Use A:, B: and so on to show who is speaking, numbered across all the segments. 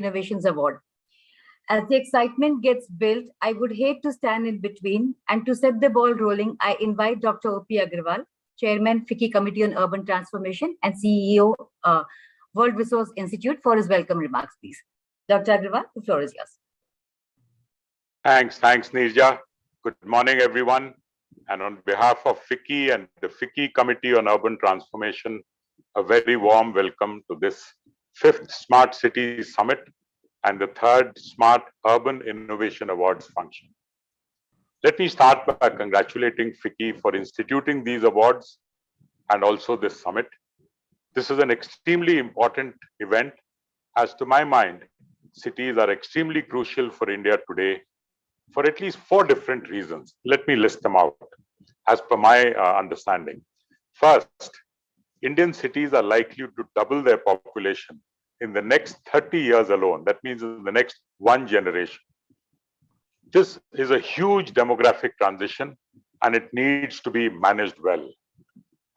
A: Innovations Award. As the excitement gets built, I would hate to stand in between, and to set the ball rolling, I invite Dr. O.P. Agarwal, Chairman, FICCI Committee on Urban Transformation and CEO, World Resource Institute, for his welcome remarks, please. Dr. Agarwal, the floor is yours.
B: Thanks, Nirja. Good morning, everyone. And on behalf of FICCI and the FICCI Committee on Urban Transformation, a very warm welcome to this 5th Smart Cities Summit and the 3rd Smart Urban Innovation Awards function. Let me start by congratulating FICCI for instituting these awards and also this summit. This is an extremely important event, as to my mind, cities are extremely crucial for India today for at least 4 different reasons. Let me list them out as per my understanding. First, Indian cities are likely to double their population in the next 30 years alone. That means in the next 1 generation. This is a huge demographic transition and it needs to be managed well.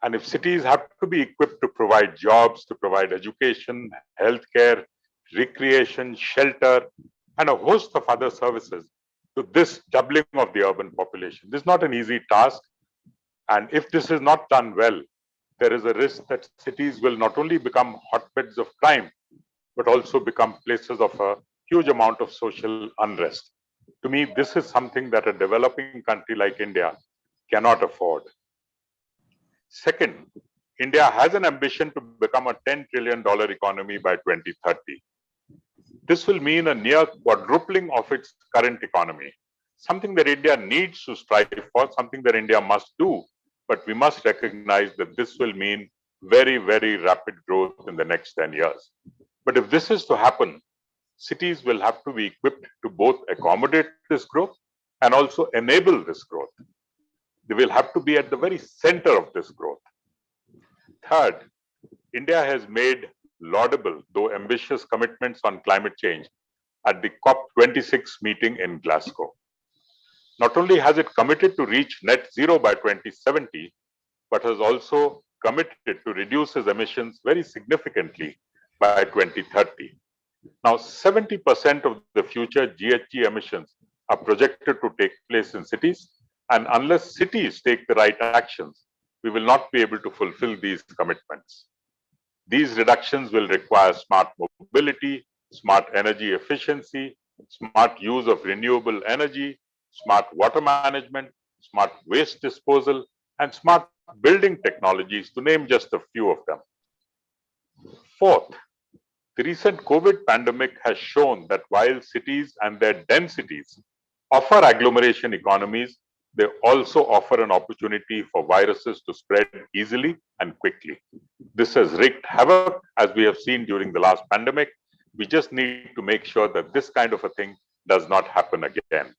B: And if cities have to be equipped to provide jobs, to provide education, healthcare, recreation, shelter, and a host of other services to this doubling of the urban population, this is not an easy task. And if this is not done well, there is a risk that cities will not only become hotbeds of crime, but also become places of a huge amount of social unrest. To me, this is something that a developing country like India cannot afford. Second, India has an ambition to become a $10 trillion economy by 2030. This will mean a near quadrupling of its current economy, something that India needs to strive for, something that India must do, but we must recognize that this will mean very, very rapid growth in the next 10 years. But if this is to happen, cities will have to be equipped to both accommodate this growth and also enable this growth. They will have to be at the very center of this growth. Third, India has made laudable, though ambitious, commitments on climate change at the COP26 meeting in Glasgow. Not only has it committed to reach net zero by 2070, but has also committed to reduce its emissions very significantly by 2030. Now, 70% of the future GHG emissions are projected to take place in cities, and unless cities take the right actions, we will not be able to fulfill these commitments. These reductions will require smart mobility, smart energy efficiency, smart use of renewable energy, smart water management, smart waste disposal, and smart building technologies, to name just a few of them. Fourth, the recent COVID pandemic has shown that while cities and their densities offer agglomeration economies, they also offer an opportunity for viruses to spread easily and quickly. This has wreaked havoc, as we have seen during the last pandemic. We just need to make sure that this kind of a thing does not happen again.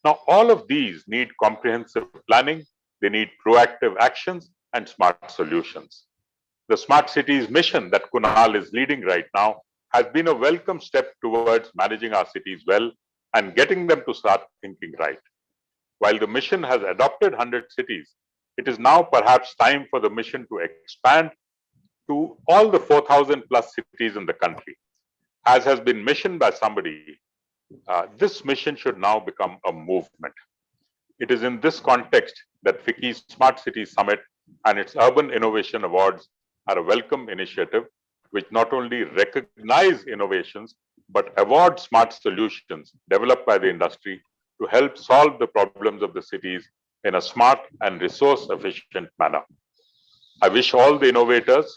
B: Now, all of these need comprehensive planning, they need proactive actions and smart solutions. The Smart Cities mission that Kunal is leading right now has been a welcome step towards managing our cities well and getting them to start thinking right. While the mission has adopted 100 cities, it is now perhaps time for the mission to expand to all the 4,000 plus cities in the country. As has been missioned by somebody, this mission should now become a movement. It is in this context that FICCI's Smart Cities Summit and its Urban Innovation Awards are a welcome initiative which not only recognize innovations, but award smart solutions developed by the industry to help solve the problems of the cities in a smart and resource-efficient manner. I wish all the innovators,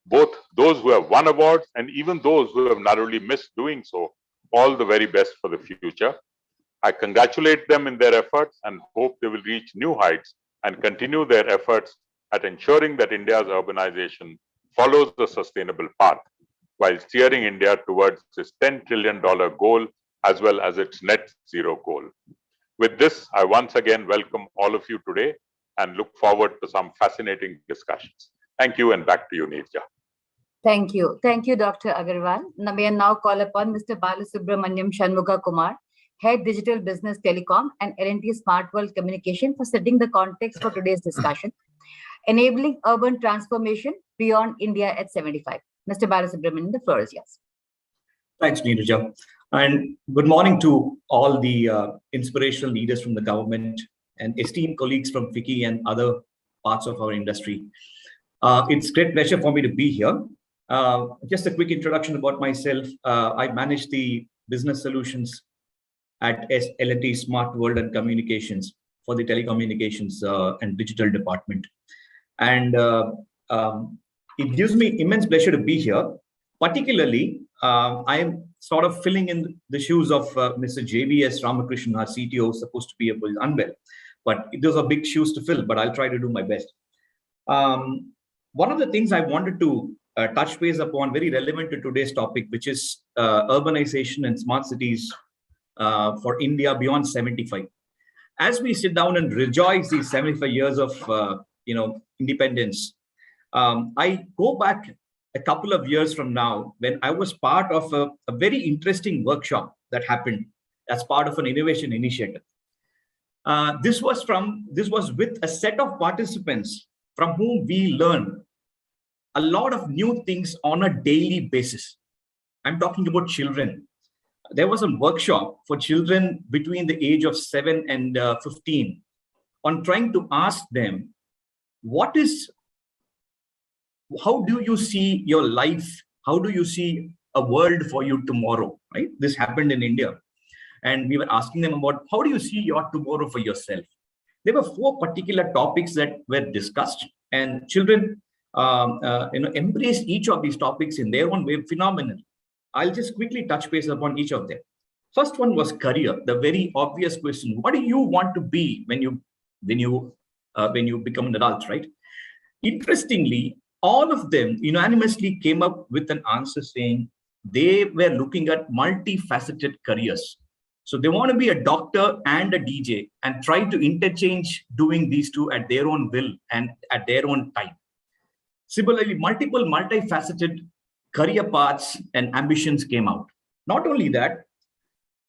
B: both those who have won awards and even those who have narrowly missed doing so, all the very best for the future. I congratulate them in their efforts and hope they will reach new heights and continue their efforts at ensuring that India's urbanization follows the sustainable path while steering India towards its $10 trillion goal as well as its net zero goal. With this, I once again welcome all of you today and look forward to some fascinating discussions. Thank you, and back to you, Nirja.
A: Thank you. Thank you, Dr. Agarwal. May I now call upon Mr. Balasubramaniam Shanmuga Kumar, Head Digital Business Telecom and L&T Smart World Communication, for setting the context for today's discussion, enabling urban transformation beyond India at 75. Mr. Balasubramaniam, the floor is yours.
C: Thanks, Neeraja. And good morning to all the inspirational leaders from the government and esteemed colleagues from FICCI and other parts of our industry. It's great pleasure for me to be here. Just a quick introduction about myself. I manage the business solutions at L&T Smart World and Communications for the telecommunications and digital department. And it gives me immense pleasure to be here. Particularly, I am sort of filling in the shoes of Mr. JVS Ramakrishnan, our CTO, supposed to be unwell. But those are big shoes to fill, but I'll try to do my best. One of the things I wanted to touch base upon, very relevant to today's topic, which is urbanization and smart cities for India beyond 75. As we sit down and rejoice these 75 years of independence, I go back a couple of years from now when I was part of a very interesting workshop that happened as part of an innovation initiative. This was with a set of participants from whom we learned a lot of new things on a daily basis. I'm talking about children. There was a workshop for children between the age of 7 and 15 on trying to ask them, how do you see your life? How do you see a world for you tomorrow, right? This happened in India. And we were asking them about, how do you see your tomorrow for yourself? There were 4 particular topics that were discussed, and children embraced each of these topics in their own way phenomenally. I'll just quickly touch base upon each of them. First one was career, the very obvious question. What do you want to be when you become an adult, right? Interestingly, all of them unanimously came up with an answer saying they were looking at multifaceted careers. So they want to be a doctor and a DJ and try to interchange doing these two at their own will and at their own time. Similarly, multiple multifaceted career paths and ambitions came out. Not only that,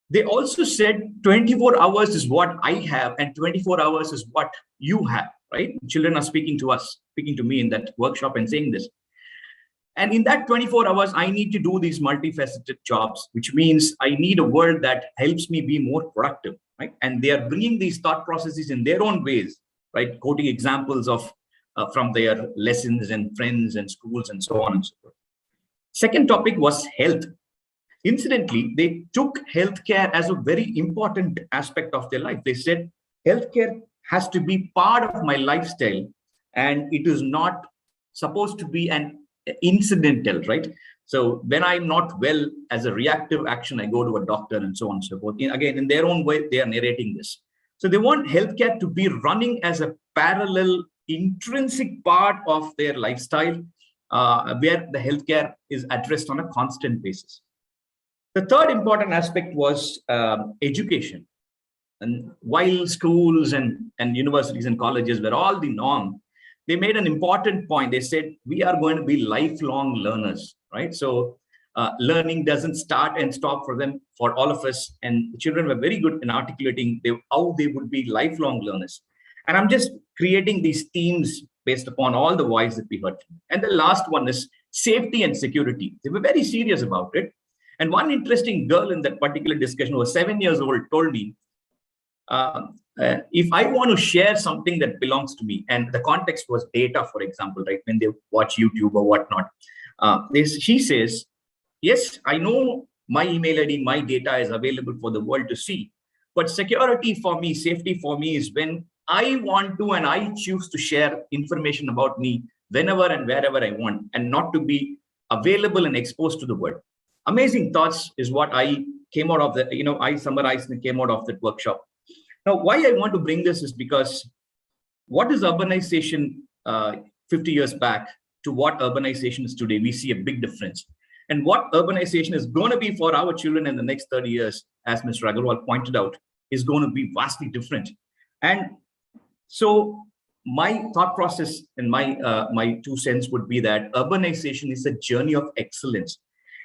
C: they also said 24 hours is what I have and 24 hours is what you have, right? Children are speaking to us, speaking to me in that workshop and saying this. And in that 24 hours, I need to do these multifaceted jobs, which means I need a world that helps me be more productive, right? And they are bringing these thought processes in their own ways, right? Quoting examples of from their lessons and friends and schools and so on and so forth. Second topic was health. Incidentally, they took healthcare as a very important aspect of their life. They said, healthcare has to be part of my lifestyle and it is not supposed to be an incidental, right? So when I'm not well, as a reactive action, I go to a doctor and so on and so forth. Again, in their own way, they are narrating this. So they want healthcare to be running as a parallel, intrinsic part of their lifestyle, where the healthcare is addressed on a constant basis. The third important aspect was education. And while schools and universities and colleges were all the norm, they made an important point. They said, we are going to be lifelong learners, right? So learning doesn't start and stop for them, for all of us. And the children were very good in articulating how they would be lifelong learners. And I'm just creating these themes based upon all the voice that we heard. And the last one is safety and security. They were very serious about it. And one interesting girl in that particular discussion, who was 7 years old, told me, if I want to share something that belongs to me, and the context was data, for example, right, when they watch YouTube or whatnot, she says, yes, I know my email ID, my data is available for the world to see, but security for me, safety for me is when I want to and I choose to share information about me whenever and wherever I want, and not to be available and exposed to the world. Amazing thoughts is what I came out of the, I summarized and came out of that workshop. Now, why I want to bring this is because what is urbanization 50 years back to what urbanization is today? We see a big difference. And what urbanization is going to be for our children in the next 30 years, as Mr. Agarwal pointed out, is going to be vastly different. And so my thought process and my 2 cents would be that urbanization is a journey of excellence.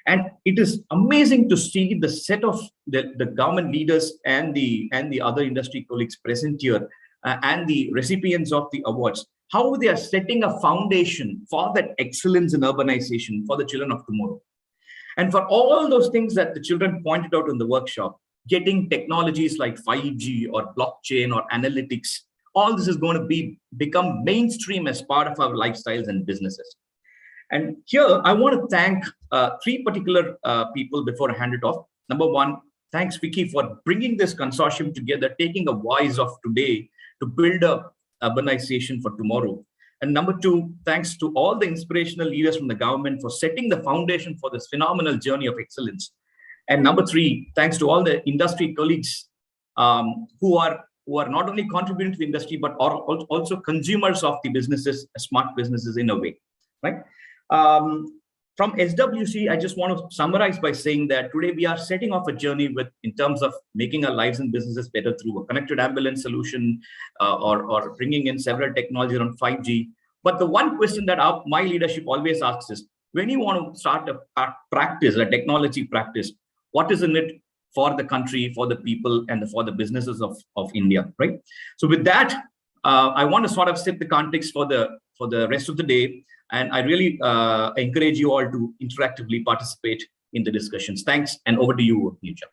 C: And it is amazing to see the set of the government leaders and the other industry colleagues present here and the recipients of the awards, how they are setting a foundation for that excellence in urbanization for the children of tomorrow. And for all those things that the children pointed out in the workshop, getting technologies like 5G or blockchain or analytics, all this is going to become mainstream as part of our lifestyles and businesses. And here I want to thank three particular people before I hand it off. Number one, thanks Vicky for bringing this consortium together, taking a voice of today to build a urbanization for tomorrow. And number two, thanks to all the inspirational leaders from the government for setting the foundation for this phenomenal journey of excellence. And number three, thanks to all the industry colleagues who are not only contributing to the industry, but are also consumers of the businesses, smart businesses in a way, right? From SWC, I just want to summarize by saying that today we are setting off a journey in terms of making our lives and businesses better through a connected ambulance solution or bringing in several technologies around 5G. But the one question that my leadership always asks is, when you want to start a practice, a technology practice, what is in it for the country, for the people, and for the businesses of India, right? So with that, I want to sort of set the context for the rest of the day. And I really encourage you all to interactively participate in the discussions. Thanks, and over to you, Nija.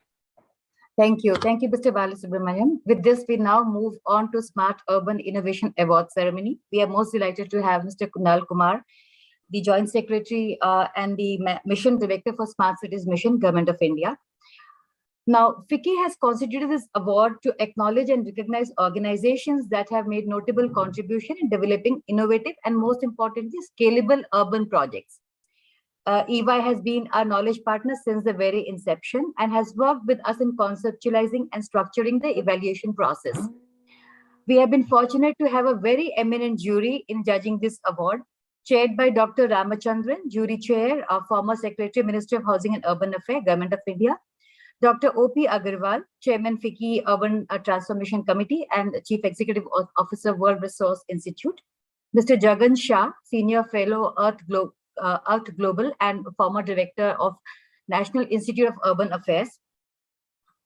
A: Thank you. Thank you, Mr. Balasubramaniam. With this, we now move on to Smart Urban Innovation Award ceremony. We are most delighted to have Mr. Kunal Kumar, the Joint Secretary and the Mission Director for Smart Cities Mission, Government of India. Now, FICCI has constituted this award to acknowledge and recognize organizations that have made notable contribution in developing innovative and, most importantly, scalable urban projects. EY has been our knowledge partner since the very inception and has worked with us in conceptualizing and structuring the evaluation process. We have been fortunate to have a very eminent jury in judging this award, chaired by Dr. Ramachandran, Jury Chair, our former Secretary, Ministry of Housing and Urban Affairs, Government of India, Dr. O.P. Agarwal, Chairman FICCI Urban Transformation Committee and Chief Executive Officer, World Resource Institute, Mr. Jagan Shah, Senior Fellow, Earth Global and former Director of National Institute of Urban Affairs,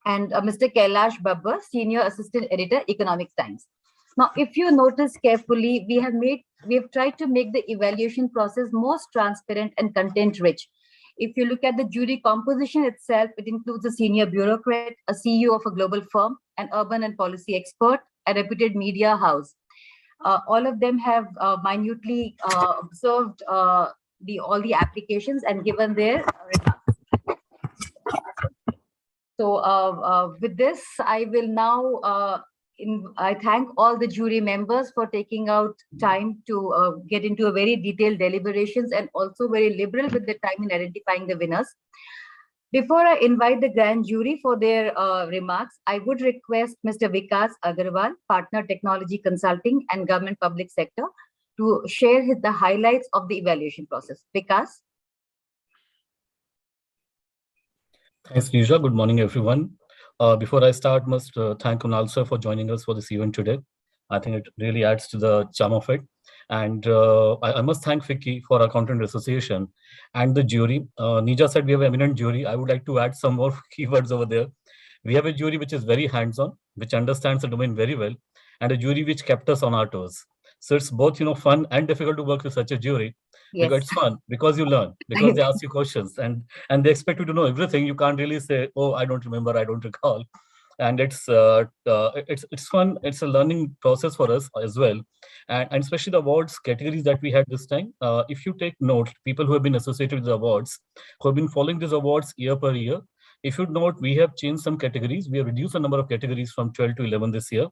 A: and Mr. Kailash Babbar, Senior Assistant Editor, Economic Times. Now, if you notice carefully, we have tried to make the evaluation process most transparent and content-rich. If you look at the jury composition itself, it includes a senior bureaucrat, a CEO of a global firm, an urban and policy expert, a reputed media house. All of them have minutely observed all the applications and given their remarks. So with this, I will now I thank all the jury members for taking out time to get into a very detailed deliberations and also very liberal with the time in identifying the winners. Before I invite the grand jury for their remarks, I would request Mr. Vikas Agarwal, Partner Technology Consulting and Government Public Sector, to share the highlights of the evaluation process. Vikas.
D: Thanks, Nisha. Good morning, everyone. Before I start, must thank Kunal sir for joining us for this event today. I think it really adds to the charm of it. And I must thank FICCI for our Content Association and the jury. Nija said we have an eminent jury. I would like to add some more keywords over there. We have a jury which is very hands-on, which understands the domain very well, and a jury which kept us on our toes. So it's both, fun and difficult to work with such a jury.
A: Yes.
D: Because it's fun, because you learn, because they ask you questions and they expect you to know everything. You can't really say, oh, I don't remember, I don't recall. And it's fun. It's a learning process for us as well. And especially the awards categories that we had this time. If you take note, people who have been associated with the awards, who have been following these awards year per year, if you note, we have changed some categories. We have reduced the number of categories from 12 to 11 this year,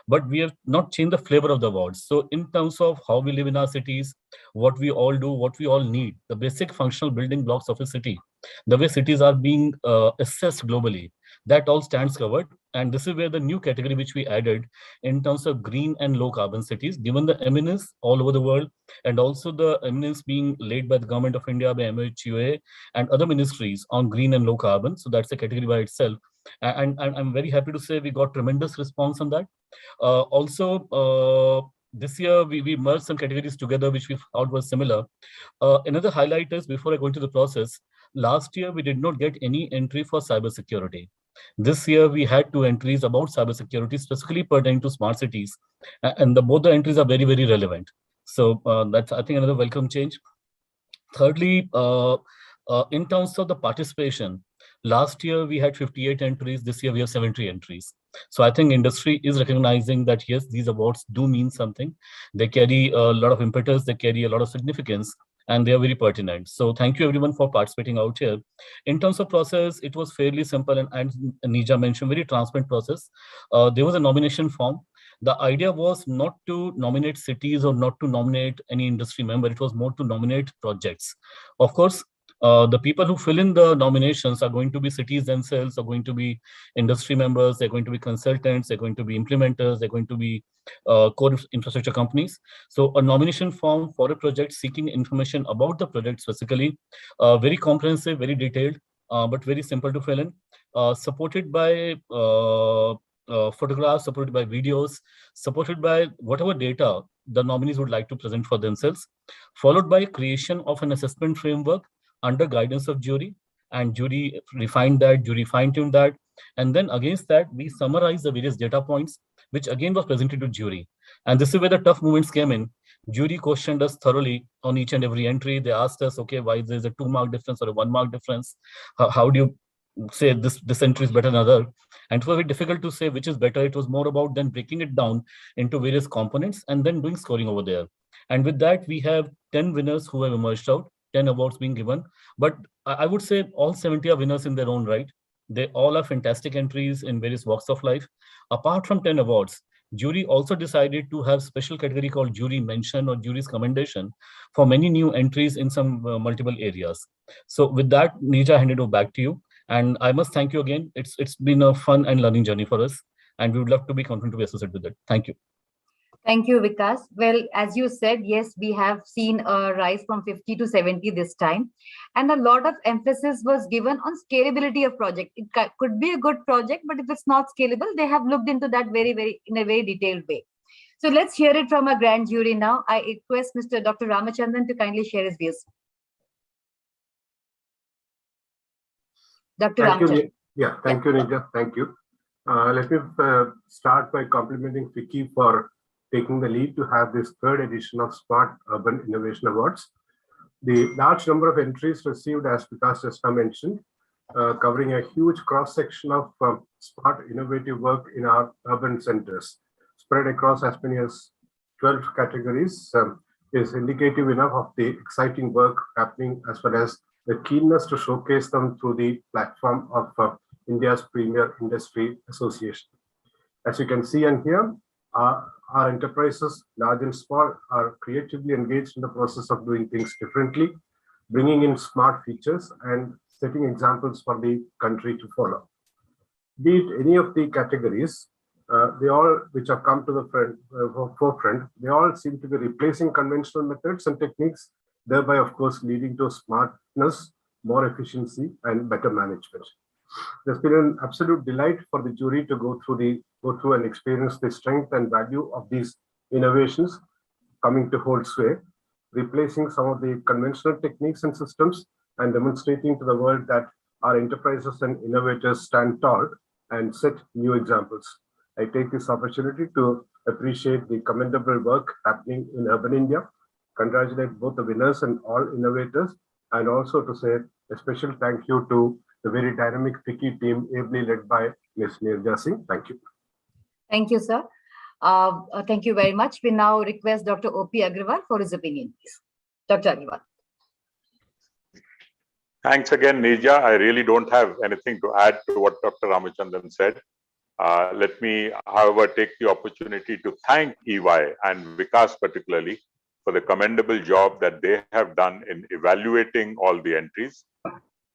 D: but we have not changed the flavor of the awards. So in terms of how we live in our cities, what we all do, what we all need, the basic functional building blocks of a city, the way cities are being assessed globally, that all stands covered. And this is where the new category which we added in terms of green and low carbon cities, given the eminence all over the world, and also the eminence being laid by the Government of India, by MHUA and other ministries on green and low carbon. So that's a category by itself. And I'm very happy to say we got tremendous response on that. This year, we merged some categories together, which we thought was similar. Another highlight is, before I go into the process, last year, we did not get any entry for cybersecurity. This year, we had 2 entries about cybersecurity, specifically pertaining to smart cities. And both the entries are very, very relevant. So that's, I think, another welcome change. Thirdly, In terms of the participation, last year we had 58 entries. This year we have 70 entries. So I think industry is recognizing that yes, these awards do mean something. They carry a lot of impetus. They carry a lot of significance, and they are very pertinent. So thank you everyone for participating out here. In terms of process, it was fairly simple, and Nija mentioned very transparent process. There was a nomination form. The idea was not to nominate cities or not to nominate any industry member. It was more to nominate projects. Of course, the people who fill in the nominations are going to be cities themselves, are going to be industry members, they're going to be consultants, they're going to be implementers, they're going to be core infrastructure companies. So a nomination form for a project seeking information about the project specifically, very comprehensive, very detailed, but very simple to fill in, supported by photographs, supported by videos, supported by whatever data the nominees would like to present for themselves, followed by creation of an assessment framework under guidance of jury, and jury refined that, jury fine-tuned that, and then against that we summarize the various data points, which again was presented to jury. And this is where the tough moments came in. Jury questioned us thoroughly on each and every entry. They asked us, okay, why there's a 2-mark difference or a 1-mark difference? How do you say this entry is better than other? And it was very difficult to say which is better. It was more about then breaking it down into various components and then doing scoring over there. And with that, we have 10 winners who have emerged out, 10 awards being given. But I would say all 70 are winners in their own right. They all are fantastic entries in various walks of life. Apart from 10 awards, jury also decided to have special category called jury mention or jury's commendation for many new entries in some multiple areas. So with that, Nija, I hand it over back to you. And I must thank you again. It's been a fun and learning journey for us, and we would love to be content to be associated with it. Thank you.
A: Thank you, Vikas. Well, as you said, yes, we have seen a rise from 50 to 70 this time. And a lot of emphasis was given on scalability of project. It could be a good project, but if it's not scalable, they have looked into that in a very detailed way. So let's hear it from a grand jury now. I request Mr. Dr. Ramachandran to kindly share his views. Dr. Ramachandran.
E: Thank you, Nija. Thank you. Let me start by complimenting Vicky for taking the lead to have this 3rd edition of Smart Urban Innovation Awards. The large number of entries received, as Vikas just mentioned, covering a huge cross-section of smart innovative work in our urban centers, spread across as many as 12 categories, is indicative enough of the exciting work happening, as well as the keenness to showcase them through the platform of India's premier industry association. As you can see and hear, our enterprises, large and small, are creatively engaged in the process of doing things differently, bringing in smart features and setting examples for the country to follow. Be it any of the categories, they all, which have come to the forefront, they all seem to be replacing conventional methods and techniques, thereby, of course, leading to smartness, more efficiency, and better management. There's been an absolute delight for the jury to go through and experience the strength and value of these innovations coming to hold sway, replacing some of the conventional techniques and systems, and demonstrating to the world that our enterprises and innovators stand tall and set new examples. I take this opportunity to appreciate the commendable work happening in urban India, congratulate both the winners and all innovators, and also to say a special thank you to the very dynamic Vicky team, ably led by Ms. Nirja Singh. Thank you.
A: Thank you, sir. Thank you very much. We now request Dr. O.P. Agrawal for his opinion, please. Dr. Agrawal.
B: Thanks again, Nija. I really don't have anything to add to what Dr. Ramachandran said. Let me, however, take the opportunity to thank EY and Vikas particularly for the commendable job that they have done in evaluating all the entries.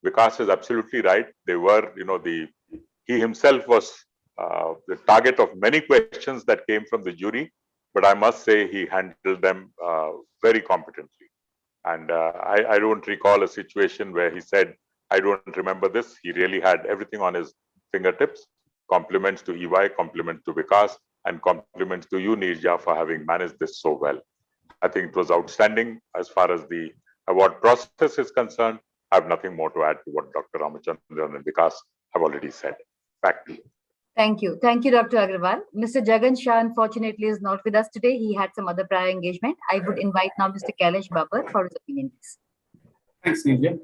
B: Vikas is absolutely right. They were, he himself was the target of many questions that came from the jury, but I must say he handled them very competently. And I don't recall a situation where he said, I don't remember this. He really had everything on his fingertips. Compliments to EY, compliments to Vikas, and compliments to you, Nirja, for having managed this so well. I think it was outstanding as far as the award process is concerned. I have nothing more to add to what Dr. Ramachandran and Vikas have already said. Back to you.
A: Thank you. Thank you, Dr. Agrawal. Mr. Jagan Shah, unfortunately, is not with us today. He had some other prior engagement. I would invite now Mr. Kailash Babar for his opinion, please.
F: Thanks, Nirja.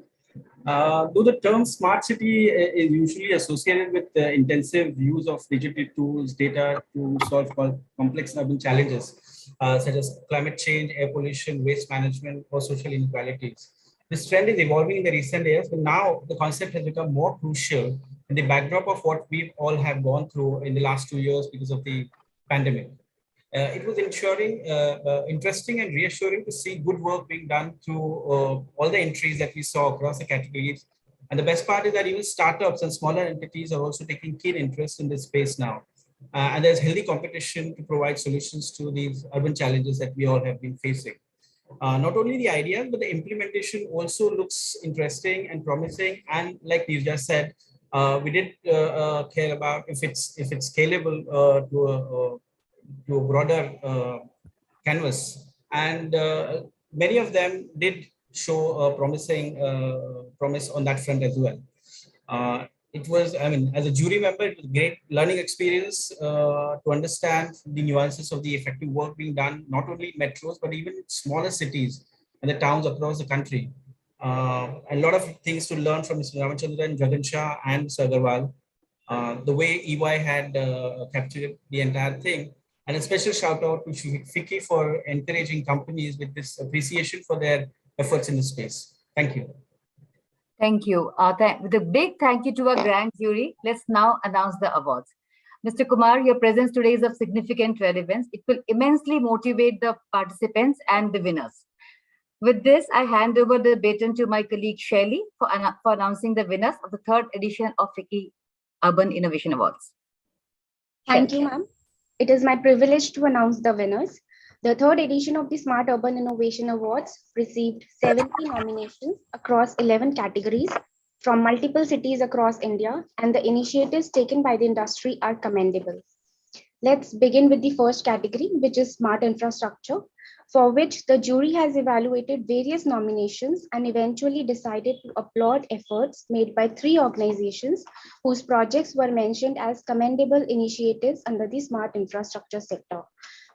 F: Though the term smart city is usually associated with the intensive use of digital tools, data to solve complex urban challenges, such as climate change, air pollution, waste management, or social inequalities. This trend is evolving in the recent years, but now the concept has become more crucial in the backdrop of what we all have gone through in the last 2 years because of the pandemic. It was interesting and reassuring to see good work being done through all the entries that we saw across the categories. And the best part is that even startups and smaller entities are also taking keen interest in this space now. And there's healthy competition to provide solutions to these urban challenges that we all have been facing. Not only the ideas, but the implementation also looks interesting and promising. And like you just said, we did care about if it's scalable to a broader canvas, and many of them did show a promising promise on that front as well. It was, I mean, as a jury member, it was a great learning experience to understand the nuances of the effective work being done, not only in metros, but even smaller cities and the towns across the country. A lot of things to learn from Mr. Ramachandran, Jagan Shah, and Mr. Agarwal. The way EY had captured the entire thing. And a special shout out to Fiki for encouraging companies with this appreciation for their efforts in the space. Thank you.
A: Thank you. With a big thank you to our grand jury, let's now announce the awards. Mr. Kumar, your presence today is of significant relevance. It will immensely motivate the participants and the winners. With this, I hand over the baton to my colleague Shelley for announcing the winners of the 3rd edition of FICCI Urban Innovation Awards.
G: Thank you, ma'am. It is my privilege to announce the winners. The 3rd edition of the Smart Urban Innovation Awards received 70 nominations across 11 categories from multiple cities across India, and the initiatives taken by the industry are commendable. Let's begin with the first category, which is Smart Infrastructure, for which the jury has evaluated various nominations and eventually decided to applaud efforts made by 3 organizations whose projects were mentioned as commendable initiatives under the smart infrastructure sector.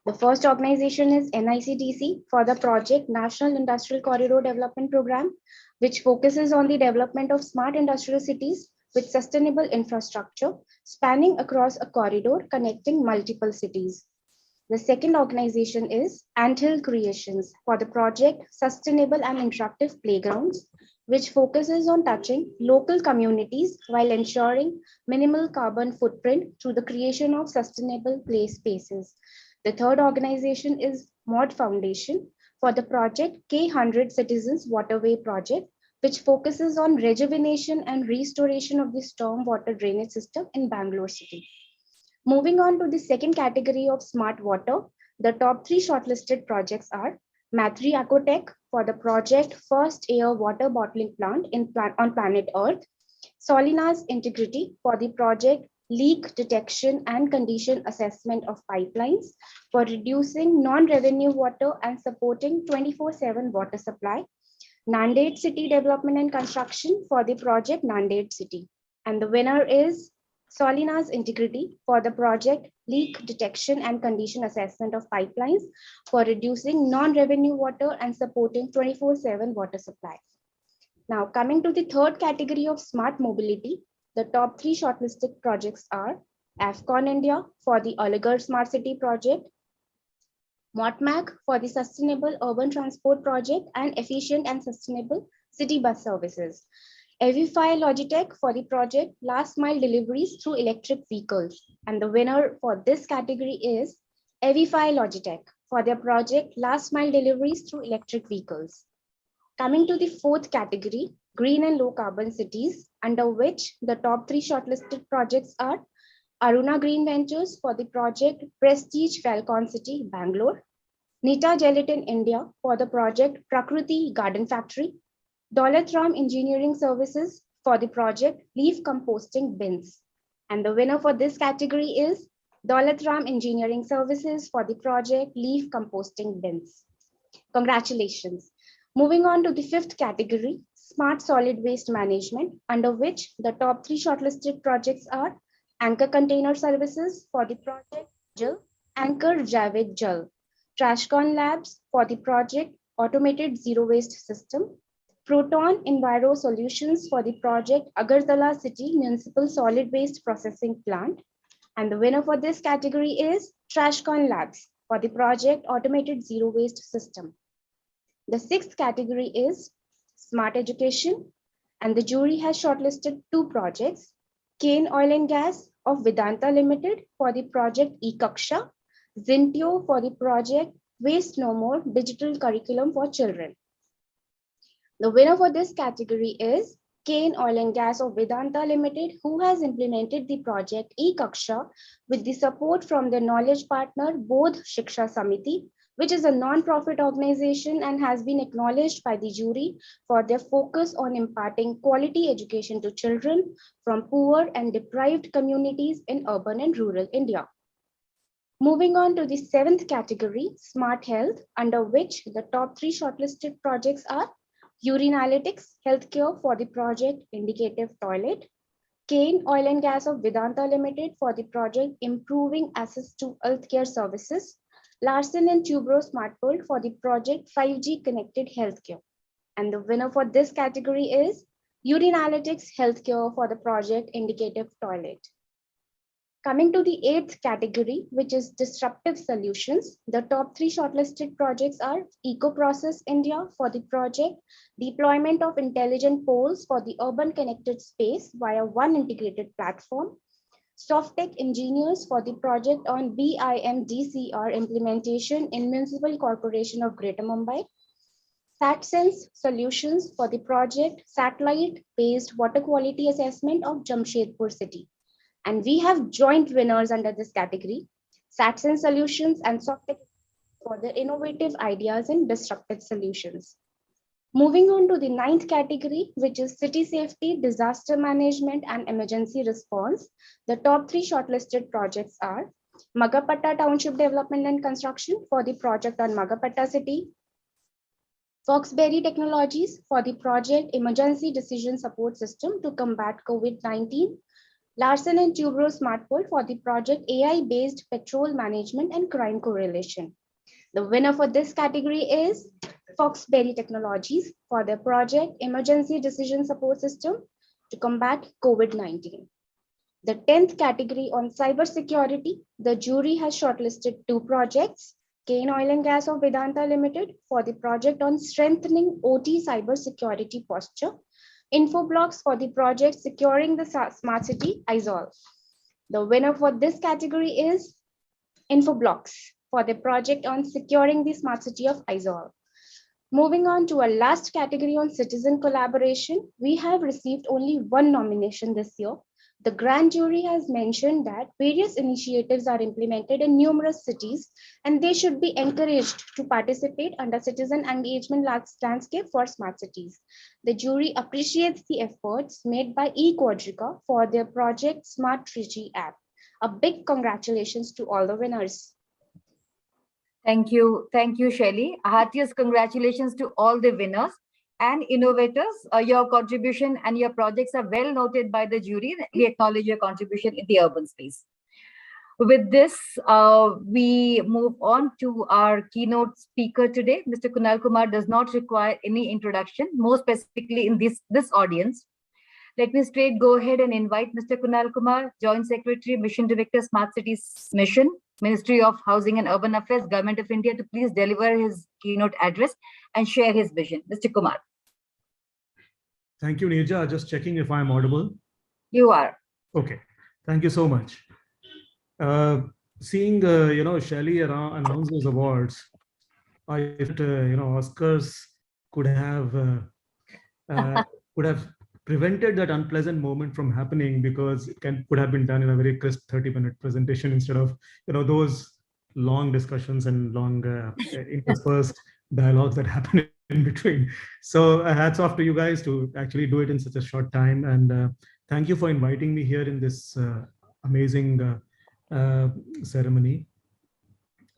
G: The first organization is NICDC for the project National Industrial Corridor Development Program, which focuses on the development of smart industrial cities with sustainable infrastructure spanning across a corridor connecting multiple cities. The second organization is Anthill Creations for the project Sustainable and Interactive Playgrounds, which focuses on touching local communities while ensuring minimal carbon footprint through the creation of sustainable play spaces. The third organization is Mod Foundation for the project K100 Citizens Waterway Project, which focuses on rejuvenation and restoration of the stormwater drainage system in Bangalore city. Moving on to the second category of smart water, the top 3 shortlisted projects are Mathri Aquatech for the project First Air Water Bottling Plant on planet Earth, Solina's Integrity for the project Leak Detection and Condition Assessment of Pipelines for reducing non-revenue water and supporting 24/7 water supply, Nanded City Development and Construction for the project Nanded City. And the winner is Solina's Integrity for the project Leak Detection and Condition Assessment of Pipelines for reducing non-revenue water and supporting 24/7 water supply. Now, coming to the third category of smart mobility, the top 3 shortlisted projects are AFCON India for the Aligarh Smart City project, MOTMAC for the Sustainable Urban Transport project and Efficient and Sustainable City Bus Services, Evify Logitech for the project Last Mile Deliveries through Electric Vehicles. And the winner for this category is Evify Logitech for their project Last Mile Deliveries through Electric Vehicles. Coming to the fourth category, Green and Low Carbon Cities, under which the top 3 shortlisted projects are Aruna Green Ventures for the project Prestige Falcon City, Bangalore, Nita Gelatin India for the project Prakriti Garden Factory, Daulat Ram Engineering Services for the project Leaf Composting Bins. And the winner for this category is Daulat Ram Engineering Services for the project Leaf Composting Bins. Congratulations. Moving on to the fifth category, Smart Solid Waste Management, under which the top 3 shortlisted projects are Anchor Container Services for the project Jal, Anchor Javed Jal, Trashcon Labs for the project Automated Zero Waste System, Proton Enviro Solutions for the project Agartala City Municipal Solid Waste Processing Plant. And the winner for this category is TrashCon Labs for the project Automated Zero Waste System. The sixth category is Smart Education, and the jury has shortlisted two projects, Kane Oil and Gas of Vedanta Limited for the project eKaksha, Zintio for the project Waste No More Digital Curriculum for Children. The winner for this category is Kane Oil and Gas of Vedanta Limited, who has implemented the project eKaksha with the support from the knowledge partner Bodh Shiksha Samiti, which is a non-profit organization and has been acknowledged by the jury for their focus on imparting quality education to children from poor and deprived communities in urban and rural India. Moving on to the seventh category, Smart Health, under which the top three shortlisted projects are Urinalytics Healthcare for the project Indicative Toilet, Kane Oil and Gas of Vedanta Limited for the project Improving Access to Healthcare Services, Larsen and Toubro Smart World for the project 5G Connected Healthcare. And the winner for this category is Urinalytics Healthcare for the project Indicative Toilet. Coming to the eighth category, which is Disruptive Solutions, the top three shortlisted projects are EcoProcess India for the project Deployment of Intelligent Poles for the Urban Connected Space via one integrated platform, Softtech Engineers for the project on BIMDCR implementation in Municipal Corporation of Greater Mumbai, SatSense Solutions for the project Satellite-Based Water Quality Assessment of Jamshedpur City. And we have joint winners under this category, SatSense Solutions and Softtech for their innovative ideas in disruptive solutions. Moving on to the ninth category, which is City Safety, Disaster Management and Emergency Response. The top three shortlisted projects are Magapatta Township Development and Construction for the project on Magapatta City, Foxberry Technologies for the project Emergency Decision Support System to combat COVID-19, Larsen and Toubro Smart World for the project AI-based Patrol Management and Crime Correlation. The winner for this category is Foxberry Technologies for their project Emergency Decision Support System to combat COVID-19. The 10th category on cybersecurity, the jury has shortlisted two projects, Kane Oil and Gas of Vedanta Limited for the project on strengthening OT cybersecurity posture, Infoblocks for the project Securing the Smart City, Aizawl. The winner for this category is Infoblocks for the project on Securing the Smart City of Aizawl. Moving on to our last category on citizen collaboration, we have received only one nomination this year. The grand jury has mentioned that various initiatives are implemented in numerous cities and they should be encouraged to participate under citizen engagement landscape for smart cities. The jury appreciates the efforts made by eQuadrica for their project Smart Trichy app. A big congratulations to all the winners.
A: Thank you, Shelly. Heartiest congratulations to all the winners and innovators. Your contribution and your projects are well noted by the jury. We acknowledge your contribution in the urban space. With this, we move on to our keynote speaker today. Mr. Kunal Kumar does not require any introduction, more specifically in this audience. Let me straight go ahead and invite Mr. Kunal Kumar, Joint Secretary, Mission Director, Smart Cities Mission, Ministry of Housing and Urban Affairs, Government of India, to please deliver his keynote address and share his vision. Mr. Kumar.
H: Thank you, Neerja. Just checking if I'm audible.
A: You are.
H: Okay. Thank you so much. Seeing, Shelly announce those awards, I thought, Oscars could have prevented that unpleasant moment from happening, because it could have been done in a very crisp 30-minute presentation instead of, those long discussions and long interspersed dialogues that happen in between. So hats off to you guys to actually do it in such a short time. And thank you for inviting me here in this amazing ceremony.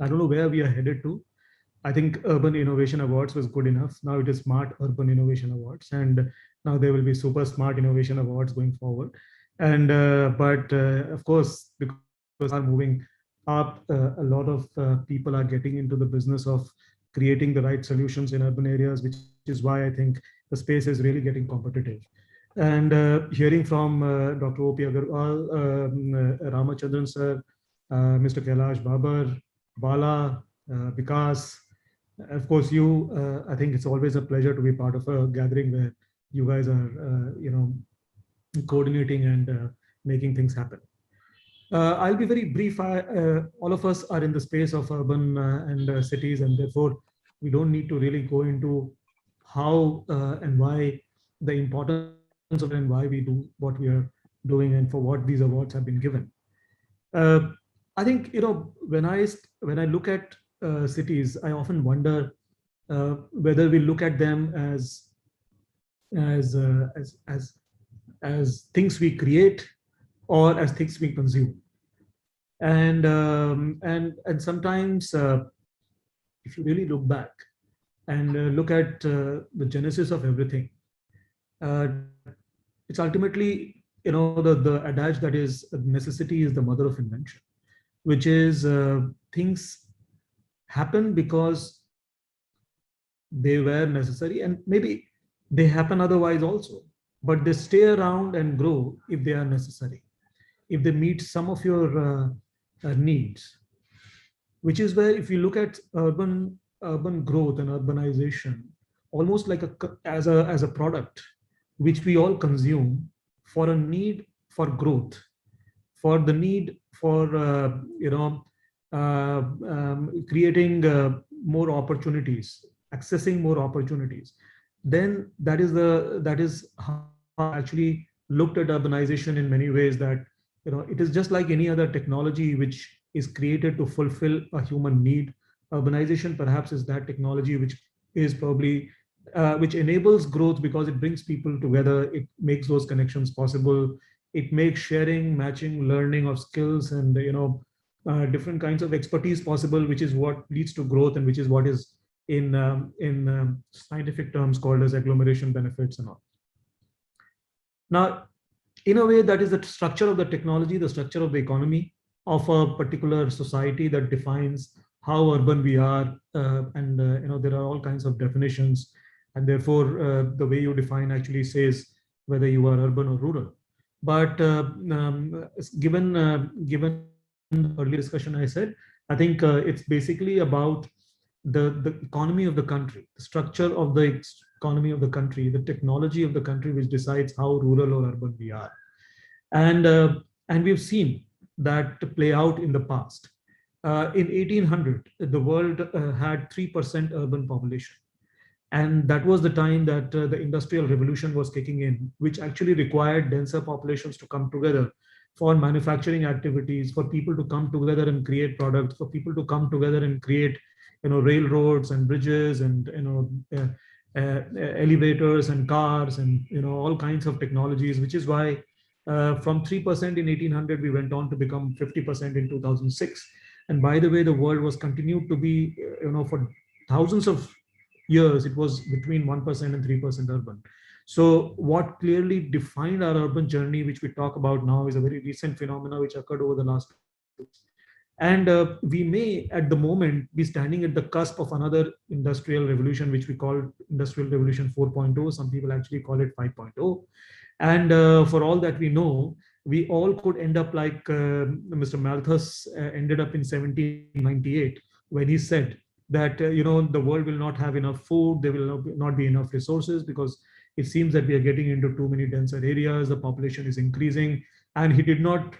H: I don't know where we are headed to. I think Urban Innovation Awards was good enough. Now it is Smart Urban Innovation Awards, and now there will be Super Smart Innovation Awards going forward. And but of course, because we are moving up, a lot of people are getting into the business of creating the right solutions in urban areas, which is why I think the space is really getting competitive. And hearing from Dr. O.P. Agarwal, Ramachandran sir, Mr. Kailash Babar, Bala, Vikas, of course, you, I think it's always a pleasure to be part of a gathering where you guys are, coordinating and making things happen. I'll be very brief. All of us are in the space of urban and cities, and therefore we don't need to really go into how and why the importance of it and why we do what we are doing and for what these awards have been given. I think, when I look at cities, I often wonder whether we look at them as things we create or as things we consume. And sometimes, if you really look back and look at the genesis of everything, it's ultimately, the adage that is necessity is the mother of invention, which is things happen because they were necessary, and maybe they happen otherwise also, but they stay around and grow if they are necessary, if they meet some of your needs, which is where, if you look at urban growth and urbanization, almost like as a product which we all consume for a need for growth, for the need for creating more opportunities, accessing more opportunities, then that is how I actually looked at urbanization in many ways, that it is just like any other technology which is created to fulfill a human need. Urbanization perhaps is that technology which is probably which enables growth because it brings people together, it makes those connections possible, it makes sharing, matching, learning of skills and different kinds of expertise possible, which is what leads to growth, and which is what is in scientific terms called as agglomeration benefits and all. Now, in a way, that is the structure of the technology, the structure of the economy of a particular society that defines how urban we are, and there are all kinds of definitions, and therefore the way you define actually says whether you are urban or rural. But given the earlier discussion, I said, I think it's basically about the economy of the country, the structure of the economy of the country, the technology of the country, which decides how rural or urban we are. And we've seen that play out in the past. In 1800, the world had 3% urban population. And that was the time that the Industrial Revolution was kicking in, which actually required denser populations to come together for manufacturing activities, for people to come together and create products, for people to come together and create railroads and bridges and elevators and cars and all kinds of technologies, which is why from 3% in 1800 we went on to become 50% in 2006. And by the way, the world was continued to be for thousands of years it was between 1% and 3% urban. So what clearly defined our urban journey, which we talk about now, is a very recent phenomena which occurred over the last 2 years. And we may, at the moment, be standing at the cusp of another industrial revolution, which we call Industrial Revolution 4.0. Some people actually call it 5.0. And for all that we know, we all could end up like Mr. Malthus ended up in 1798, when he said that, the world will not have enough food, there will not be enough resources, because it seems that we are getting into too many denser areas, the population is increasing, and he could not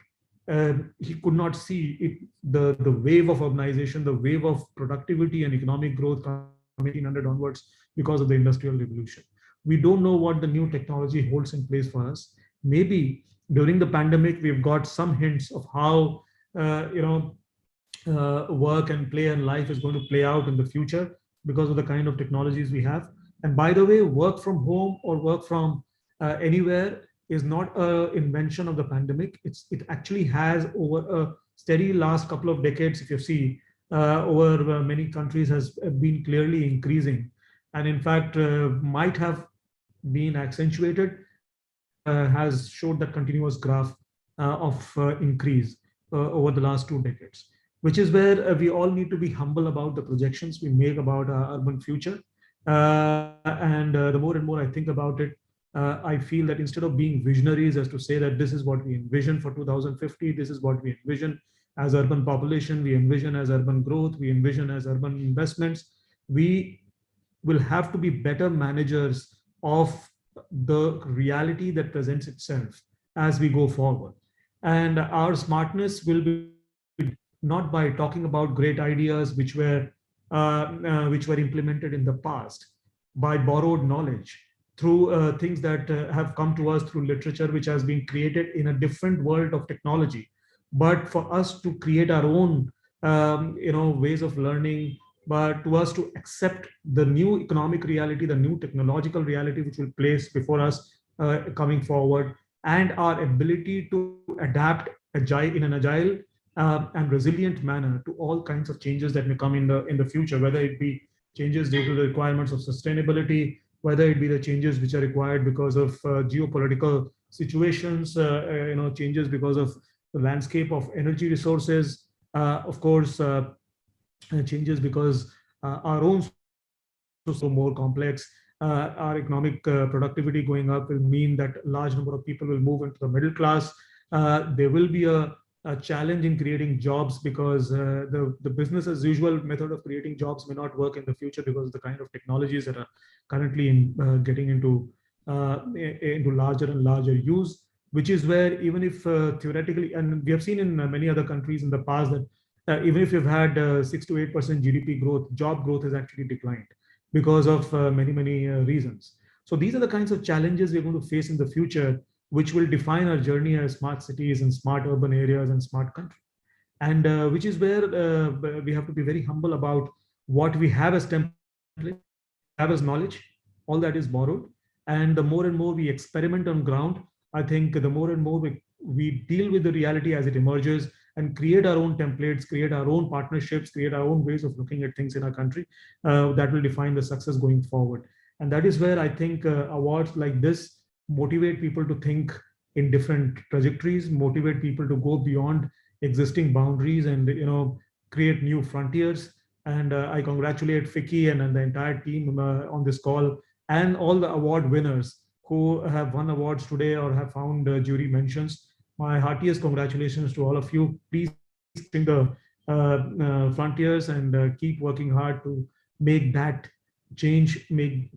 H: see it, the wave of urbanization, the wave of productivity and economic growth from 1800 onwards because of the Industrial Revolution. We don't know what the new technology holds in place for us. Maybe during the pandemic, we've got some hints of how work and play and life is going to play out in the future because of the kind of technologies we have. And by the way, work from home or work from anywhere is not an invention of the pandemic. It actually has, over a steady last couple of decades, if you see, over many countries, has been clearly increasing, and in fact might have been accentuated, has showed that continuous graph of increase over the last 2 decades, which is where we all need to be humble about the projections we make about our urban future. And the more and more I think about it, I feel that instead of being visionaries as to say that this is what we envision for 2050, this is what we envision as urban population, we envision as urban growth, we envision as urban investments, we will have to be better managers of the reality that presents itself as we go forward. And our smartness will be not by talking about great ideas which were implemented in the past, by borrowed knowledge, through things that have come to us through literature, which has been created in a different world of technology. But for us to create our own, ways of learning, but to us to accept the new economic reality, the new technological reality which will place before us coming forward, and our ability to adapt in an agile and resilient manner to all kinds of changes that may come in the future, whether it be changes due to the requirements of sustainability, whether it be the changes which are required because of geopolitical situations, changes because of the landscape of energy resources, of course, changes because our own so more complex. Our economic productivity going up will mean that a large number of people will move into the middle class. There will be a challenge in creating jobs because the business as usual method of creating jobs may not work in the future because of the kind of technologies that are currently getting into larger and larger use, which is where even if theoretically, and we have seen in many other countries in the past that even if you've had 6 to 8% GDP growth, job growth has actually declined because of many reasons. So these are the kinds of challenges we're going to face in the future, which will define our journey as smart cities and smart urban areas and smart country. And which is where we have to be very humble about what we have as template, have as knowledge, all that is borrowed. And the more and more we experiment on ground, I think the more and more we deal with the reality as it emerges and create our own templates, create our own partnerships, create our own ways of looking at things in our country, that will define the success going forward. And that is where I think awards like this motivate people to think in different trajectories, motivate people to go beyond existing boundaries and create new frontiers. And I congratulate FICCI and the entire team on this call, and all the award winners who have won awards today or have found jury mentions. My heartiest congratulations to all of you. Please think the frontiers and keep working hard to make that change,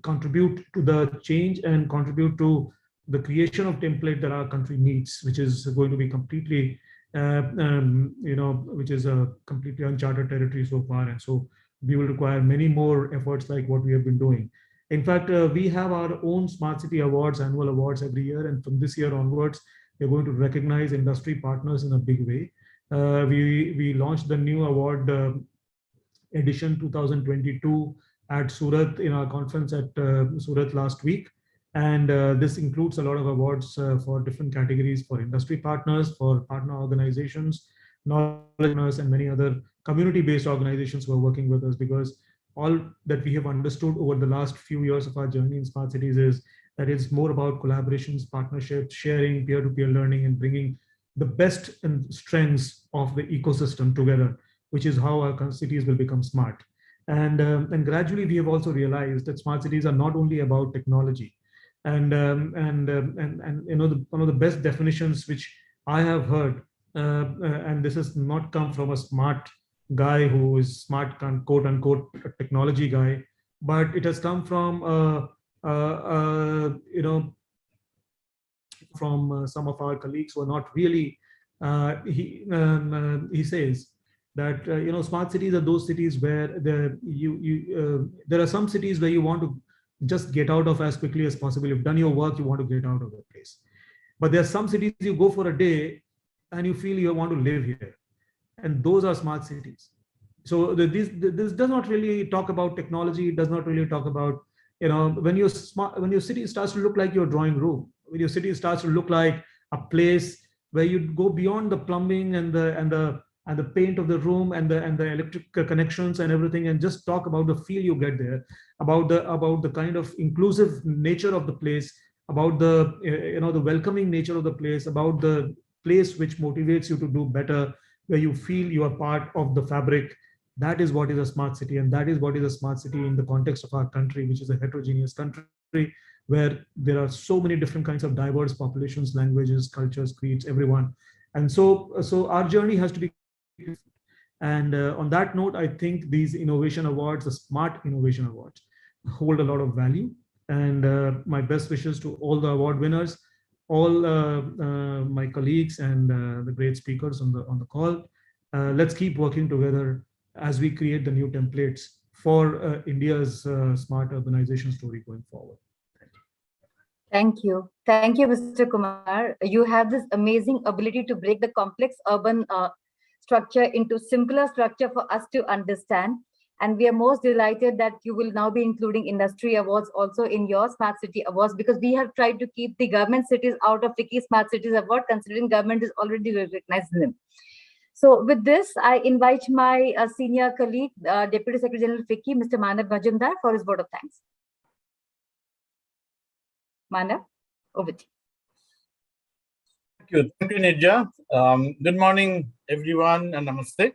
H: contribute to the change and contribute to the creation of template that our country needs, which is going to be completely, which is a completely uncharted territory so far. And so we will require many more efforts like what we have been doing. In fact, we have our own Smart City Awards, annual awards every year. And from this year onwards, we're going to recognize industry partners in a big way. We launched the new award edition 2022 at Surat in our conference at Surat last week. And this includes a lot of awards for different categories, for industry partners, for partner organizations, knowledge partners, and many other community-based organizations who are working with us, because all that we have understood over the last few years of our journey in smart cities is that it's more about collaborations, partnerships, sharing, peer-to-peer learning, and bringing the best and strengths of the ecosystem together, which is how our cities will become smart. And gradually, we have also realized that smart cities are not only about technology. And one of the best definitions which I have heard, and this has not come from a smart guy who is smart, quote unquote, technology guy, but it has come from from some of our colleagues who are not really. He says that smart cities are those cities where there are some cities where you want to just get out of as quickly as possible. You've done your work, you want to get out of the place. But there are some cities you go for a day and you feel you want to live here. And those are smart cities. So this does not really talk about technology. It does not really talk about, when your city starts to look like your drawing room, when your city starts to look like a place where you go beyond the plumbing and the paint of the room and the electric connections and everything, and just talk about the feel you get there, about the kind of inclusive nature of the place, about the the welcoming nature of the place, about the place which motivates you to do better, where you feel you are part of the fabric, That is what is a smart city, and that is what is a smart city in the context of our country, which is a heterogeneous country where there are so many different kinds of diverse populations, languages, cultures, creeds, everyone. And so our journey has to be. And on that note, I think these innovation awards, the Smart Innovation Awards, hold a lot of value. And my best wishes to all the award winners, all my colleagues, and the great speakers on the call. Let's keep working together as we create the new templates for India's smart urbanization story going forward.
A: Thank you. Thank you, Mr. Kumar. You have this amazing ability to break the complex urban structure into simpler structure for us to understand. And we are most delighted that you will now be including industry awards also in your Smart City Awards, because we have tried to keep the government cities out of FICCI Smart Cities Award, considering government is already recognizing them. So with this, I invite my senior colleague, Deputy Secretary General FICCI, Mr. Manav Majumdar, for his vote of thanks. Manav, over to you.
I: Thank you, Nidja. Good morning, everyone, and namaste.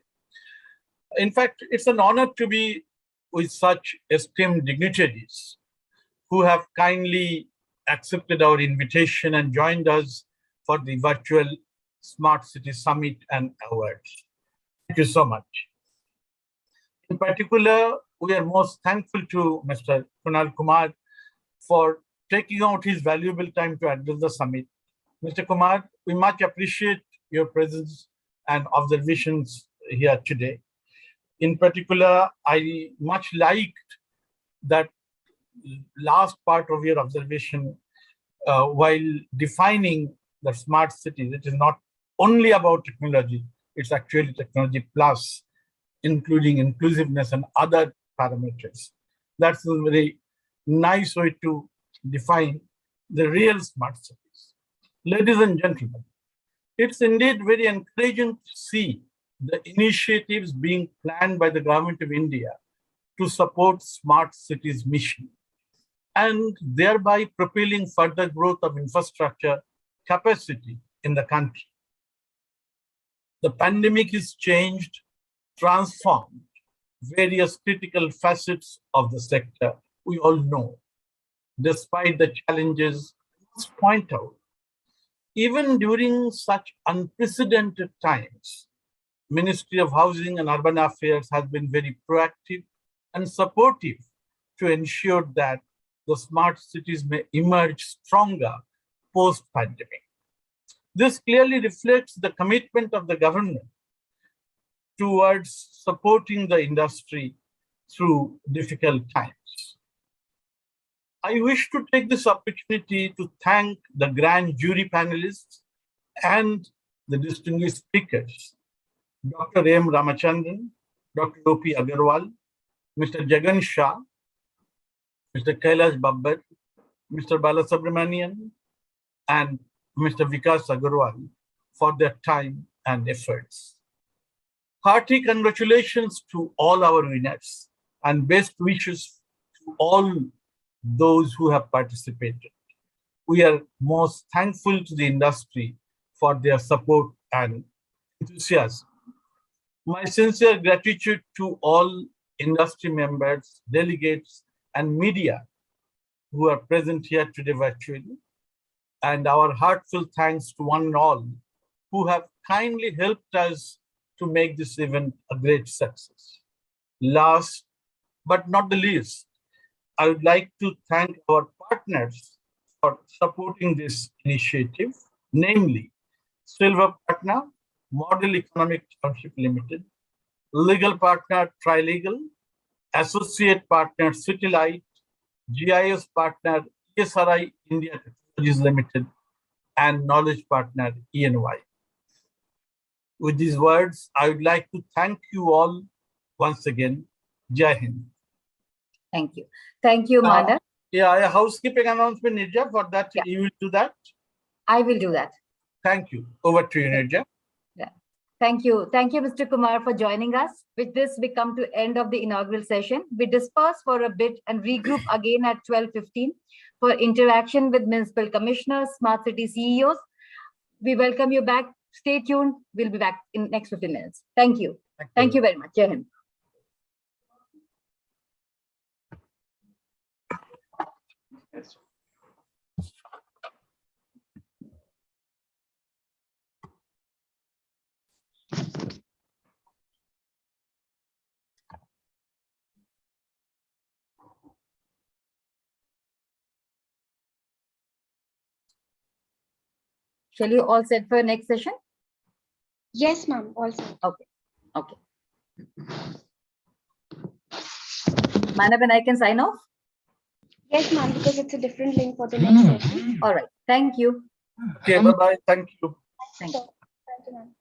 I: In fact, it's an honor to be with such esteemed dignitaries who have kindly accepted our invitation and joined us for the virtual Smart City Summit and Awards. Thank you so much. In particular, we are most thankful to Mr. Kunal Kumar for taking out his valuable time to address the summit. Mr. Kumar, we much appreciate your presence and observations here today. In particular, I much liked that last part of your observation while defining the smart cities. It is not only about technology, it's actually technology plus, including inclusiveness and other parameters. That's a very nice way to define the real smart cities. Ladies and gentlemen, it's indeed very encouraging to see the initiatives being planned by the Government of India to support smart cities mission and thereby propelling further growth of infrastructure capacity in the country. The pandemic has changed, transformed various critical facets of the sector, we all know. Despite the challenges, let's point out, even during such unprecedented times, Ministry of Housing and Urban Affairs has been very proactive and supportive to ensure that the smart cities may emerge stronger post-pandemic. This clearly reflects the commitment of the government towards supporting the industry through difficult times. I wish to take this opportunity to thank the grand jury panelists and the distinguished speakers, Dr. M. Ramachandran, Dr. O.P. Agarwal, Mr. Jagan Shah, Mr. Kailash Babbar, Mr. Balasubramanian, and Mr. Vikas Agarwal for their time and efforts. Hearty congratulations to all our winners and best wishes to all those who have participated. We are most thankful to the industry for their support and enthusiasm. My sincere gratitude to all industry members, delegates, and media who are present here today virtually, and our heartfelt thanks to one and all who have kindly helped us to make this event a great success. Last but not the least, I would like to thank our partners for supporting this initiative, namely Silver Partner, Model Economic Township Limited, Legal Partner Trilegal, Associate Partner Citylight, GIS Partner ESRI India Technologies Limited, and Knowledge Partner ENY. With these words, I would like to thank you all once again. Jai Hind.
A: Thank you. Thank you, Manav.
I: Yeah, a housekeeping announcement, Nidja, for that. Yeah. You will do that?
A: I will do that.
I: Thank you. Over to you, Nidja.
A: Yeah. Thank you. Thank you, Mr. Kumar, for joining us. With this, we come to end of the inaugural session. We disperse for a bit and regroup again at 12:15 for interaction with municipal commissioners, smart city CEOs. We welcome you back. Stay tuned. We'll be back in next 15 minutes. Thank you. Thank you very much. Jai Hind. Shall you all set for next session?
G: Yes, ma'am. Also.
A: Okay. Okay. Manav and I can sign off?
G: Yes, ma'am, because it's a different link for the next session.
A: All right. Thank you.
I: Okay, bye-bye. Thank you.
A: Thank you.
G: Thank you, ma'am.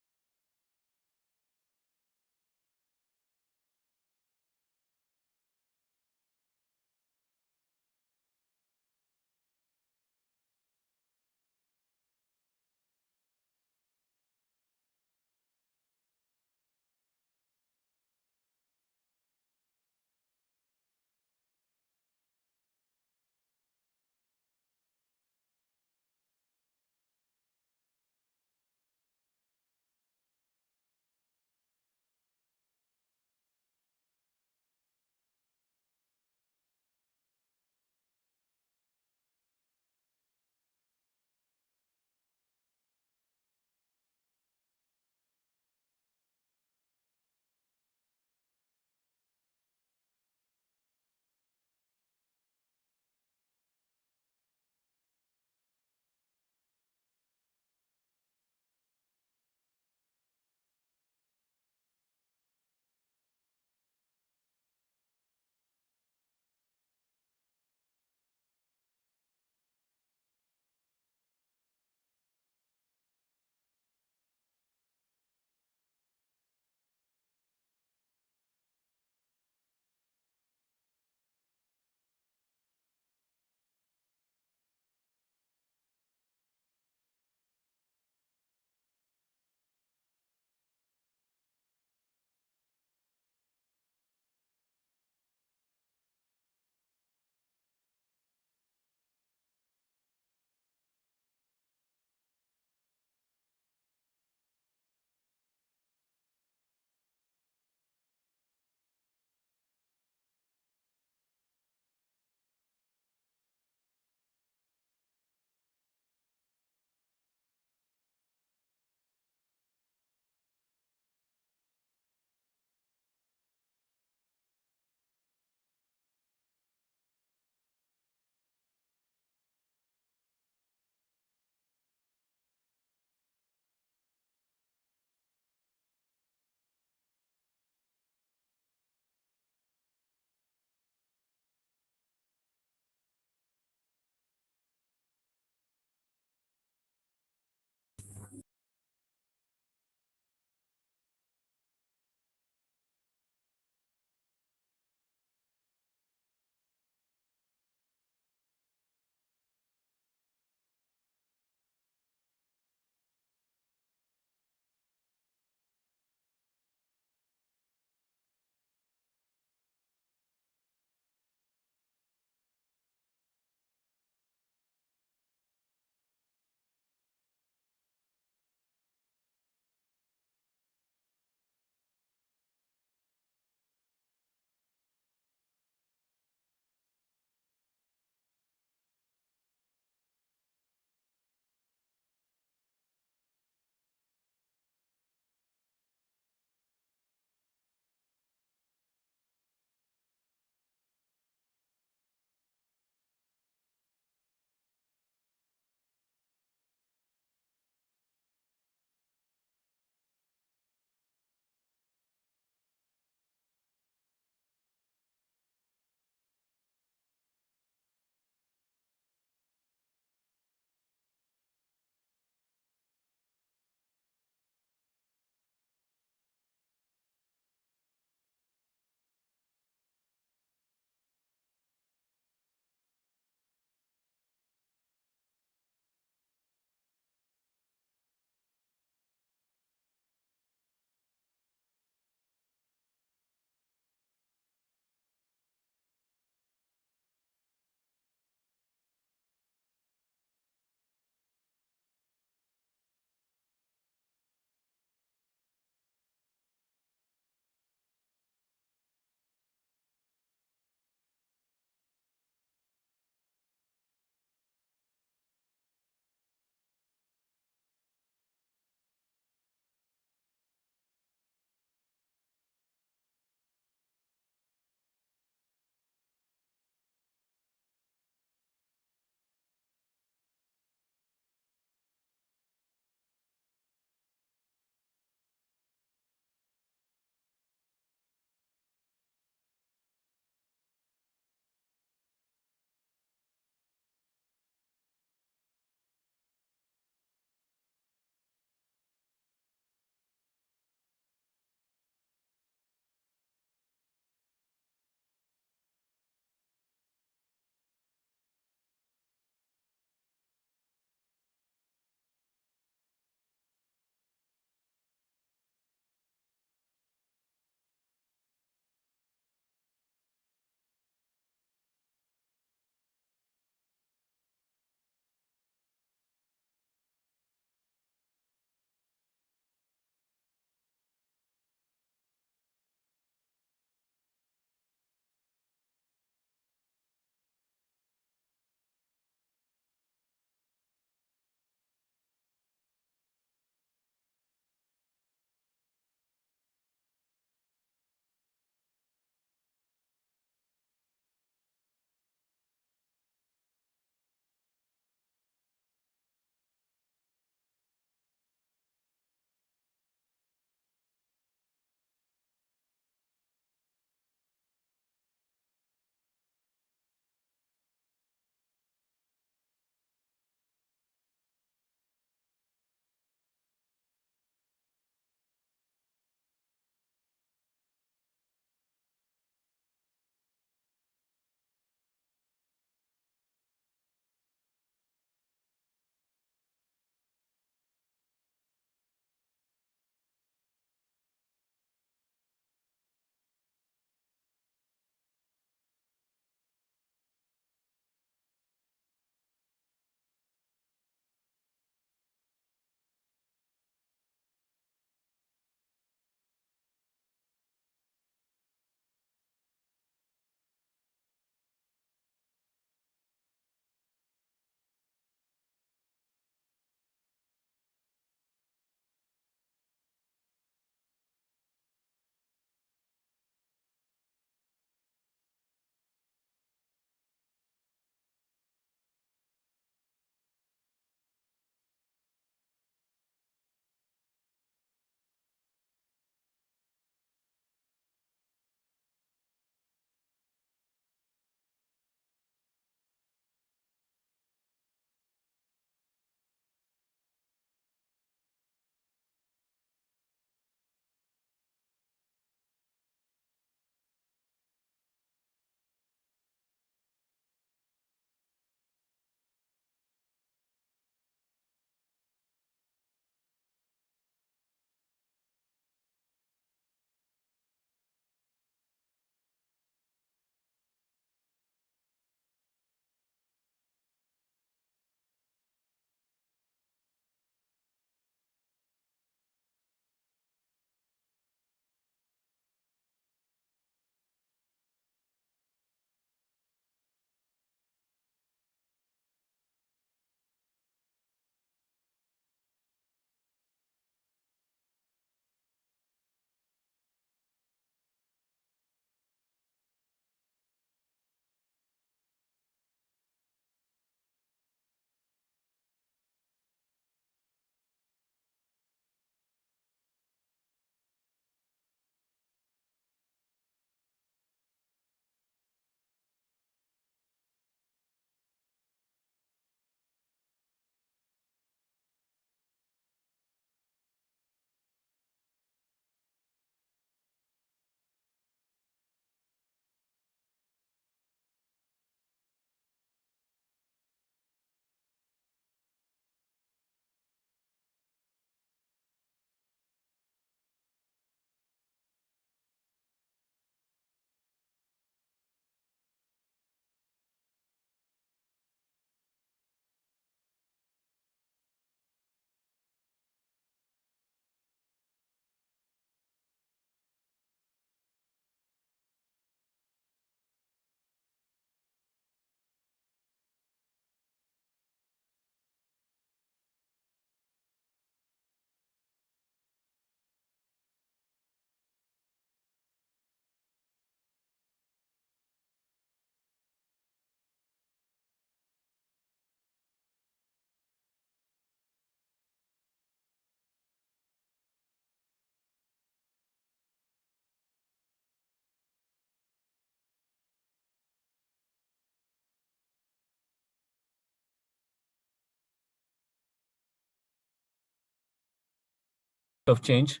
D: of change.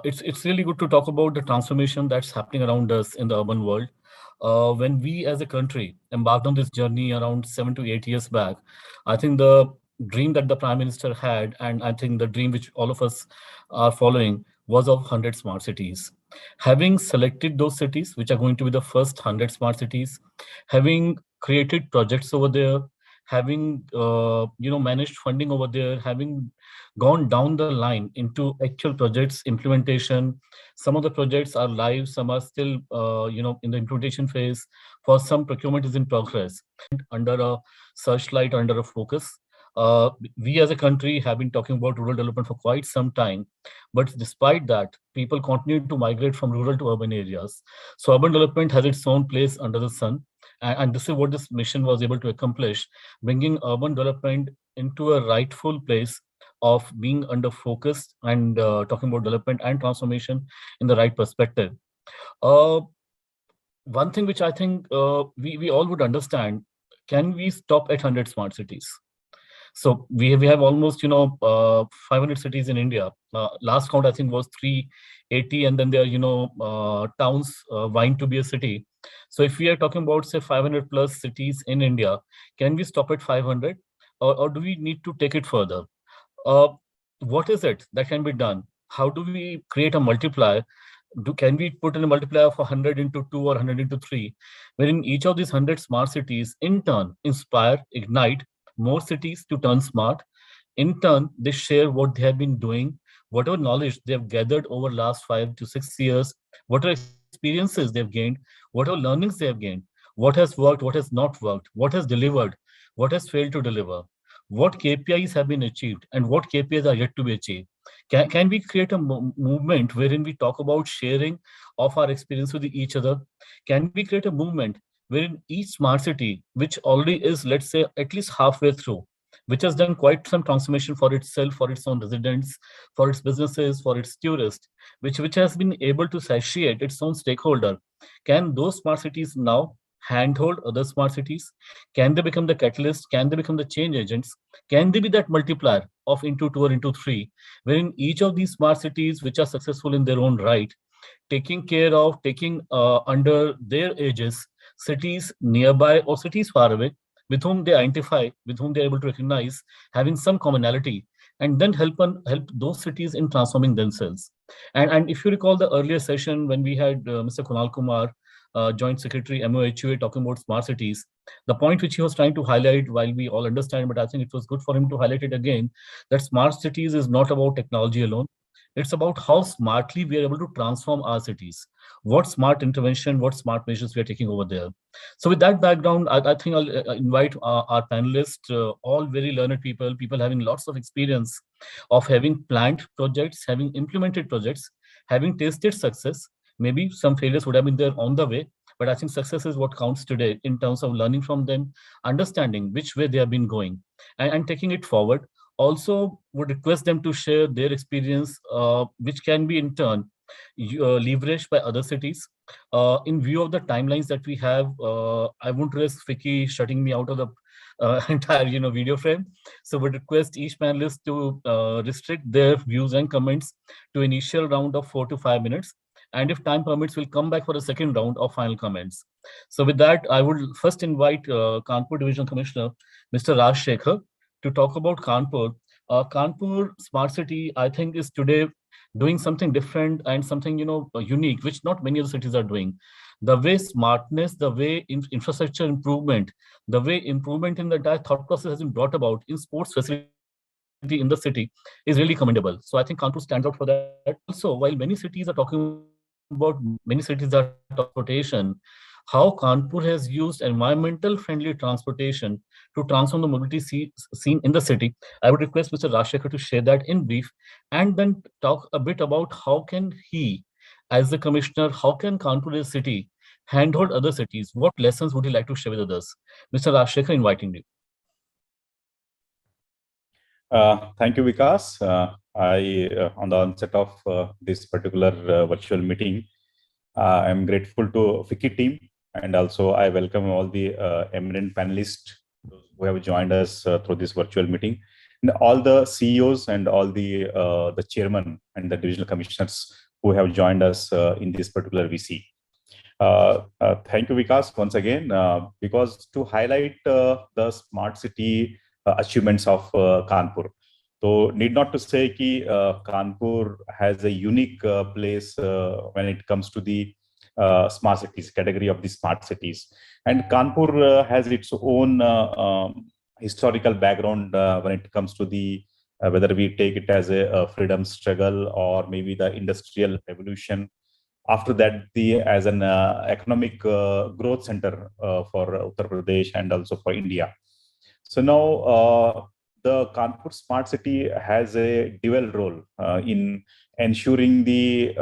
D: It's really good to talk about the transformation that's happening around us in the urban world. When we as a country embarked on this journey around 7 to 8 years back, I think the dream that the Prime Minister had, and I think the dream which all of us are following, was of 100 smart cities. Having selected those cities, which are going to be the first 100 smart cities, having created projects over there, having managed funding over there, having gone down the line into actual projects implementation. Some of the projects are live, some are still in the implementation phase. For some, procurement is in progress under a searchlight, under a focus. We as a country have been talking about rural development for quite some time, but despite that, people continue to migrate from rural to urban areas. So urban development has its own place under the sun, and this is what this mission was able to accomplish, bringing urban development into a rightful place of being under focus and talking about development and transformation in the right perspective. One thing which I think we all would understand, can we stop at 100 smart cities? So we have almost 500 cities in India. Last count I think was 380, and then there are towns vying to be a city. So if we are talking about say 500 plus cities in India, can we stop at 500, or do we need to take it further? What is it that can be done? How do we create a multiplier? Can we put in a multiplier of 100 into 2 or 100 into 3, wherein each of these 100 smart cities in turn inspire, ignite more cities to turn smart. In turn, they share what they have been doing, whatever knowledge they have gathered over last 5 to 6 years, whatever experiences they've gained, whatever learnings they have gained, what has worked, what has not worked, what has delivered, what has failed to deliver, what KPIs have been achieved, and what KPIs are yet to be achieved. Can we create a movement wherein we talk about sharing of our experience with each other? Can we create a movement wherein each smart city, which already is, let's say, at least halfway through, which has done quite some transformation for itself, for its own residents, for its businesses, for its tourists, which has been able to satiate its own stakeholder, can those smart cities now handhold other smart cities? Can they become the catalyst? Can they become the change agents? Can they be that multiplier of into 2 or into 3, wherein each of these smart cities, which are successful in their own right, taking care of, taking under their aegis, cities nearby or cities far away, with whom they identify, with whom they're able to recognize, having some commonality, and then help those cities in transforming themselves. And if you recall the earlier session when we had Mr. Kunal Kumar, Joint Secretary, MOHUA, talking about smart cities, the point which he was trying to highlight, while we all understand, but I think it was good for him to highlight it again, that smart cities is not about technology alone. It's about how smartly we are able to transform our cities. What smart intervention, what smart measures we are taking over there. So with that background, I think I'll invite our panelists, all very learned people having lots of experience of having planned projects, having implemented projects, having tasted success. Maybe some failures would have been there on the way, but I think success is what counts today in terms of learning from them, understanding which way they have been going, and taking it forward. Also would request them to share their experience, which can be in turn leveraged by other cities. In view of the timelines that we have, I won't risk Vicky shutting me out of the entire video frame. So would request each panelist to restrict their views and comments to initial round of 4 to 5 minutes. And if time permits, we'll come back for a second round of final comments. So with that, I would first invite Kanpur Division Commissioner, Mr. Raj Shekhar, to talk about Kanpur. Kanpur Smart City, I think, is today doing something different and something unique, which not many other cities are doing. The way smartness, the way infrastructure improvement, the way improvement in the entire thought process has been brought about in sports facility in the city is really commendable. So I think Kanpur stands out for that. Also, while many cities are talking about transportation, how Kanpur has used environmental friendly transportation to transform the mobility scene in the city. I would request Mr. Rajshekhar to share that in brief, and then talk a bit about how can he, as the commissioner, how can Kanpur as a city handhold other cities? What lessons would you like to share with others? Mr. Rajshekhar, inviting you.
J: Thank you, Vikas. On the onset of this particular virtual meeting, I'm grateful to FICCI team, and also I welcome all the eminent panelists who have joined us through this virtual meeting. and all the CEOs and all the chairman and the divisional commissioners who have joined us in this particular VC. Thank you, Vikas, once again, because to highlight the smart city achievements of Kanpur. So need not to say that Kanpur has a unique place when it comes to the smart cities category of the smart cities. And Kanpur has its own historical background when it comes to the whether we take it as a freedom struggle or maybe the industrial revolution. After that, as an economic growth center for Uttar Pradesh and also for India. So now the Kanpur Smart City has a dual role in ensuring the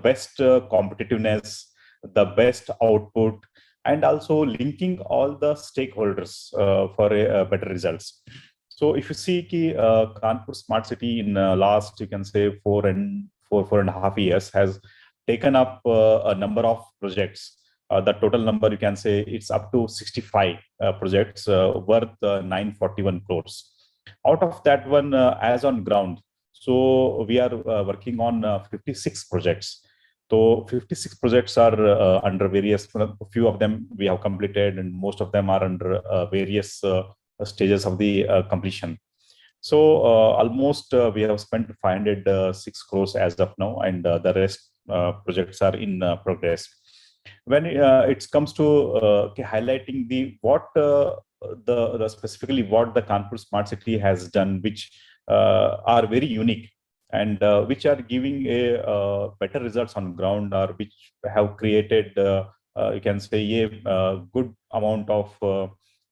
J: best competitiveness, the best output, and also linking all the stakeholders for better results. So if you see Kanpur Smart City in last, you can say four and a half years has taken up a number of projects. The total number, you can say it's up to 65 projects worth 941 crores. Out of that one, as on ground, so we are working on 56 projects. So 56 projects are under various, a few of them we have completed and most of them are under various stages of the completion. So almost we have spent 506 crores as of now, and the rest projects are in progress. When it comes to highlighting specifically what the Kanpur Smart City has done, which are very unique and which are giving a better results on ground, or which have created, you can say, a good amount of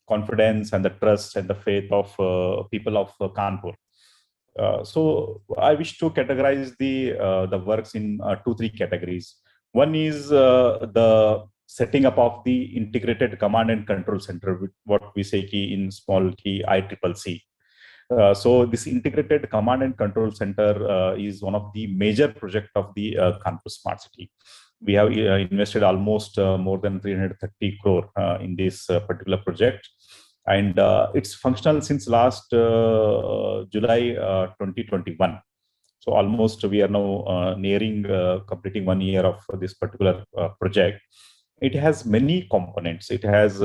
J: confidence and the trust and the faith of people of Kanpur. So I wish to categorize the works in 2-3 categories. One is the setting up of the integrated command and control center, what we say in small key ICCC. So this integrated command and control center is one of the major project of the Kanpur Smart City. We have invested almost more than 330 crore in this particular project. And it's functional since last July 2021. So almost we are now nearing completing 1 year of this particular project. It has many components. It has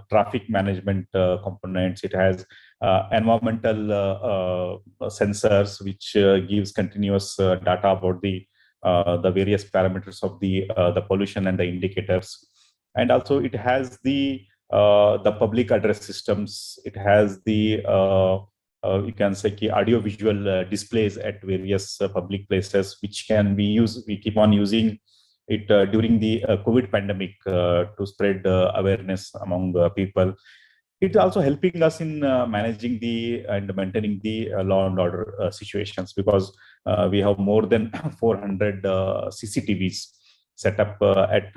J: traffic management components. It has environmental sensors, which gives continuous data about the various parameters of the pollution and the indicators. And also it has the public address systems. It has the you can say audio visual displays at various public places, which can be used. We keep on using it during the COVID pandemic to spread awareness among people. It's also helping us in managing and maintaining the law and order situations, because we have more than 400 CCTVs set up at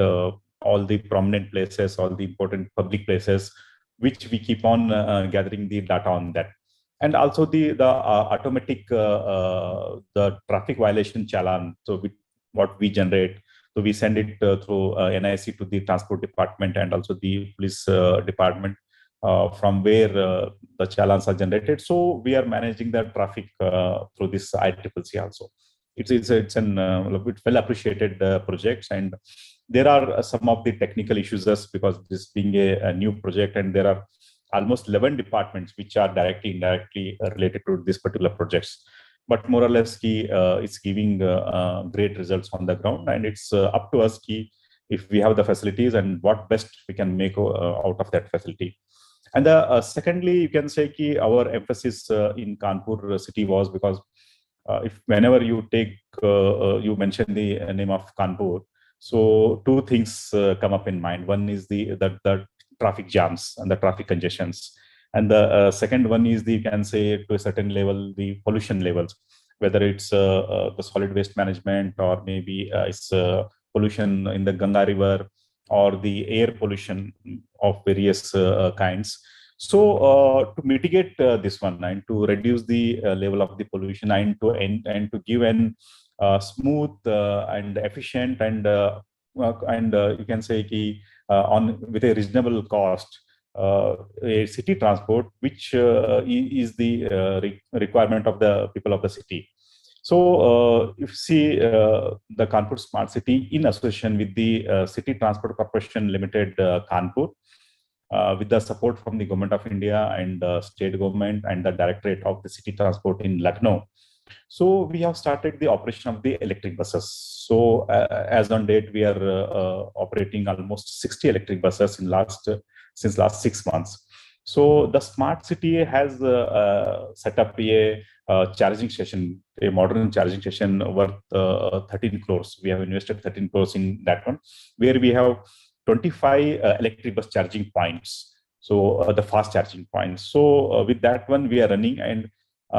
J: all the prominent places, all the important public places, which we keep on gathering the data on that. And also the automatic the traffic violation challan. So what we generate, so we send it through NIC to the transport department and also the police department, from where the challans are generated. So we are managing the traffic through this ICCC also. It's an well appreciated projects, and there are some of the technical issues because this being a new project, and there are almost 11 departments which are directly, indirectly related to this particular projects. But more or less, it's giving great results on the ground, and it's up to us if we have the facilities and what best we can make out of that facility. And secondly, you can say our emphasis in Kanpur city was because if whenever you take, you mention the name of Kanpur, so two things come up in mind. One is the traffic jams and the traffic congestions. And the second one is you can say to a certain level, the pollution levels, whether it's the solid waste management, or maybe it's pollution in the Ganga River, or the air pollution of various kinds. So to mitigate this one and to reduce the level of the pollution and to give an smooth and efficient and you can say with a reasonable cost, a city transport, which is the requirement of the people of the city. So if you see the Kanpur Smart City in association with the City Transport Corporation Limited, Kanpur, with the support from the Government of India and state government and the Directorate of the City Transport in Lucknow. So we have started the operation of the electric buses. So as on date, we are operating almost 60 electric buses in since last 6 months. So the smart city has set up a charging station, a modern charging station worth 13 crores. We have invested 13 crores in that one, where we have 25 electric bus charging points. So the fast charging points. So with that one, we are running, and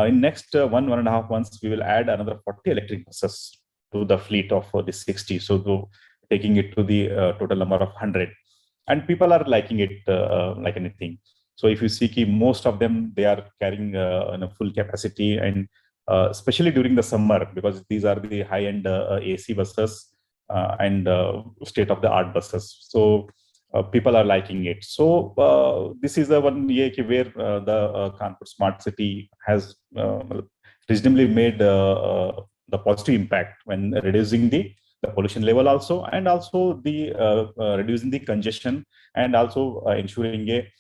J: in next 1.5 months, we will add another 40 electric buses to the fleet of the 60. So taking it to the total number of 100. And people are liking it like anything. So if you see, most of them, they are carrying a full capacity, and especially during the summer, because these are the high-end AC buses and state-of-the-art buses. So people are liking it. So this is the one year where the Kanpur Smart City has reasonably made the positive impact when reducing the pollution level also, and also the reducing the congestion, and also ensuring a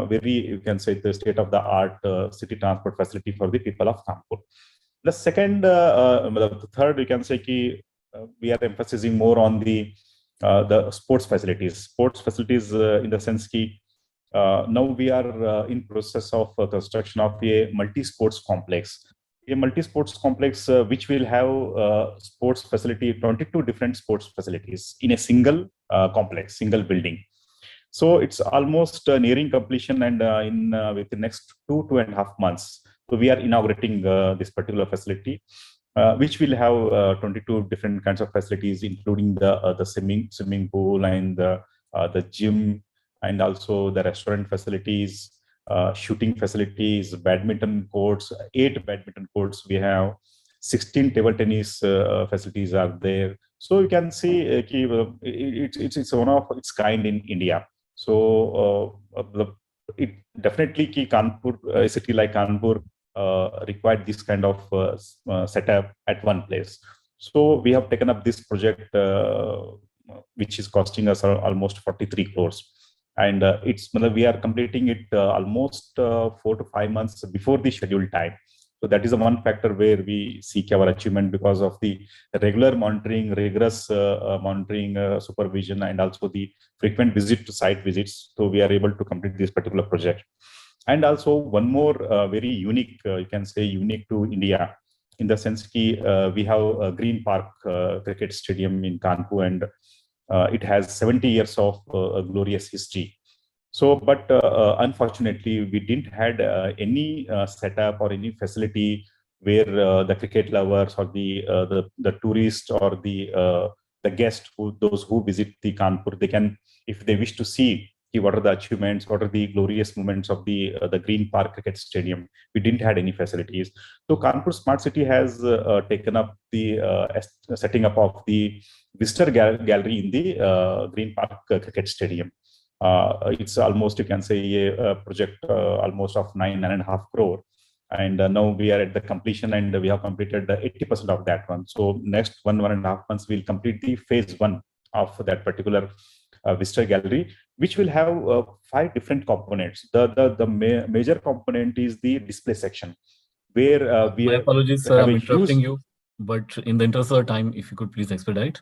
J: very, you can say, the state-of-the-art city transport facility for the people of Kanpur. The second, the third, you can say, we are emphasizing more on the sports facilities. Sports facilities in the sense now we are in process of construction of a multi-sports complex. A multi-sports complex which will have sports facility, 22 different sports facilities in a single complex, single building. So it's almost nearing completion, and within the next 2.5 months, so we are inaugurating this particular facility, which will have 22 different kinds of facilities, including the swimming pool and the gym, and also the restaurant facilities, shooting facilities, badminton courts, 8 badminton courts we have, 16 table tennis facilities are there. So you can see it's one of its kind in India. So it definitely Kanpur, a city like Kanpur, required this kind of setup at one place. So we have taken up this project, which is costing us almost 43 crores. And we are completing it almost 4 to 5 months before the scheduled time. So that is the one factor where we seek our achievement, because of the regular monitoring, rigorous monitoring, supervision, and also the frequent site visits. So we are able to complete this particular project. And also one more very unique, you can say unique to India, in the sense we have a Green Park cricket stadium in Kanpur, and it has 70 years of a glorious history. So, but unfortunately, we didn't had any setup or any facility where the cricket lovers or the tourists or the guests, those who visit the Kanpur, they can, if they wish to see what are the achievements, what are the glorious moments of the Green Park cricket stadium. We didn't had any facilities. So Kanpur Smart City has taken up the setting up of the visitor gallery in the Green Park cricket stadium. It's almost, you can say, a project almost of 9.5 crore. And now we are at the completion, and we have completed 80% of that one. So next 1.5 months, we'll complete the phase 1 of that particular visitor gallery, which will have 5 different components. The major component is the display section, where we
D: My apologies, sir, I'm interrupting you, but in the interest of time, if you could please expedite.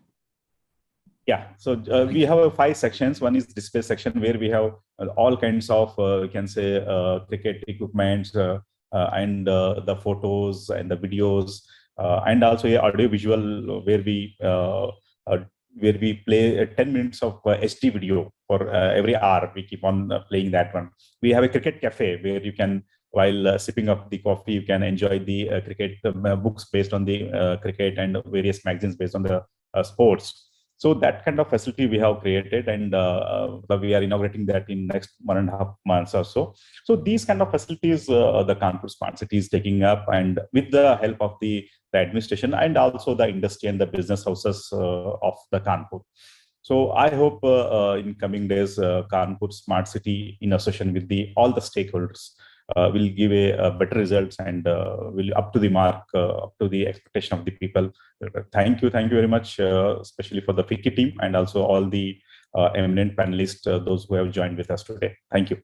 J: Yeah, so we have 5 sections. One is display section, where we have all kinds of, you can say, cricket equipments and the photos and the videos, and also audio visual, where we play 10 minutes of HD video for every hour. We keep on playing that one. We have a cricket cafe where you can, while sipping up the coffee, you can enjoy the cricket books based on the cricket, and various magazines based on the sports. So that kind of facility we have created, and we are inaugurating that in next 1.5 months or so. So these kind of facilities, the Kanpur Smart City is taking up, and with the help of the administration and also the industry and the business houses of the Kanpur. So I hope in coming days, Kanpur Smart City, in association with all the stakeholders, will give a better results and will up to the mark, up to the expectation of the people. Thank you very much, especially for the FICCI team and also all the eminent panelists, those who have joined with us today. Thank you.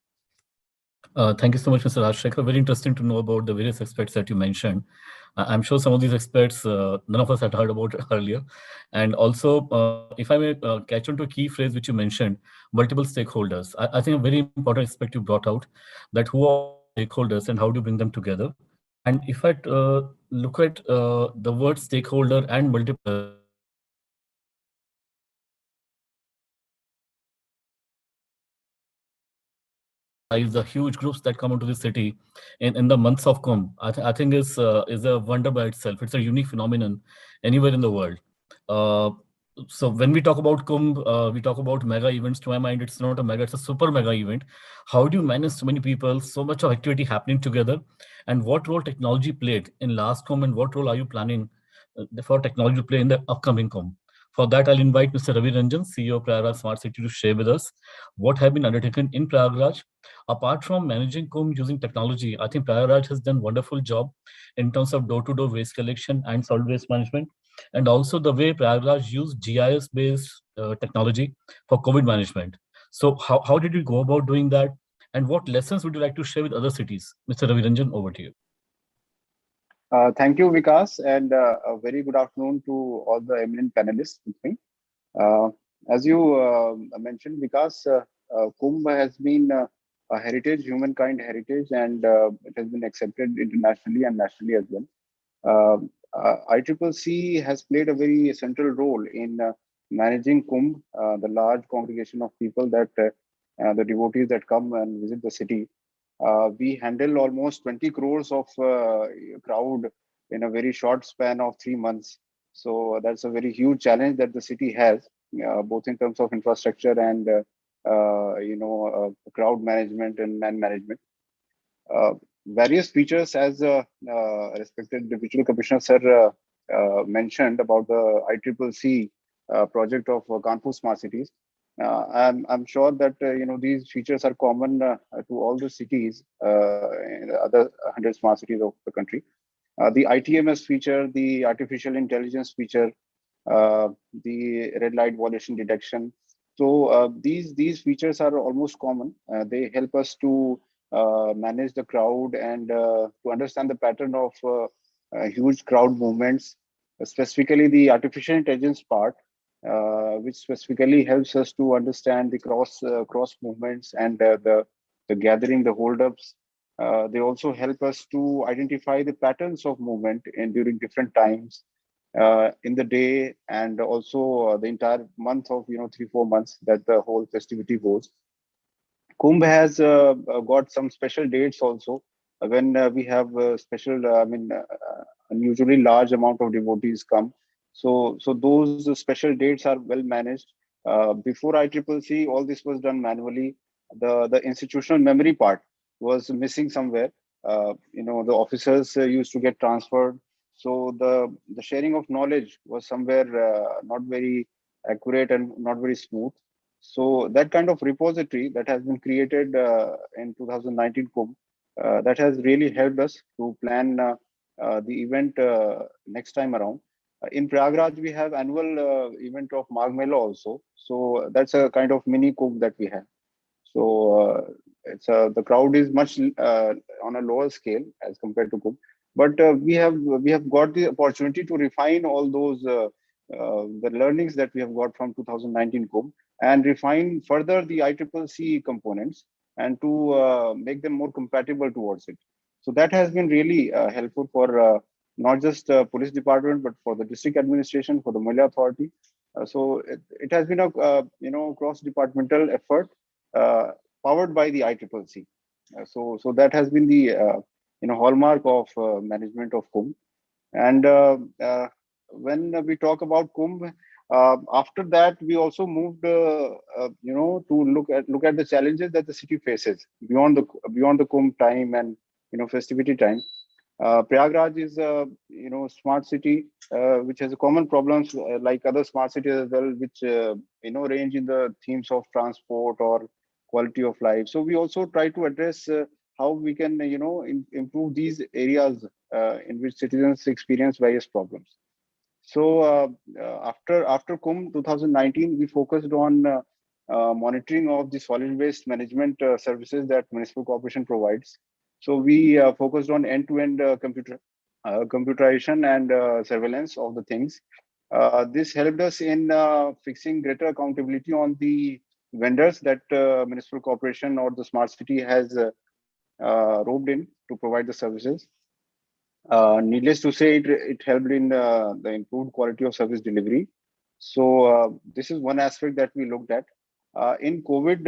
D: Thank you so much, Mr. Rajshekhar. Very interesting to know about the various aspects that you mentioned. I'm sure some of these aspects none of us had heard about earlier. And also, if I may catch on to a key phrase which you mentioned, multiple stakeholders. I think a very important aspect you brought out, that who are stakeholders and how do you bring them together. And if I look at the word stakeholder and multiple, the huge groups that come into the city in the months of Kumbh, I think is a wonder by itself. It's a unique phenomenon anywhere in the world. So when we talk about Kumbh, we talk about mega events. To my mind, it's not a mega, it's a super mega event. How do you manage so many people, so much of activity happening together? And what role technology played in last Kumbh, and what role are you planning for technology to play in the upcoming Kumbh? For that, I'll invite Mr. Ravi Ranjan, CEO of Prayagraj Smart City, to share with us what have been undertaken in Prayagraj. Apart from managing Kumbh using technology, I think Prayagraj has done a wonderful job in terms of door-to-door waste collection and solid waste management, and also the way Prayagraj used GIS-based technology for COVID management. So how did you go about doing that? And what lessons would you like to share with other cities? Mr. Ravi Ranjan, over to you.
K: Thank you, Vikas, and a very good afternoon to all the eminent panelists with me. As you mentioned, Vikas, Kumbh has been a heritage, humankind heritage, and it has been accepted internationally and nationally as well. ICCC has played a very central role in managing Kumbh, the large congregation of people that the devotees that come and visit the city. We handle almost 20 crores of crowd in a very short span of 3 months. So that's a very huge challenge that the city has, both in terms of infrastructure and crowd management and man management. Various features, as respected Digital Commissioner Sir mentioned about the ICCC project of Kanpur Smart Cities. I'm sure that these features are common to all the cities, in the other 100 smart cities of the country. The ITMS feature, the artificial intelligence feature, the red light violation detection. So these features are almost common. They help us to manage the crowd and to understand the pattern of huge crowd movements, specifically the artificial intelligence part, which specifically helps us to understand the cross movements and the gathering, the holdups. They also help us to identify the patterns of movement during different times in the day, and also the entire month of 3-4 months that the whole festivity goes. Kumbh has got some special dates also when we have special, unusually large amount of devotees come. So those special dates are well managed. Before ICCC, all this was done manually. The institutional memory part was missing somewhere. The officers used to get transferred. So the sharing of knowledge was somewhere not very accurate and not very smooth. So that kind of repository that has been created in 2019 Kumbh, that has really helped us to plan the event next time around. In Prayagraj, we have annual event of Magh Mela also. So that's a kind of mini Kumbh that we have. So it's the crowd is much on a lower scale as compared to Kumbh. But we have got the opportunity to refine all those the learnings that we have got from 2019 Kumbh and refine further the ICCC components and to make them more compatible towards it. So that has been really helpful for not just police department, but for the district administration, for the Mulla authority. So it has been a cross-departmental effort powered by the ICCC. So that has been the hallmark of management of Kumbh. And when we talk about Kumbh, after that we also moved to look at the challenges that the city faces beyond the Kumbh time and festivity time. Prayagraj is a smart city which has common problems like other smart cities as well, which range in the themes of transport or quality of life. So we also try to address how we can improve these areas in which citizens experience various problems. So after Kumbh 2019, we focused on monitoring of the solid waste management services that municipal corporation provides. So we focused on end-to-end computerization and surveillance of the things. This helped us in fixing greater accountability on the vendors that municipal corporation or the smart city has roped in to provide the services. Needless to say, it helped in the improved quality of service delivery. So this is one aspect that we looked at. In COVID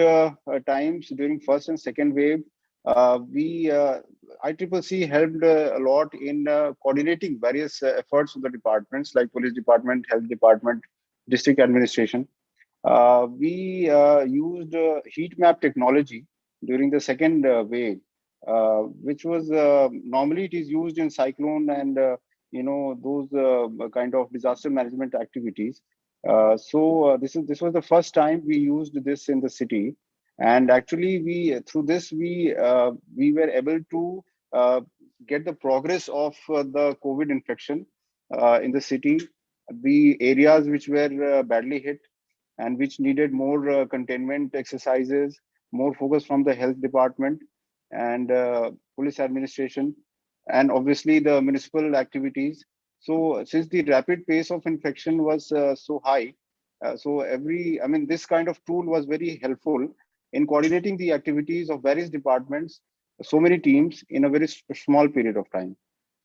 K: times, during first and second wave, ICCC helped a lot in coordinating various efforts of the departments like police department, health department, district administration. We used heat map technology during the second wave, which was normally it is used in cyclone and those kind of disaster management activities. So this was the first time we used this in the city, and actually we through this we were able to get the progress of the COVID infection in the city, the areas which were badly hit and which needed more containment exercises, more focus from the health department and police administration, and obviously the municipal activities. So since the rapid pace of infection was so high, this kind of tool was very helpful in coordinating the activities of various departments, so many teams in a very small period of time.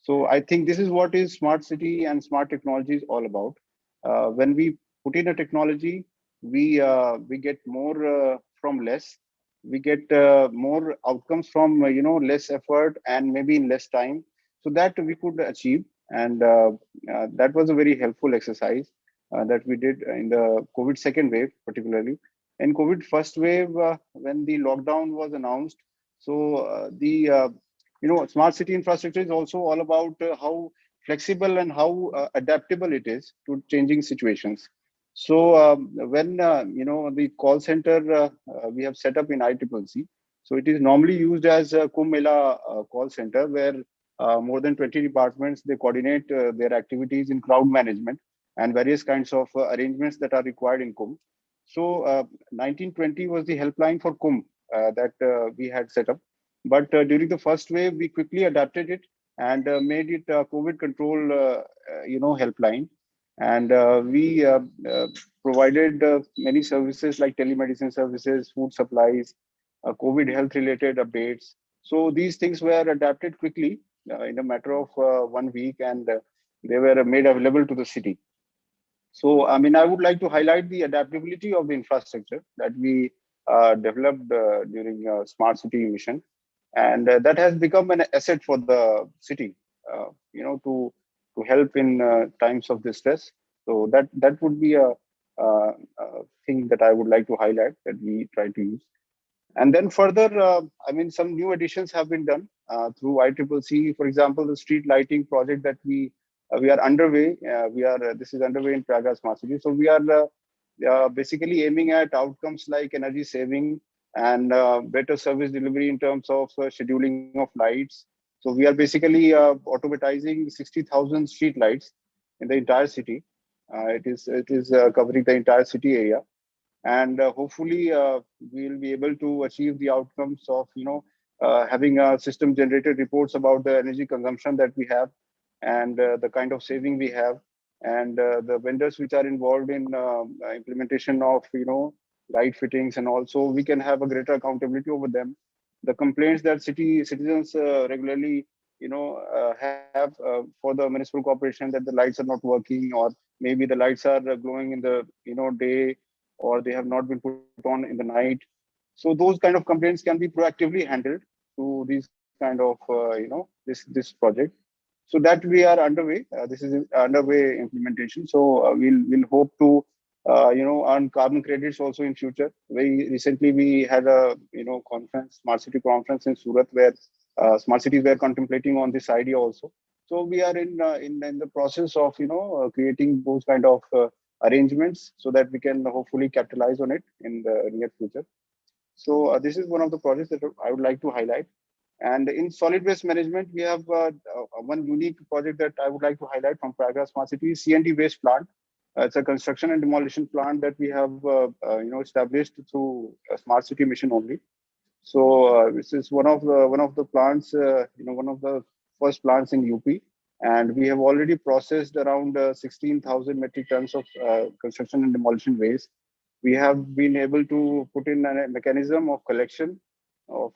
K: So I think this is what is smart city and smart technology is all about. When we put in a technology, we get more from less. We get more outcomes from less effort and maybe in less time. So that we could achieve, and that was a very helpful exercise that we did in the COVID second wave, particularly. In COVID first wave, when the lockdown was announced, so the smart city infrastructure is also all about how flexible and how adaptable it is to changing situations. So when the call center we have set up in ICCC, so it is normally used as a Kumbh Mela call center where more than 20 departments, they coordinate their activities in crowd management and various kinds of arrangements that are required in Kumbh. So 1920 was the helpline for Kumbh that we had set up. But during the first wave, we quickly adapted it and made it a COVID control, helpline. And we provided many services like telemedicine services, food supplies, COVID health related updates. So these things were adapted quickly in a matter of 1 week, and they were made available to the city. So, I mean, I would like to highlight the adaptability of the infrastructure that we developed during Smart City mission. And that has become an asset for the city, to help in times of distress. So that would be a thing that I would like to highlight that we try to use. And then further, some new additions have been done through ICCC. For example, the street lighting project that we are underway. This is underway in Prayagraj Smart City. So we are basically aiming at outcomes like energy saving and better service delivery in terms of scheduling of lights. So we are basically automatizing 60,000 street lights in the entire city. It is covering the entire city area, and hopefully we will be able to achieve the outcomes of having system generated reports about the energy consumption that we have and the kind of saving we have, and the vendors which are involved in implementation of light fittings, and also we can have a greater accountability over them. The complaints that citizens regularly have for the municipal corporation that the lights are not working, or maybe the lights are glowing in the day, or they have not been put on in the night. So those kind of complaints can be proactively handled through these kind of this project. So that we are underway. This is underway implementation. So we'll hope to earn carbon credits also in future. Very recently we had a conference, Smart City conference in Surat, where smart cities were contemplating on this idea also. So we are in the process of creating those kind of arrangements so that we can hopefully capitalize on it in the near future. So this is one of the projects that I would like to highlight. And in solid waste management, we have one unique project that I would like to highlight from Prayagraj Smart City, CND waste plant. It's a construction and demolition plant that we have established through a smart city mission only. So this is one of the plants, one of the first plants in UP, and we have already processed around 16,000 metric tons of construction and demolition waste. We have been able to put in a mechanism of collection of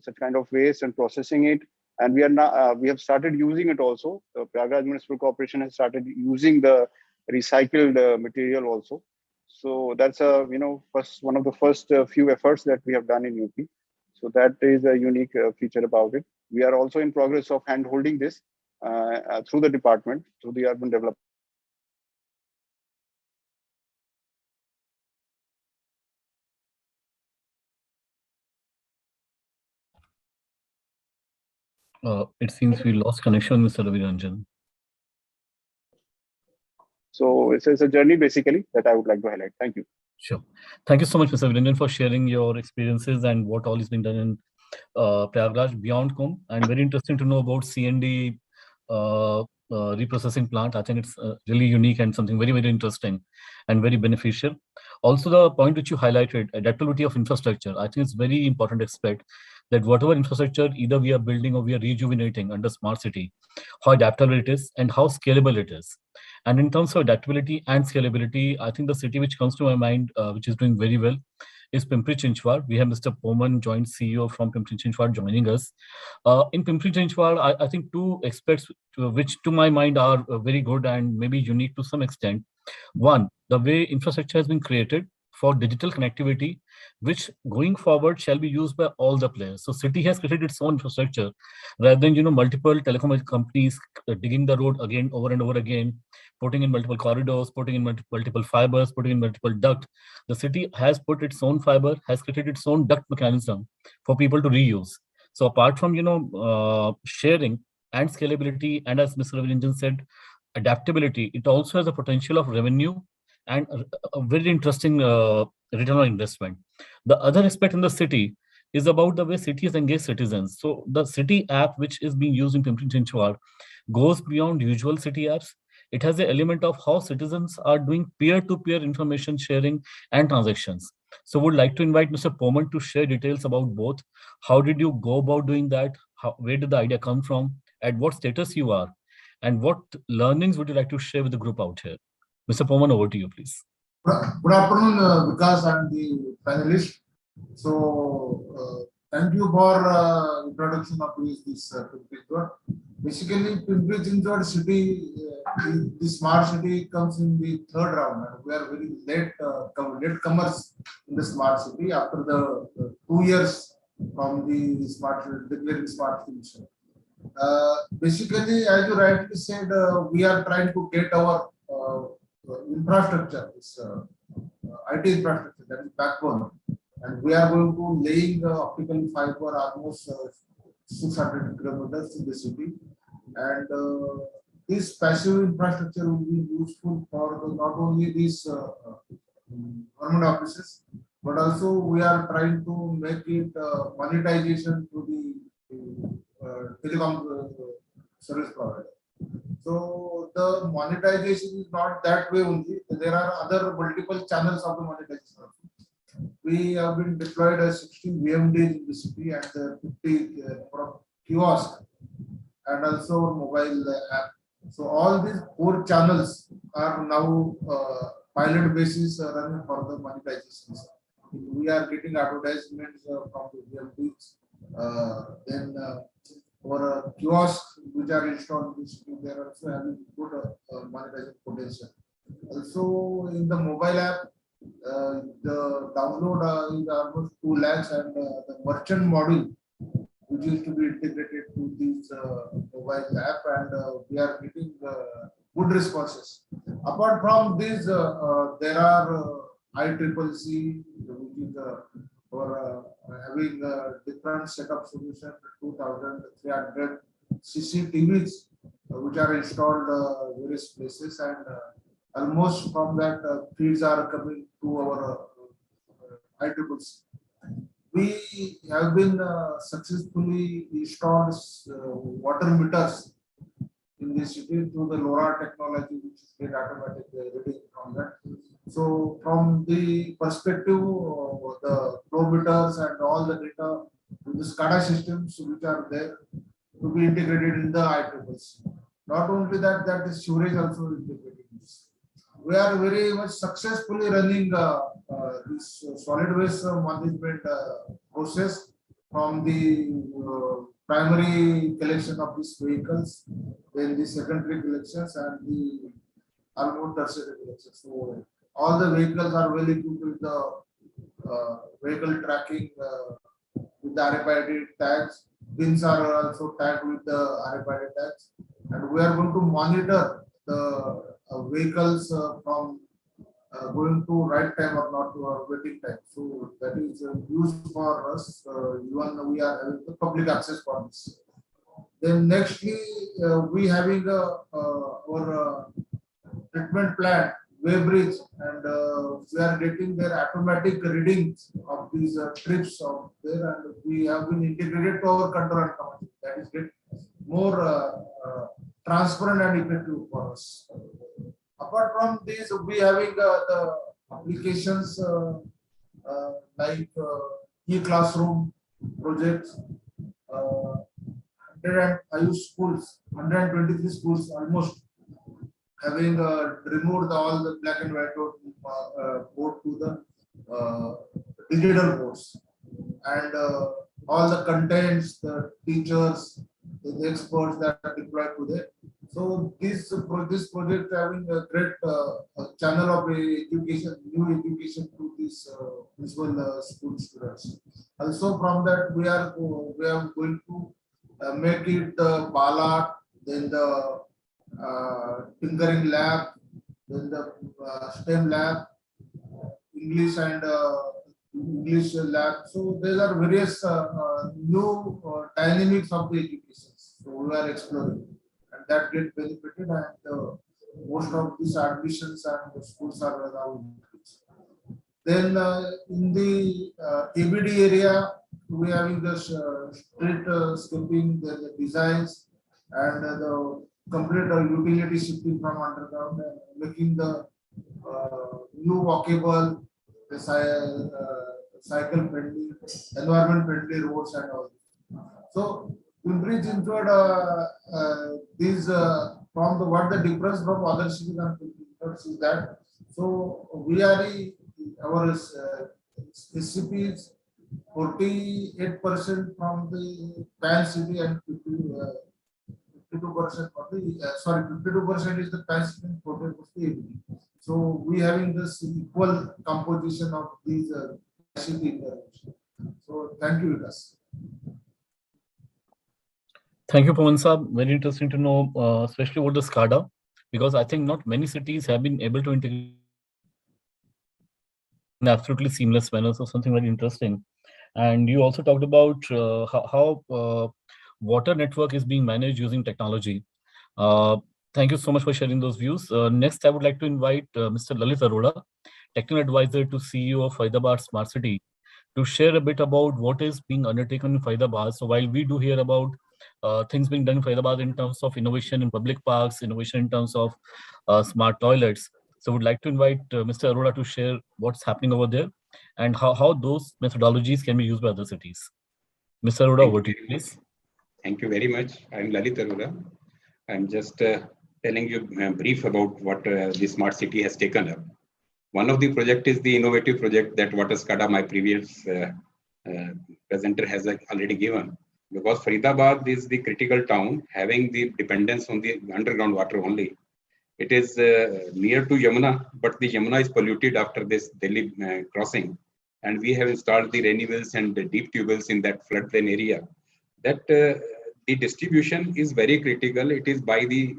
K: such kind of waste and processing it, and we are now we have started using it also. The Prayagraj Municipal Corporation has started using the recycled material also. So that's one of the first few efforts that we have done in UP. So that is a unique feature about it. We are also in progress of hand holding this through the department, through the urban development.
D: It seems we lost connection, Mr. Ravi Ranjan.
K: So it's a journey basically that I would like to highlight. Thank you.
D: Sure. Thank you so much, Mr. Virenjan, for sharing your experiences and what all is being done in Prayagraj beyond Kumbh. And very interesting to know about CND reprocessing plant. I think it's really unique and something very, very interesting and very beneficial. Also, the point which you highlighted, adaptability of infrastructure, I think it's very important aspect that whatever infrastructure either we are building or we are rejuvenating under smart city, how adaptable it is and how scalable it is. And in terms of adaptability and scalability, I think the city which comes to my mind, which is doing very well, is Pimpri-Chinchwad. We have Mr. Poman, Joint CEO from Pimpri-Chinchwad, joining us. In Pimpri-Chinchwad, I think two aspects which to my mind are very good and maybe unique to some extent. One, the way infrastructure has been created for digital connectivity, which going forward shall be used by all the players. So city has created its own infrastructure rather than multiple telecom companies digging the road again over and over again, putting in multiple corridors, putting in multiple fibers, putting in multiple duct. The city has put its own fiber, has created its own duct mechanism for people to reuse. So apart from sharing and scalability, and as Mr. Ravi said, adaptability, it also has a potential of revenue and a very interesting return on investment. The other aspect in the city is about the way cities engage citizens. So the city app, which is being used in Pimpri-Chinchwad, goes beyond usual city apps. It has an element of how citizens are doing peer-to-peer information sharing and transactions. So would like to invite Mr. Poman to share details about both. How did you go about doing that? Where did the idea come from? At what status you are? And what learnings would you like to share with the group out here? Mr. Poman, over to you, please.
L: Good afternoon, Vikas and the panelists. So, thank you for introduction of this Pimpri-Chinchwad. Basically, Pimpri-Chinchwad city, the smart city comes in the third round, and we are very latecomers in the smart city after the 2 years from the declaring smart city. Basically, as you rightly said, we are trying to get our infrastructure, this IT infrastructure, that is backbone, and we are going to laying optical fiber almost 600 kilometers in the city, and this passive infrastructure will be useful for not only these government offices, but also we are trying to make it monetization to the telecom service provider. So the monetization is not that way only. There are other multiple channels of the monetization. We have been deployed as 16 VMDs in the city and 50 kiosks and also mobile app. So all these 4 channels are now pilot basis running for the monetization. We are getting advertisements from the VMDs. Then for kiosks which are installed in the city, they are also having good monetization potential. Also in the mobile app, the download is almost 2 lakhs, and the merchant module which used to be integrated to this mobile app, and we are getting good responses. Apart from this, there are ICCC, which is for having a different set of solution, 2,300 CCTVs which are installed various places, and almost from that feeds are coming to our ICCC. We have been successfully installed water meters in the city through the LoRa technology, which is get automatic reading from that. So from the perspective of the flow meters and all the data to the SCADA systems which are there to be integrated in the ICCC. Not only that, that is sewerage also integrated. We are very much successfully running this solid waste management process from the primary collection of these vehicles, then the secondary collections and the almost tertiary collections. So all the vehicles are well equipped with the vehicle tracking with the RFID tags. Bins are also tagged with the RFID tags, and we are going to monitor the vehicles from going to right time or not to waiting time. So that is used for us. Even we are having the public access for this. Then nextly, we having our treatment plant, Weybridge, and we are getting their automatic readings of these trips of there, and we have been integrated to our control and command. That is get more transparent and effective for us. Apart from this, we having the applications like e-classroom projects, 105 schools, 123 schools almost having removed all the black and white board to the digital boards, and all the contents, the teachers, the experts that are deployed to there. So this project having a great channel of education, new education to these visual school students. Also from that we are going to make it the BALA, then the tinkering lab, then the STEM lab, English and English lab. So there are various new dynamics of the education. So we are exploring, and that get benefited, and most of these admissions and the schools are now increased. Then in the ABD area, we are having the street sweeping, the designs, and the complete utility shifting from underground and making the new walkable, the cycle friendly, environment friendly roads and all. So Greenery include these from the what the difference from other cities and is that. So we are our SCP is 48% from the pan city and 52% for the 52% is the pan city and 48% the ABD. So we having this equal composition of these city intervention. So thank you, Vikas.
D: Thank you, Pawan Saab. Very interesting to know, especially about the SCADA, because I think not many cities have been able to integrate in absolutely seamless manner. So something very interesting. And you also talked about how water network is being managed using technology. Thank you so much for sharing those views. Next, I would like to invite Mr. Lalit Arora, Technical Advisor to CEO of Faridabad Smart City, to share a bit about what is being undertaken in Faridabad. So while we do hear about things being done in Faridabad in terms of innovation in public parks, innovation in terms of smart toilets, so would like to invite Mr. Arora to share what's happening over there and how those methodologies can be used by other cities. Mr. Arora, over to you, please.
M: Thank you very much. I'm Lalit Arora. I'm just telling you brief about what the smart city has taken up. One of the project is the innovative project that Water SCADA, my previous presenter, has already given. Because Faridabad is the critical town, having the dependence on the underground water only. It is near to Yamuna, but the Yamuna is polluted after this Delhi crossing. And we have installed the rainy wells and the deep tube wells in that floodplain area. That the distribution is very critical. It is by the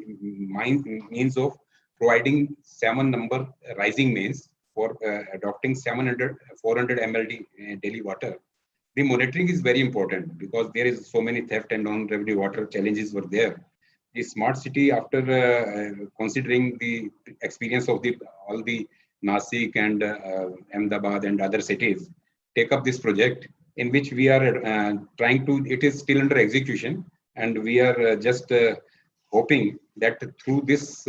M: means of providing 7 number rising mains for adopting 400 ml daily water, the monitoring is very important because there is so many theft and non-revenue water challenges were there. The smart city, after considering the experience of all the Nasik and Ahmedabad and other cities, take up this project in which we are trying to, it is still under execution, and we are just hoping that through this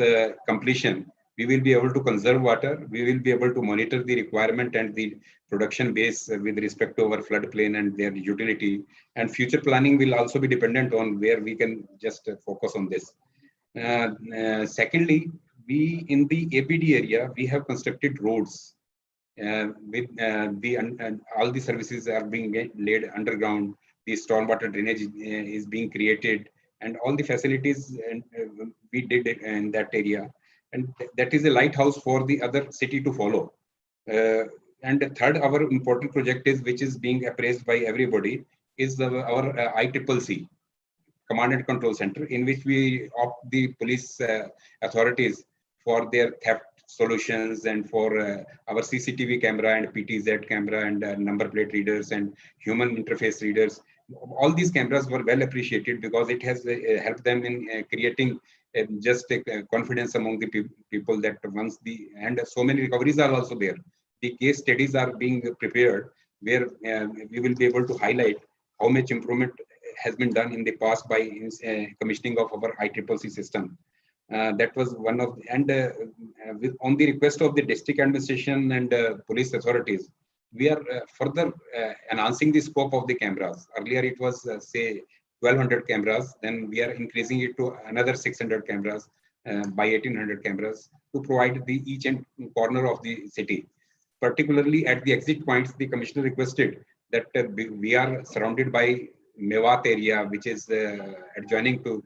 M: completion, we will be able to conserve water, we will be able to monitor the requirement and the production base with respect to our floodplain and their utility, and future planning will also be dependent on where we can just focus on this. Secondly, we in the ABD area, we have constructed roads with all the services are being laid underground, the stormwater drainage is being created, and all the facilities we did it in that area. And that is a lighthouse for the other city to follow. And the third, our important project is, which is being appraised by everybody, is our ICCC, Command and Control Center, in which we opt the police authorities for their theft solutions and for our CCTV camera and PTZ camera and number plate readers and human interface readers. All these cameras were well appreciated because it has helped them in creating just confidence among the people that once and so many recoveries are also there. The case studies are being prepared where we will be able to highlight how much improvement has been done in the past by commissioning of our ICCC system. That was one of, and on the request of the district administration and police authorities, we are further enhancing the scope of the cameras. Earlier it was say 1200 cameras, then we are increasing it to another 600 cameras by 1800 cameras to provide the each and corner of the city. Particularly at the exit points, the commissioner requested that we are surrounded by Mewat area, which is adjoining to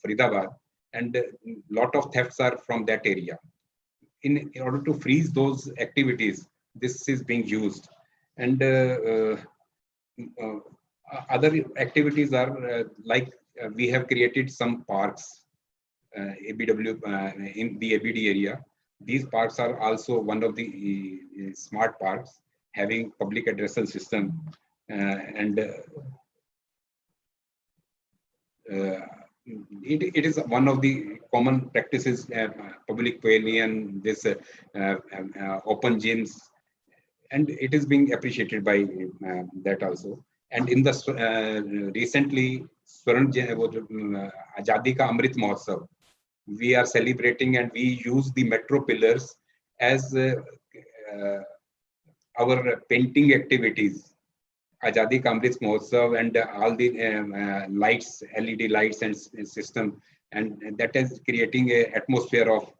M: Faridabad, and a lot of thefts are from that area. In order to freeze those activities, this is being used. And other activities are like we have created some parks, ABW in the ABD area. These parks are also one of the smart parks having public addressal system it is one of the common practices, public pavilion, this open gyms, and it is being appreciated by that also. And in the recently Azadi Ka Amrit Mahotsav, we are celebrating and we use the metro pillars as our painting activities. Azadi Ka Amrit Mahotsav and all the lights, LED lights and system, and that is creating an atmosphere of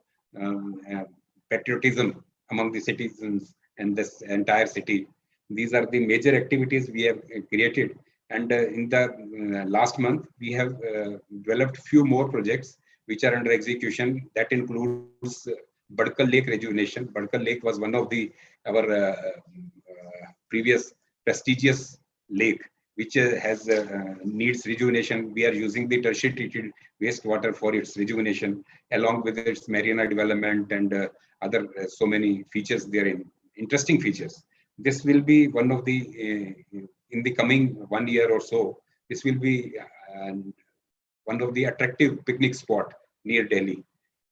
M: patriotism among the citizens and this entire city. These are the major activities we have created. And in the last month, we have developed few more projects which are under execution. That includes Badkal Lake rejuvenation. Badkal Lake was one of our previous prestigious lake, which has needs rejuvenation. We are using the tertiary treated wastewater for its rejuvenation, along with its marina development and other so many features therein, interesting features. This will be one of the, in the coming 1 year or so, this will be one of the attractive picnic spot near Delhi.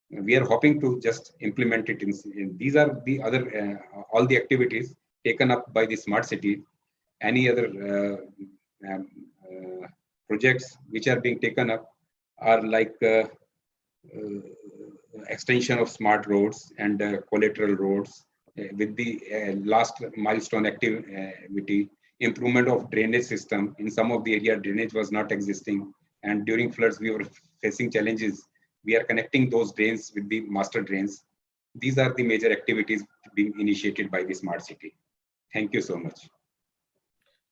M: We are hoping to just implement it in these are the other, all the activities taken up by the smart city. Any other projects which are being taken up are like extension of smart roads and collateral roads with the last milestone activity, improvement of drainage system. In some of the area, drainage was not existing, and during floods we were facing challenges. We are connecting those drains with the master drains. These are the major activities being initiated by the smart city. Thank you so much.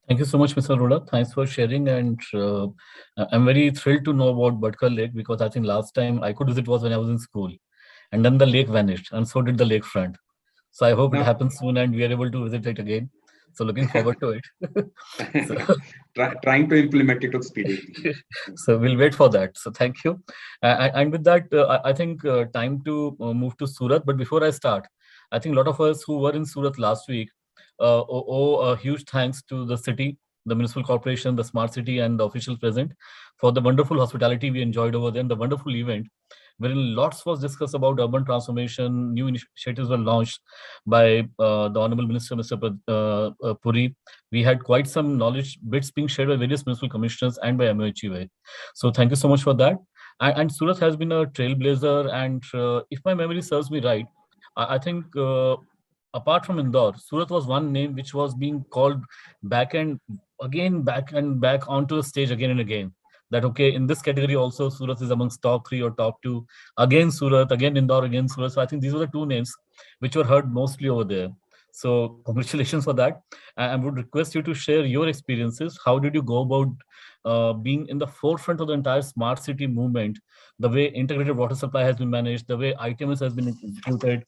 D: Thank you so much, Mr. Arora. Thanks for sharing. And I'm very thrilled to know about Badkal Lake because I think last time I could visit was when I was in school. And then the lake vanished and so did the lakefront. So I hope it happens soon and we are able to visit it again. So looking forward to it.
M: Trying to implement it speedily.
D: So we'll wait for that. So thank you. And with that, I think time to move to Surat. But before I start, I think a lot of us who were in Surat last week owe a huge thanks to the city, the municipal corporation, the smart city, and the officials present for the wonderful hospitality we enjoyed over there, and the wonderful event wherein lots was discussed about urban transformation. New initiatives were launched by the Honorable Minister, Mr. Puri. We had quite some knowledge bits being shared by various municipal commissioners and by MOHUA. So thank you so much for that. And Surat has been a trailblazer, and if my memory serves me right, I think apart from Indore, Surat was one name which was being called back and back onto the stage again and again. That okay, in this category also Surat is amongst top 3 or top 2. Again Surat, again Indore, again Surat. So I think these were the two names which were heard mostly over there. So congratulations for that. I would request you to share your experiences. How did you go about being in the forefront of the entire smart city movement, the way integrated water supply has been managed, the way ITMS has been executed.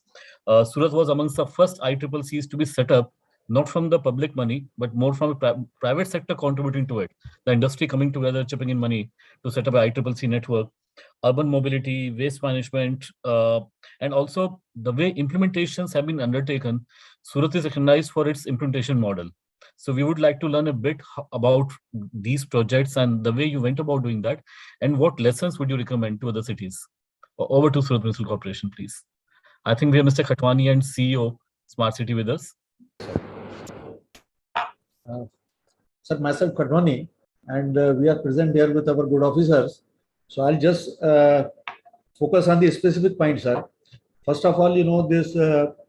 D: Surat was amongst the first ICCCs to be set up, not from the public money, but more from the private sector contributing to it. The industry coming together, chipping in money to set up an ICCC network, urban mobility, waste management, and also the way implementations have been undertaken. Surat is recognized for its implementation model. So we would like to learn a bit about these projects and the way you went about doing that, and what lessons would you recommend to other cities? Over to Surat Municipal Corporation, please. I think we have Mr. Khatwani and CEO Smart City with us.
N: Sir, myself Khatwani, and we are present here with our good officers. So I'll just focus on the specific points, sir. First of all, this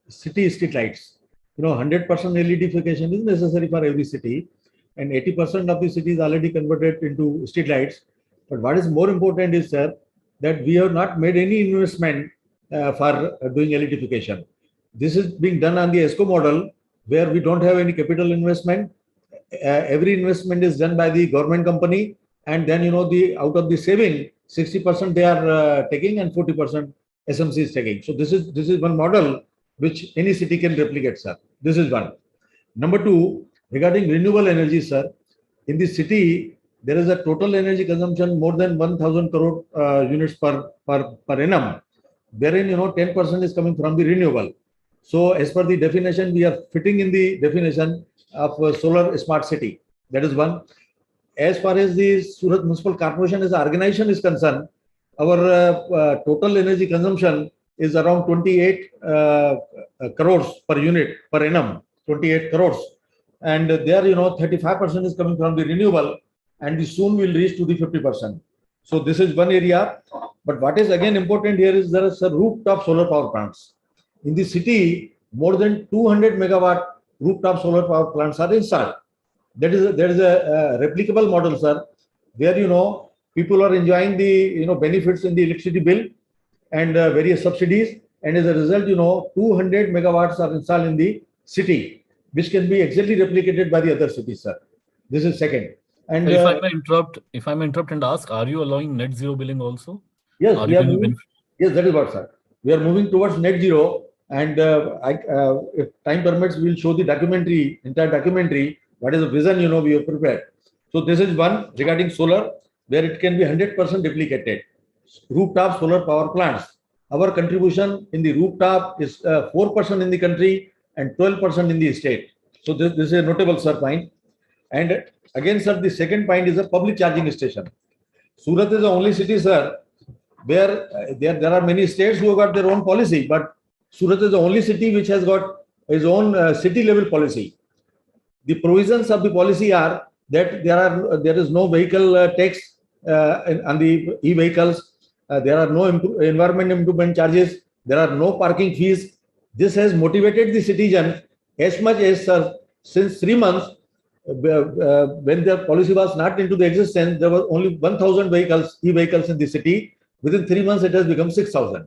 N: city street lights. 100% LEDification is necessary for every city, and 80% of the city is already converted into street lights. But what is more important is, sir, that we have not made any investment for doing LEDification. This is being done on the ESCO model, where we don't have any capital investment. Every investment is done by the government company, and then out of the saving, 60% they are taking and 40% SMC is taking. So this is one model which any city can replicate, sir. This is one. Number two, regarding renewable energy, sir, in the city there is a total energy consumption more than 1,000 crore units per annum, wherein 10% is coming from the renewable. So as per the definition, we are fitting in the definition of solar smart city. That is one. As far as the Surat Municipal Corporation as an organization is concerned, our total energy consumption is around 28 crores per unit per annum, 28 crores. And there, 35% is coming from the renewable, and we soon will reach to the 50%. So this is one area. But what is again important here is there is a rooftop solar power plants. In the city, more than 200 megawatt rooftop solar power plants are installed. There is a replicable model, sir, where people are enjoying the benefits in the electricity bill and various subsidies, and as a result 200 megawatts are installed in the city, which can be exactly replicated by the other cities, sir. This is second. And
D: if I may interrupt and ask, are you allowing net zero billing also?
N: Yes, yes, that is what, sir. We are moving towards net zero, and if time permits, we will show the entire documentary, what is the vision we have prepared. So this is one regarding solar, where it can be 100% replicated. Rooftop solar power plants. Our contribution in the rooftop is 4% in the country and 12% in the state. So this is a notable, sir, point. And again, sir, the second point is a public charging station. Surat is the only city, sir, where there are many states who have got their own policy, but Surat is the only city which has got its own city level policy. The provisions of the policy are that there is no vehicle tax on the e-vehicles. There are no environment improvement charges. There are no parking fees. This has motivated the citizen as much as, since 3 months, when the policy was not into the existence, there were only 1,000 e-vehicles in the city. Within 3 months, it has become 6,000.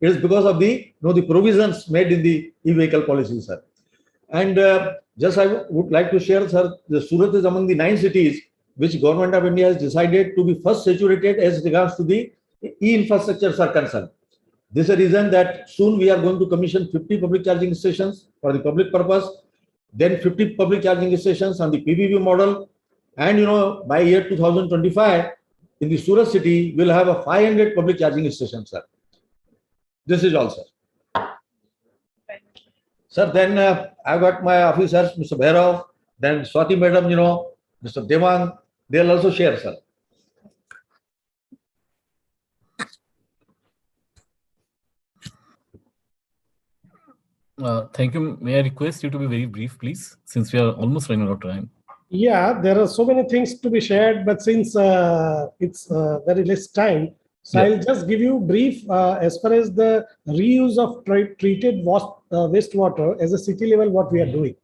N: It is because of the provisions made in the e-vehicle policy, sir. And just I would like to share, sir, the Surat is among the 9 cities which Government of India has decided to be first saturated as regards to the e-infrastructures are concerned. This is a reason that soon we are going to commission 50 public charging stations for the public purpose, then 50 public charging stations on the PPP model, and by year 2025 in the Surat city we'll have a 500 public charging stations, sir. This is all, sir. Sir, then I've got my officers, Mr. Bhairav, then Swati Madam, Mr. Devang, they'll also share, sir.
D: Thank you. May I request you to be very brief, please, since we are almost running out of time.
O: Yeah, there are so many things to be shared, but since it's very less time, so I'll just give you brief as far as the reuse of treated wastewater as a city level, what we are doing.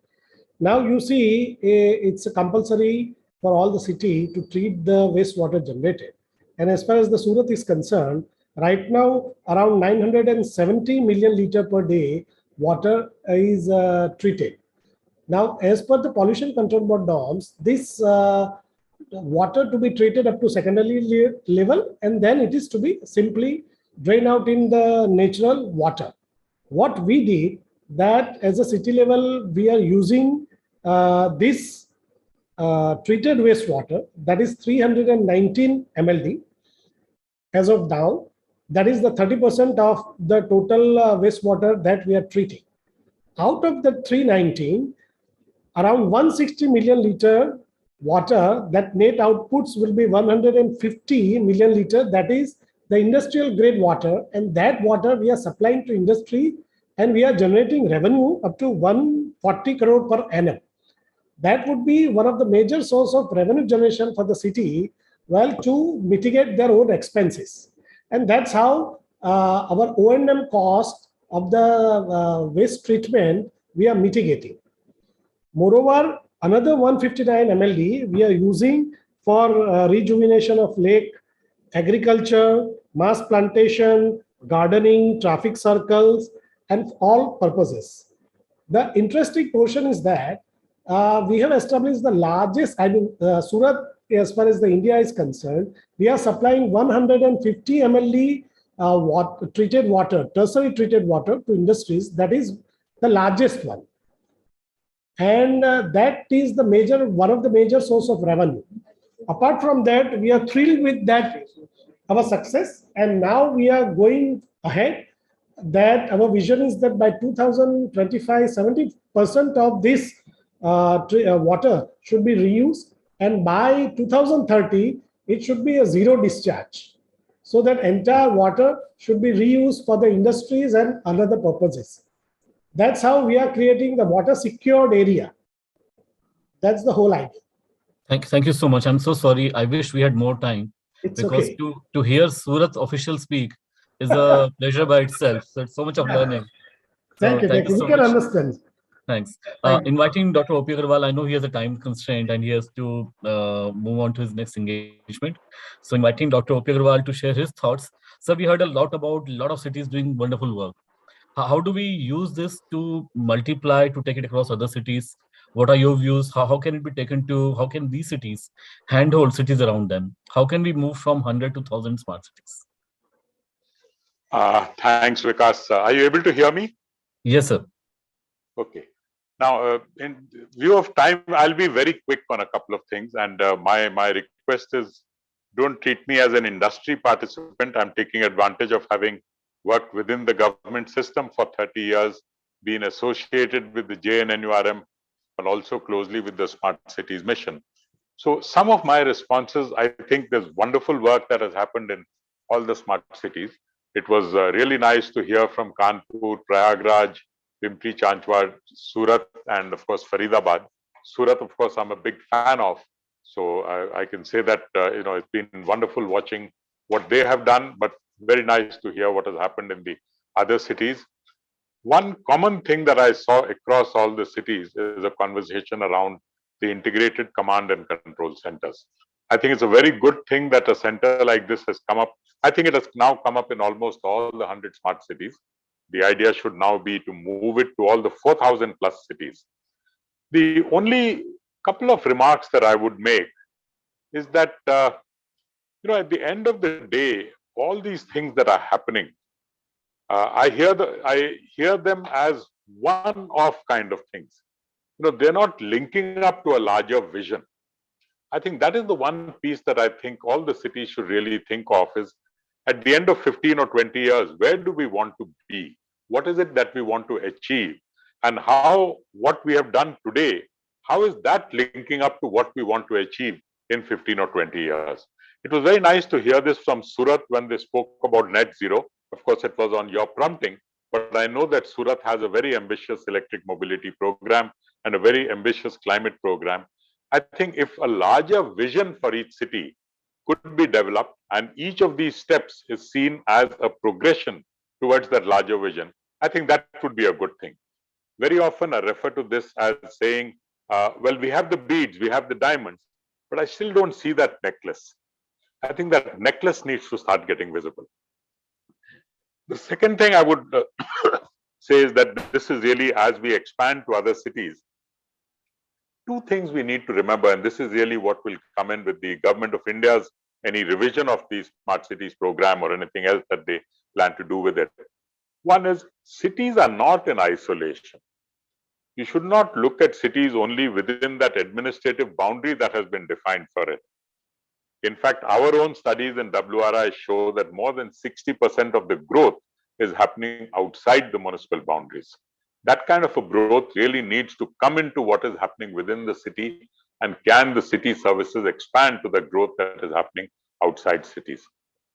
O: Now you see, it's a compulsory for all the city to treat the wastewater generated. And as far as the Surat is concerned, right now around 970 million liter per day water is treated. Now, as per the pollution control board norms, this water to be treated up to secondary level, and then it is to be simply drained out in the natural water. What we did that as a city level, we are using this treated wastewater, that is 319 MLD as of now. That is the 30% of the total wastewater that we are treating. Out of the 319, around 160 million liter water, that net outputs will be 150 million liter. That is the industrial grade water, and that water we are supplying to industry, and we are generating revenue up to 140 crore per annum. That would be one of the major source of revenue generation for the city, well, to mitigate their own expenses. And that's how our O&M cost of the waste treatment we are mitigating. Moreover, another 159 MLD we are using for rejuvenation of lake, agriculture, mass plantation, gardening, traffic circles, and all purposes. The interesting portion is that we have established the largest, Surat, as far as the India is concerned, we are supplying 150 MLD treated water, tertiary treated water to industries. That is the largest one. And that is the one of the major source of revenue. Apart from that, we are thrilled with that, our success. And now we are going ahead that our vision is that by 2025, 70% of this water should be reused. And by 2030, it should be a zero discharge. So that entire water should be reused for the industries and other purposes. That's how we are creating the water secured area. That's the whole idea.
D: Thank you so much. I'm so sorry. I wish we had more time.
O: It's
D: because
O: okay.
D: to hear Surat official speak is a pleasure by itself. So it's so much of learning.
O: Thank you.
D: So
O: We can understand.
D: Thanks. Inviting Dr. O.P. Agarwal, I know he has a time constraint and he has to move on to his next engagement. So inviting Dr. O.P. Agarwal to share his thoughts. So we heard a lot about a lot of cities doing wonderful work. How do we use this to multiply, to take it across other cities? What are your views? How can it be taken to, how can these cities handhold cities around them? How can we move from 100 to 1,000 smart cities?
B: Thanks, Vikas. Are you able to hear me?
D: Yes, sir.
B: Okay. Now, in view of time, I'll be very quick on a couple of things. And my request is, don't treat me as an industry participant. I'm taking advantage of having worked within the government system for 30 years, been associated with the JNNURM, and also closely with the Smart Cities mission. So some of my responses, I think there's wonderful work that has happened in all the smart cities. It was really nice to hear from Kanpur, Prayagraj, Pimpri Chanchwad, Surat, and of course Faridabad. Surat, of course, I'm a big fan of. So I can say that it's been wonderful watching what they have done, but very nice to hear what has happened in the other cities. One common thing that I saw across all the cities is a conversation around the integrated command and control centers. I think it's a very good thing that a center like this has come up. I think it has now come up in almost all the 100 smart cities. The idea should now be to move it to all the 4,000 plus cities. The only couple of remarks that I would make is that, at the end of the day, all these things that are happening, I hear them as one-off kind of things. They're not linking up to a larger vision. I think that is the one piece that I think all the cities should really think of is, at the end of 15 or 20 years, where do we want to be? What is it that we want to achieve? and how what we have done today, how is that linking up to what we want to achieve in 15 or 20 years? It was very nice to hear this from Surat when they spoke about net zero. Of course, it was on your prompting, but I know that Surat has a very ambitious electric mobility program and a very ambitious climate program. I think if a larger vision for each city could be developed and each of these steps is seen as a progression towards that larger vision, I think that would be a good thing. Very often I refer to this as saying, well, we have the beads, we have the diamonds, but I still don't see that necklace. I think that necklace needs to start getting visible. The second thing I would say is that this is really, as we expand to other cities, two things we need to remember, and this is really what will come in with the Government of India's any revision of the Smart Cities program or anything else that they plan to do with it. One is, cities are not in isolation. You should not look at cities only within that administrative boundary that has been defined for it. In fact, our own studies in WRI show that more than 60% of the growth is happening outside the municipal boundaries. That kind of a growth really needs to come into what is happening within the city, and can the city services expand to the growth that is happening outside cities.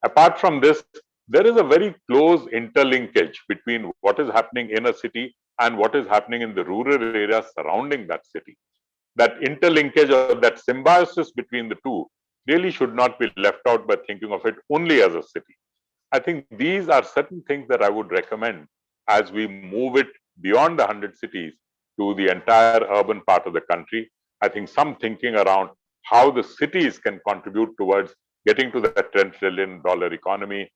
B: Apart from this, there is a very close interlinkage between what is happening in a city and what is happening in the rural areas surrounding that city. That interlinkage or that symbiosis between the two really should not be left out by thinking of it only as a city. I think these are certain things that I would recommend as we move it beyond the 100 cities to the entire urban part of the country. I think some thinking around how the cities can contribute towards getting to that $10 trillion economy.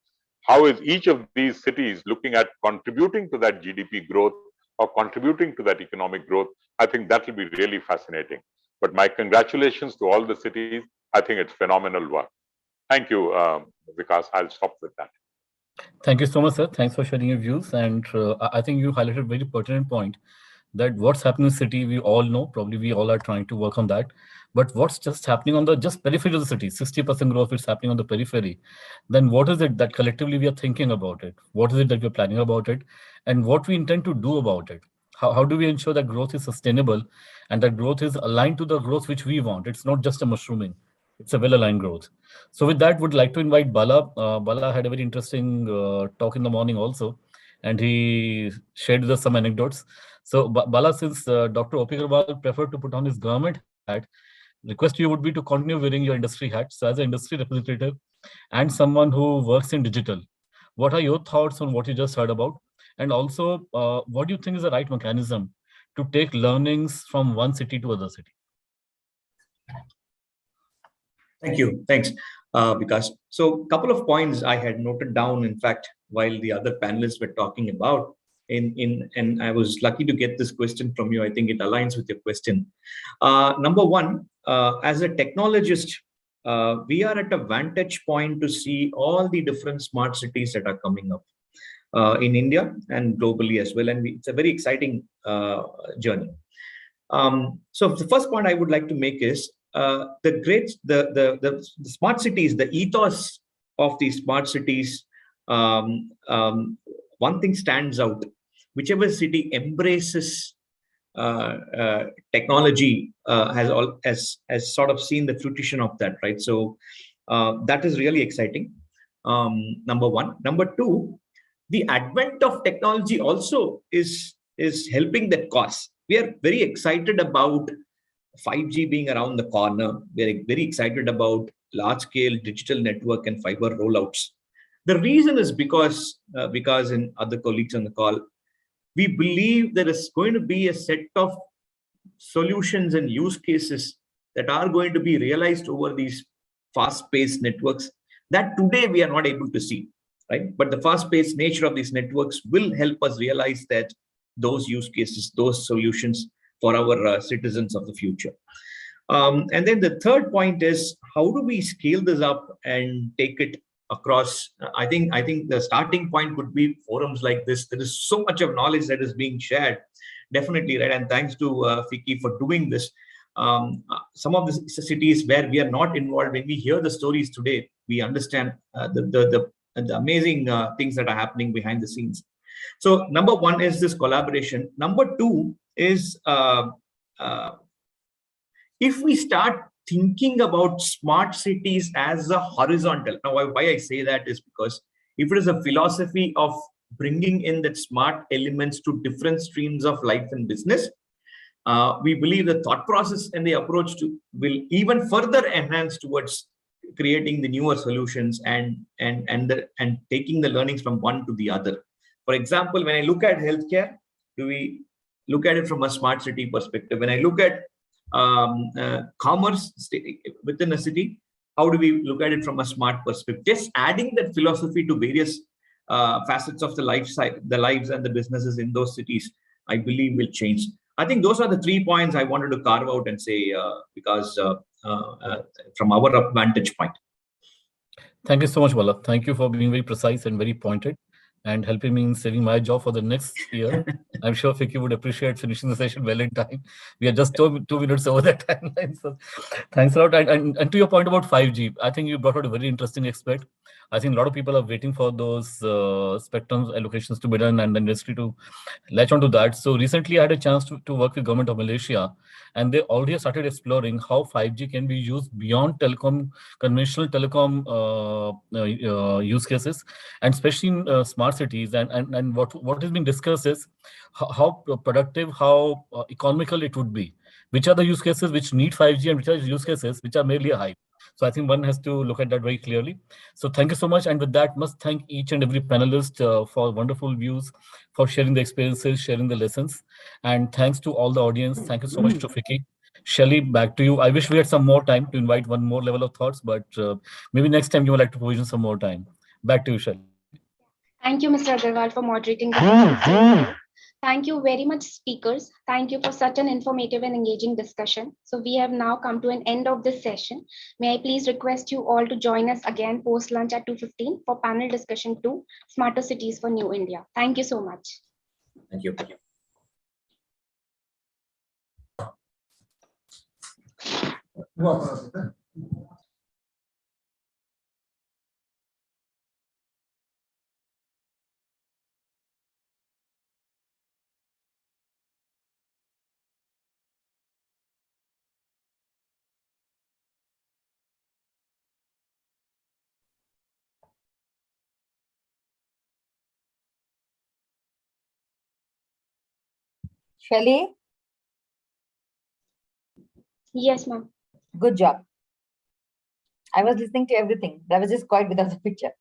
B: How is each of these cities looking at contributing to that GDP growth or contributing to that economic growth? I think that will be really fascinating. But my congratulations to all the cities. I think it's phenomenal work. Thank you, Vikas. I'll stop with that.
D: Thank you so much, sir. Thanks for sharing your views. And I think you highlighted a very pertinent point that what's happening in the city, we all know, probably we all are trying to work on that. But what's just happening on the periphery of the city, 60% growth is happening on the periphery. Then what is it that collectively we are thinking about it? What is it that we're planning about it? And what we intend to do about it? How do we ensure that growth is sustainable and that growth is aligned to the growth which we want? It's not just a mushrooming. It's a well-aligned growth. So with that, would like to invite Bala. Bala had a very interesting talk in the morning also, and he shared with us some anecdotes. So Bala, since Dr. O.P. Agarwal preferred to put on his government hat, request you would be to continue wearing your industry hat. So as an industry representative and someone who works in digital, what are your thoughts on what you just heard about? And also, what do you think is the right mechanism to take learnings from one city to other city?
C: Thank you. Thanks, Vikas. So a couple of points I had noted down, in fact, while the other panelists were talking about, and I was lucky to get this question from you. I think it aligns with your question. Number one, as a technologist, we are at a vantage point to see all the different smart cities that are coming up in India and globally as well. And it's a very exciting journey. So the first point I would like to make is the smart cities, the ethos of these smart cities. One thing stands out: whichever city embraces technology has sort of seen the fruition of that, right? So that is really exciting. Number one. Number two, the advent of technology also is helping that cause. We are very excited about 5G being around the corner. We're very excited about large-scale digital network and fiber rollouts. The reason is because and other colleagues on the call, we believe there is going to be a set of solutions and use cases that are going to be realized over these fast-paced networks that today we are not able to see, right? But the fast-paced nature of these networks will help us realize that those use cases, those solutions for our citizens of the future. And then the third point is, how do we scale this up and take it across? I think the starting point would be forums like this. There is so much of knowledge that is being shared, definitely, right? And thanks to FICCI for doing this. Some of the cities where we are not involved, when we hear the stories today, we understand the amazing things that are happening behind the scenes. So number one is this collaboration. Number two is if we start thinking about smart cities as a horizontal. Now, why I say that is because if it is a philosophy of bringing in that smart elements to different streams of life and business, we believe the thought process and the approach to will even further enhance towards creating the newer solutions and taking the learnings from one to the other. For example, when I look at healthcare, do we look at it from a smart city perspective? When I look at commerce within a city, how do we look at it from a smart perspective? Just adding that philosophy to various facets of the lives and the businesses in those cities, I believe will change. I think those are the 3 points I wanted to carve out and say because from our vantage point.
D: Thank you so much, Vallabh. Thank you for being very precise and very pointed and helping me in saving my job for the next year. I'm sure Vicky would appreciate finishing the session well in time. We are just 2 minutes over that timeline. So thanks a lot. And to your point about 5G, I think you brought out a very interesting aspect. I think a lot of people are waiting for those spectrum allocations to be done and the industry to latch onto that. So recently I had a chance to work with government of Malaysia, and they already started exploring how 5G can be used beyond conventional telecom use cases, and especially in smart cities. And what is being discussed is how productive, how economical it would be. Which are the use cases which need 5G and which are use cases which are merely a hype. So I think one has to look at that very clearly. So thank you so much. And with that, must thank each and every panelist for wonderful views, for sharing the experiences, sharing the lessons. And thanks to all the audience. Thank you so much to Vicky. Shelly, back to you. I wish we had some more time to invite one more level of thoughts, but maybe next time you would like to provision some more time. Back to you, Shelly.
G: Thank you, Mr. Agarwal, for moderating the session. Thank you very much, speakers. Thank you for such an informative and engaging discussion. So we have now come to an end of this session. May I please request you all to join us again post-lunch at 2:15 for panel discussion 2, Smarter Cities for New India. Thank you so much.
C: Thank you.
A: Shelly?
G: Yes, ma'am.
A: Good job. I was listening to everything. That was just quiet without the picture.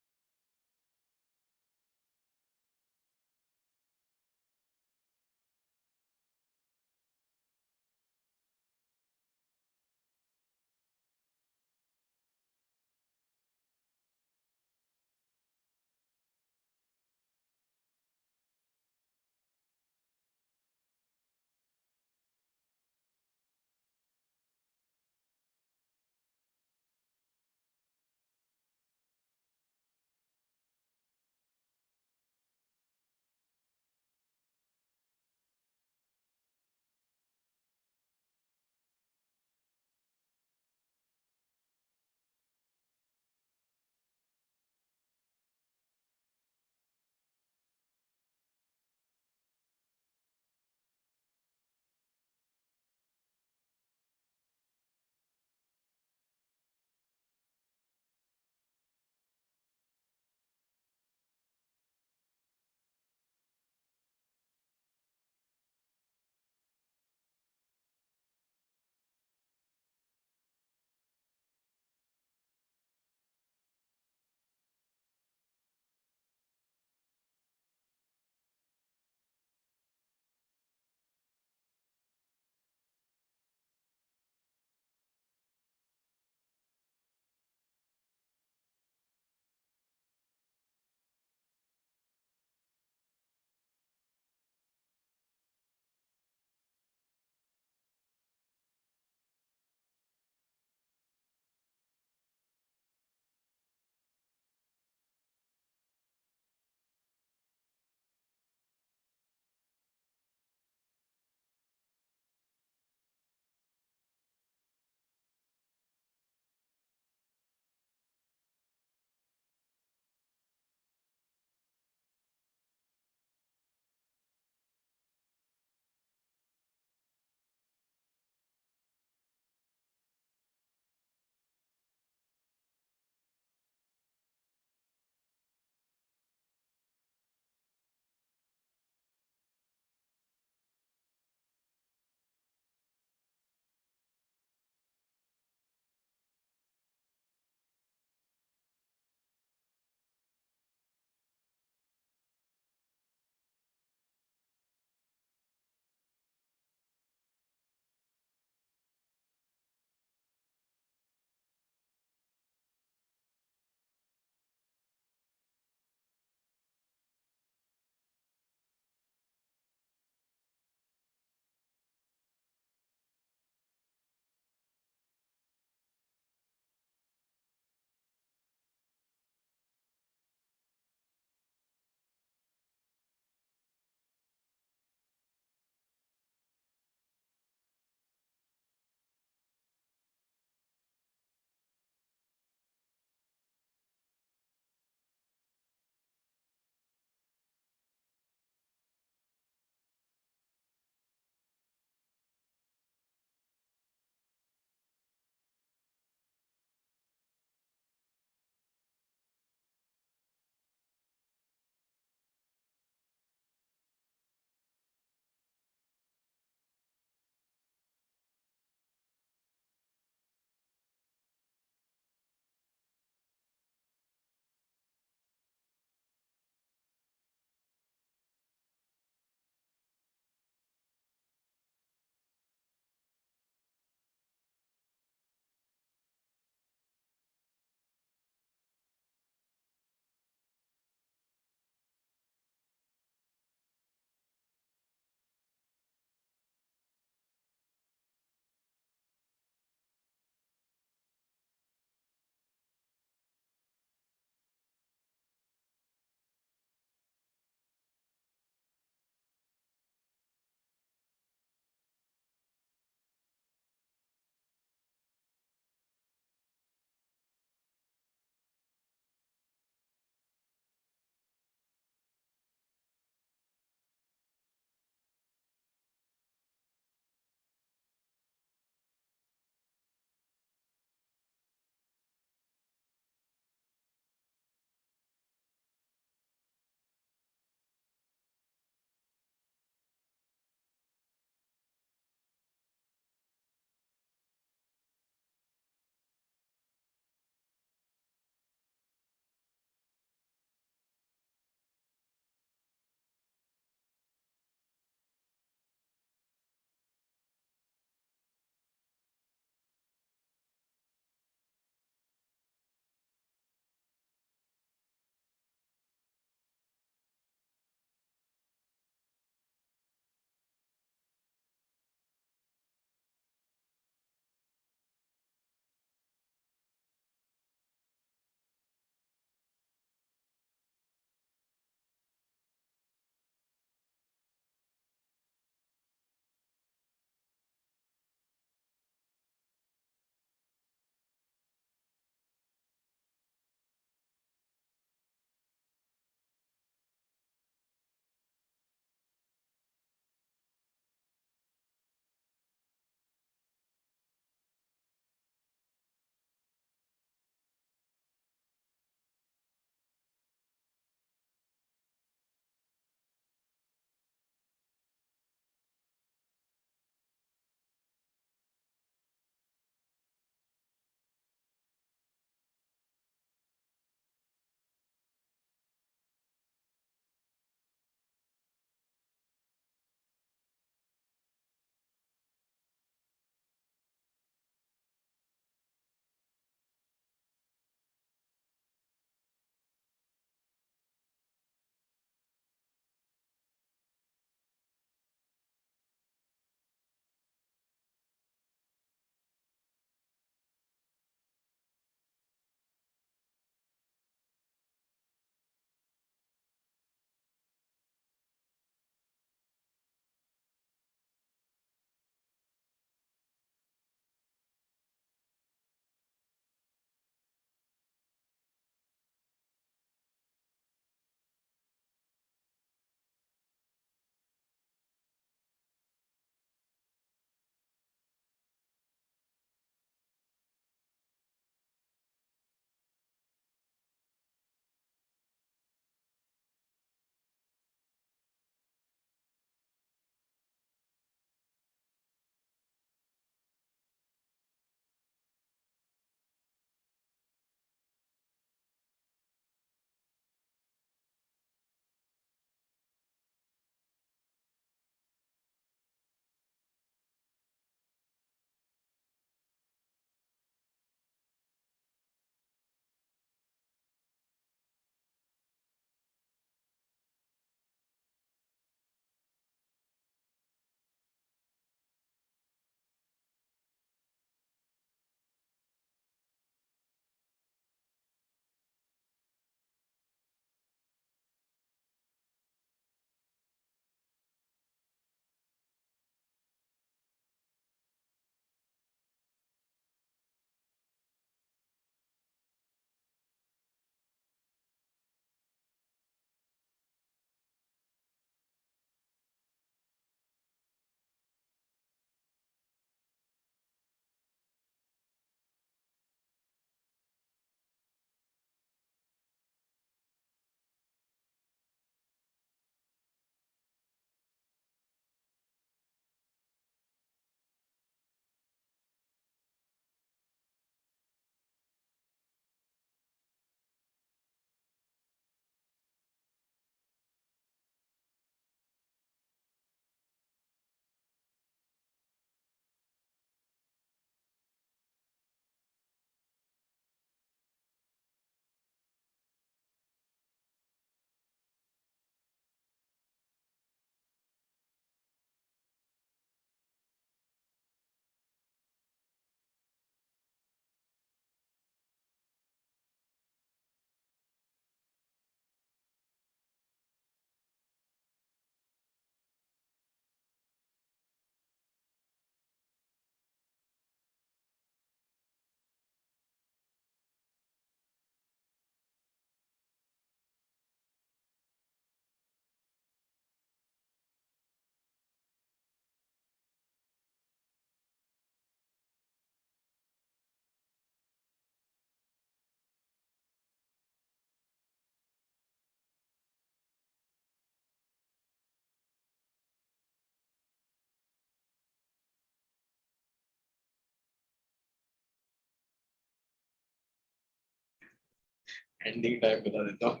P: ending time bata deta hu.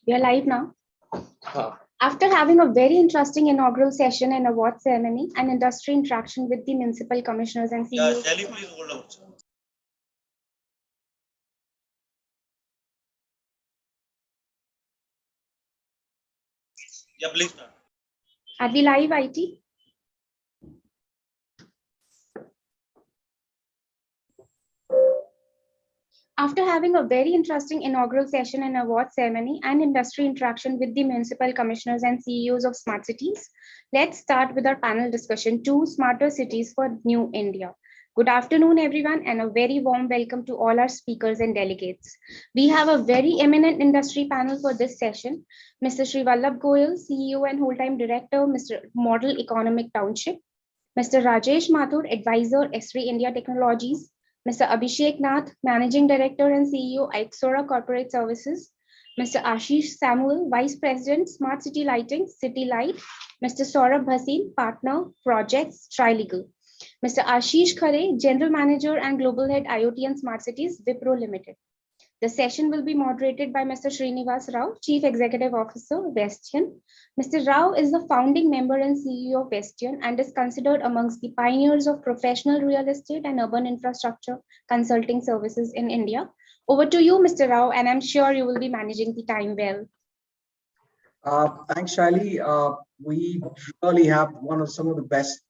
G: We are live now. After having a very interesting inaugural session and award ceremony and industry interaction with the municipal commissioners and CEOs.
I: Shelly, please hold on. Yeah, please start.
G: Are we live, IT? After having a very interesting inaugural session and award ceremony and industry interaction with the municipal commissioners and CEOs of smart cities, let's start with our panel discussion, 2 Smarter Cities for New India. Good afternoon, everyone, and a very warm welcome to all our speakers and delegates. We have a very eminent industry panel for this session. Mr. Sri Vallabh Goyal, CEO and whole-time director, Mr. Model Economic Township, Mr. Rajesh Mathur, advisor, Esri India Technologies, Mr. Abhishek Nath, Managing Director and CEO, Ixora Corporate Services, Mr. Ashish Samuel, Vice President, Smart City Lighting, City Light, Mr. Saurabh Bhasin, Partner, Projects, Trilegal, Mr. Ashish Khare, General Manager and Global Head IoT and Smart Cities, Wipro Limited. The session will be moderated by Mr. Srinivas Rao, Chief Executive Officer, Westian. Mr. Rao is the founding member and CEO of Westian and is considered amongst the pioneers of professional real estate and urban infrastructure consulting services in India. Over to you, Mr. Rao, and I'm sure you will be managing the time well.
Q: Thanks, Shaili. We really have some of the best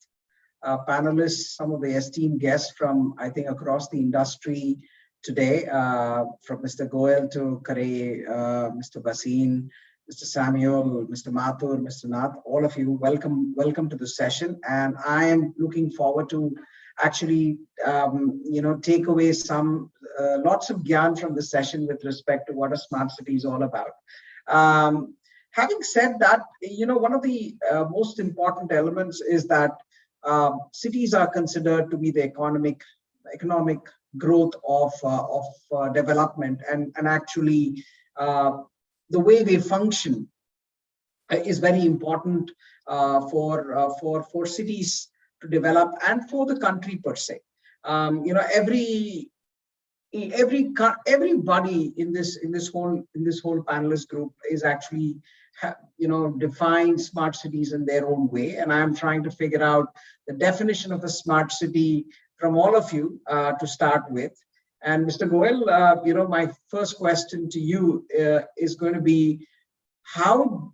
Q: panelists, some of the esteemed guests from, I think, across the industry today, from Mr. Goyal to Khare, Mr. Bhasin, Mr. Samuel, Mr. Mathur, Mr. Nath, all of you, welcome to the session. And I am looking forward to actually, take away some, lots of gyan from the session with respect to what a smart city is all about. Having said that, one of the most important elements is that cities are considered to be the economic growth of development, and actually the way they function is very important for cities to develop and for the country per se. Everybody in this whole panelist group is actually define smart cities in their own way, and I'm trying to figure out the definition of a smart city from all of you to start with. And Mr. Goyal, my first question to you is going to be, how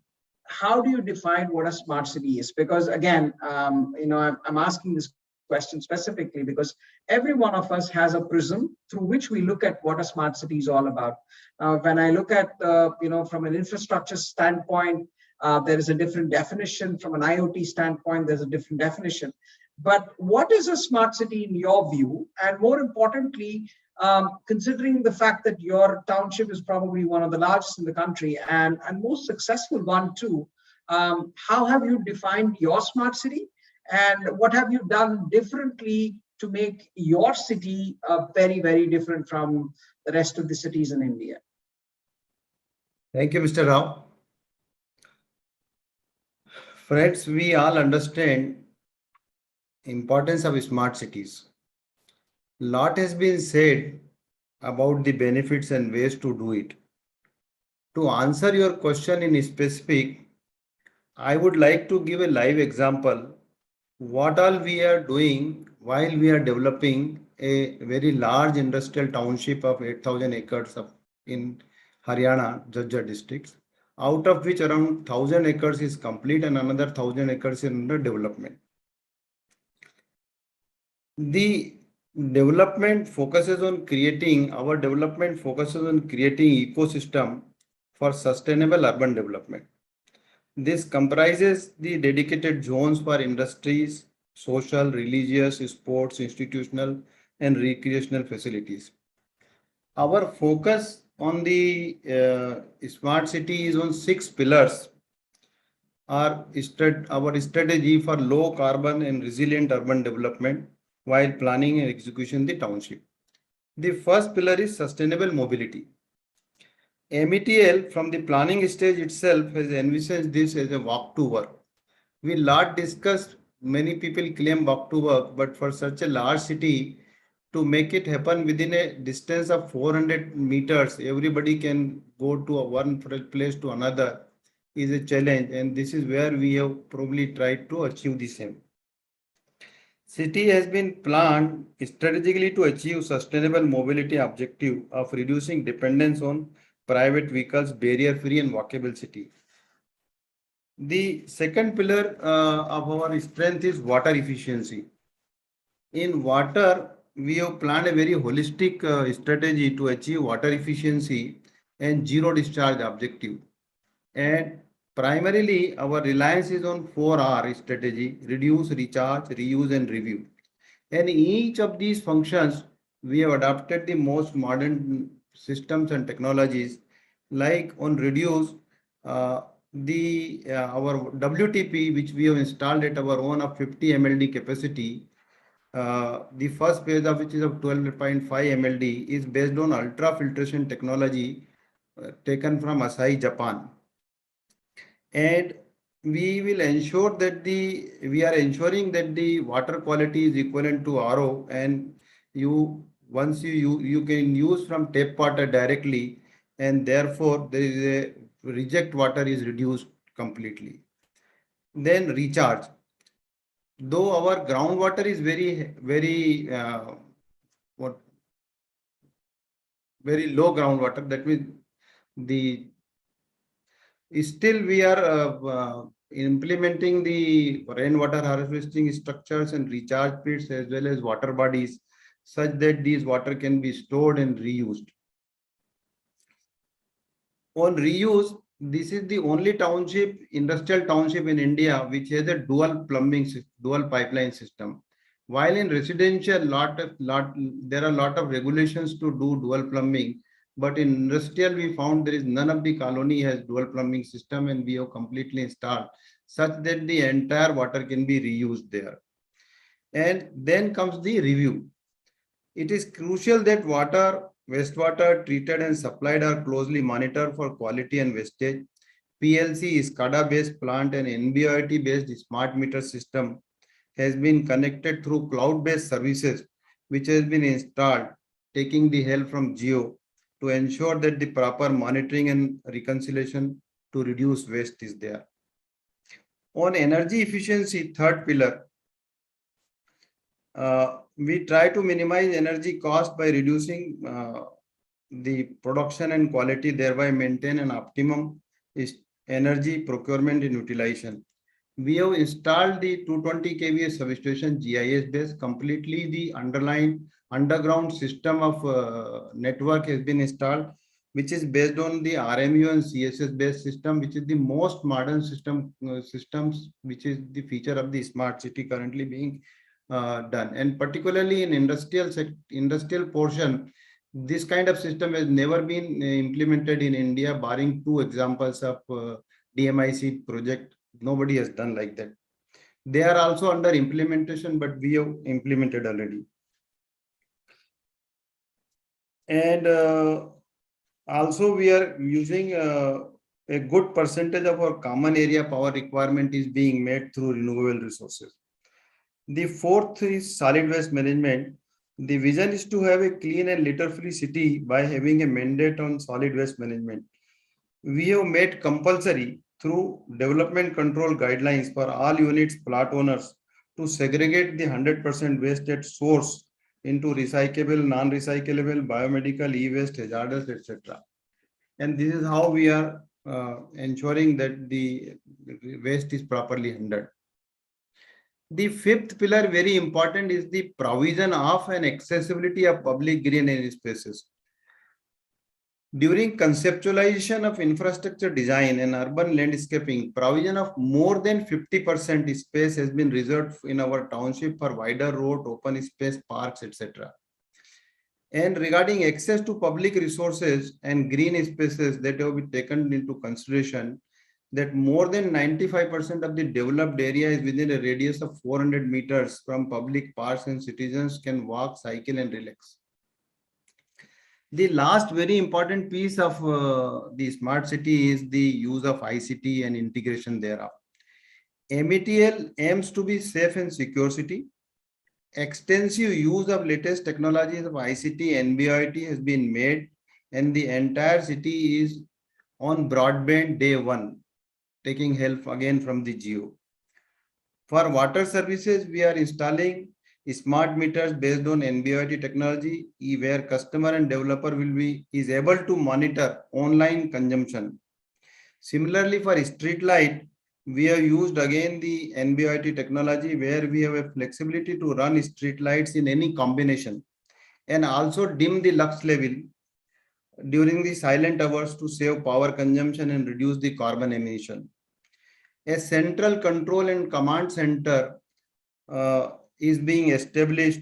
Q: do you define what a smart city is? Because again, I'm asking this question specifically because every one of us has a prism through which we look at what a smart city is all about. When I look at, from an infrastructure standpoint, there is a different definition. From an IoT standpoint, there's a different definition. But what is a smart city in your view? And more importantly, considering the fact that your township is probably one of the largest in the country and most successful one too, how have you defined your smart city? And what have you done differently to make your city very, very different from the rest of the cities in India?
R: Thank you, Mr. Rao. Friends, we all understand importance of smart cities. Lot has been said about the benefits and ways to do it. To answer your question in specific, I would like to give a live example what all we are doing while we are developing a very large industrial township of 8,000 acres in Haryana, Jhajjar districts, out of which around 1,000 acres is complete and another 1,000 acres is under development. The development focuses on creating ecosystem for sustainable urban development. This comprises the dedicated zones for industries, social, religious, sports, institutional, and recreational facilities. Our focus on the smart city is on 6 pillars. Our strategy for low carbon and resilient urban development while planning and execution the township. The first pillar is sustainable mobility. METL from the planning stage itself has envisaged this as a walk to work. We lot discussed, many people claim walk to work, but for such a large city, to make it happen within a distance of 400 meters, everybody can go to one place to another is a challenge. And this is where we have probably tried to achieve the same. City has been planned strategically to achieve sustainable mobility objective of reducing dependence on private vehicles, barrier-free and walkable city. The second pillar of our strength is water efficiency. In water, we have planned a very holistic strategy to achieve water efficiency and zero discharge objective. And primarily, our reliance is on 4R strategy: reduce, recharge, reuse, and review. And in each of these functions, we have adopted the most modern systems and technologies. Like on reduce, our WTP, which we have installed at our own of 50 MLD capacity, the first phase of which is of 12.5 MLD is based on ultra filtration technology taken from Asahi, Japan. And we will ensure that we are ensuring that the water quality is equivalent to RO, and once you can use from tap water directly, and therefore there is a reject water is reduced completely. Then recharge. Though our groundwater is very low groundwater, that means still we are implementing the rainwater harvesting structures and recharge pits as well as water bodies, such that these water can be stored and reused. On reuse, this is the only industrial township in India which has a dual pipeline system. While in residential, there are a lot of regulations to do dual plumbing, but in industrial, we found there is none of the colony has dual plumbing system, and we have completely installed such that the entire water can be reused there. And then comes the review. It is crucial that wastewater treated and supplied are closely monitored for quality and wastage. PLC, SCADA-based plant and NB-IoT-based smart meter system has been connected through cloud-based services, which has been installed, taking the help from Geo to ensure that the proper monitoring and reconciliation to reduce waste is there. On energy efficiency, third pillar, we try to minimize energy cost by reducing the production and quality, thereby maintain an optimum energy procurement and utilization. We have installed the 220 kVA substation GIS based. Completely the underground system of network has been installed, which is based on the RMU and CSS based system, which is the most modern systems, which is the feature of the smart city currently being done. And particularly in industrial portion, this kind of system has never been implemented in India, barring 2 examples of DMIC project. Nobody has done like that. They are also under implementation, but we have implemented already. And also we are using a good percentage of our common area power requirement is being met through renewable resources. The fourth is solid waste management. The vision is to have a clean and litter-free city by having a mandate on solid waste management. We have made compulsory through development control guidelines for all units plot owners to segregate the 100% waste at source into recyclable, non-recyclable, biomedical, e-waste, hazardous, etc. And this is how we are ensuring that the waste is properly handled. The fifth pillar, very important, is the provision of and accessibility of public green area spaces. During conceptualization of infrastructure design and urban landscaping, provision of more than 50% space has been reserved in our township for wider road, open space, parks, etc. And regarding access to public resources and green spaces that have been taken into consideration, that more than 95% of the developed area is within a radius of 400 meters from public parks, and citizens can walk, cycle, and relax. The last very important piece of the smart city is the use of ICT and integration thereof. METL aims to be safe and secure city, extensive use of latest technologies of ICT, NB-IoT has been made, and the entire city is on broadband day one, taking help again from the Geo. For water services, we are installing smart meters based on NB-IoT technology, where customer and developer is able to monitor online consumption. Similarly, for street light, we have used again the NB-IoT technology, where we have a flexibility to run street lights in any combination and also dim the lux level during the silent hours to save power consumption and reduce the carbon emission. A central control and command center is being established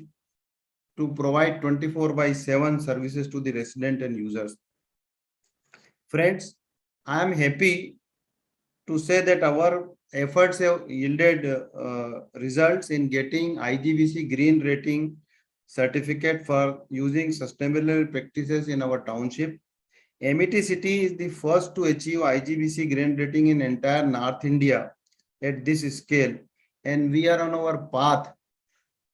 R: to provide 24/7 services to the resident and users. Friends, I am happy to say that our efforts have yielded results in getting IGBC green rating certificate for using sustainable practices in our township. Amity city is the first to achieve IGBC green rating in entire North India at this scale, and we are on our path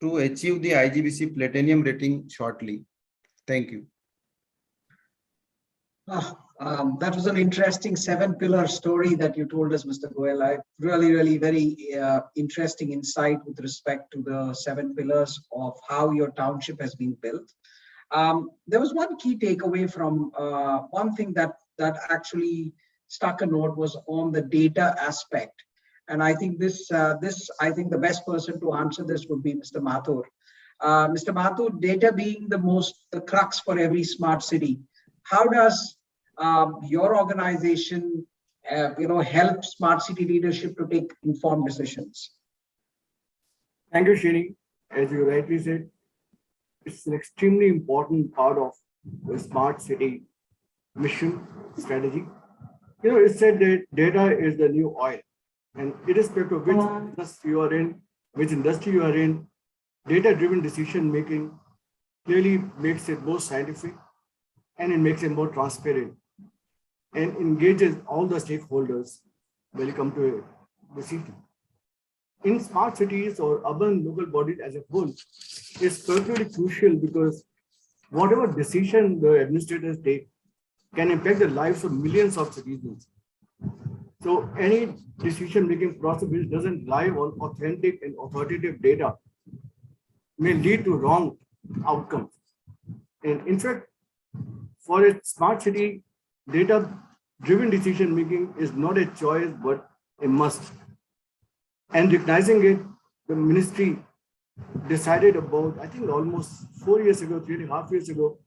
R: to achieve the IGBC platinum rating shortly. Thank you.
Q: That was an interesting 7-pillar story that you told us, Mr. Goel. I really very interesting insight with respect to the 7 pillars of how your township has been built. There was one key takeaway from one thing that actually stuck a note was on the data aspect. And I think I think the best person to answer this would be Mr. Mathur. Mr. Mathur, data being the crux for every smart city, how does your organization help smart city leadership to take informed decisions?
P: Thank you, Shini. As you rightly said, it's an extremely important part of the smart city mission strategy. It's said that data is the new oil, and irrespective of which business you are in, which industry you are in, data-driven decision making clearly makes it more scientific, and it makes it more transparent and engages all the stakeholders when you come to a decision. In smart cities or urban local bodies as a whole, is particularly crucial because whatever decision the administrators take can impact the lives of millions of citizens. So any decision-making process which doesn't rely on authentic and authoritative data may lead to wrong outcomes. And in fact, for a smart city, data-driven decision-making is not a choice, but a must. And recognizing it, the ministry decided about, I think almost 4 years ago, 3.5 years ago,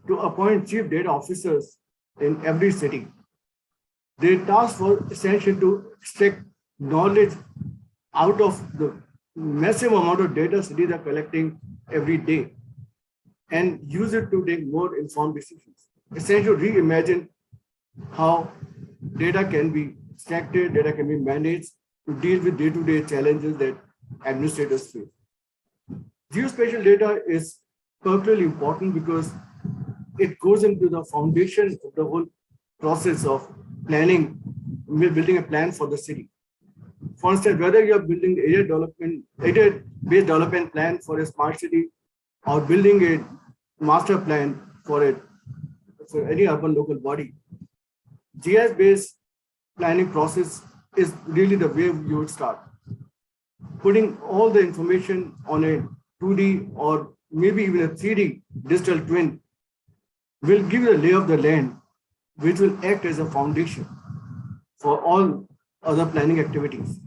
P: to appoint chief data officers in every city. Their task was essentially to extract knowledge out of the massive amount of data cities are collecting every day and use it to take more informed decisions. Essentially reimagine how data can be extracted, data can be managed to deal with day-to-day challenges that administrators face. Geospatial data is particularly important because it goes into the foundation of the whole process of planning, building a plan for the city. For instance, whether you're building area-based development plan for a smart city or building a master plan for any urban local body, GIS-based planning process is really the way you would start. Putting all the information on a 2D or maybe even a 3D digital twin will give you the lay of the land, which will act as a foundation for all other planning activities.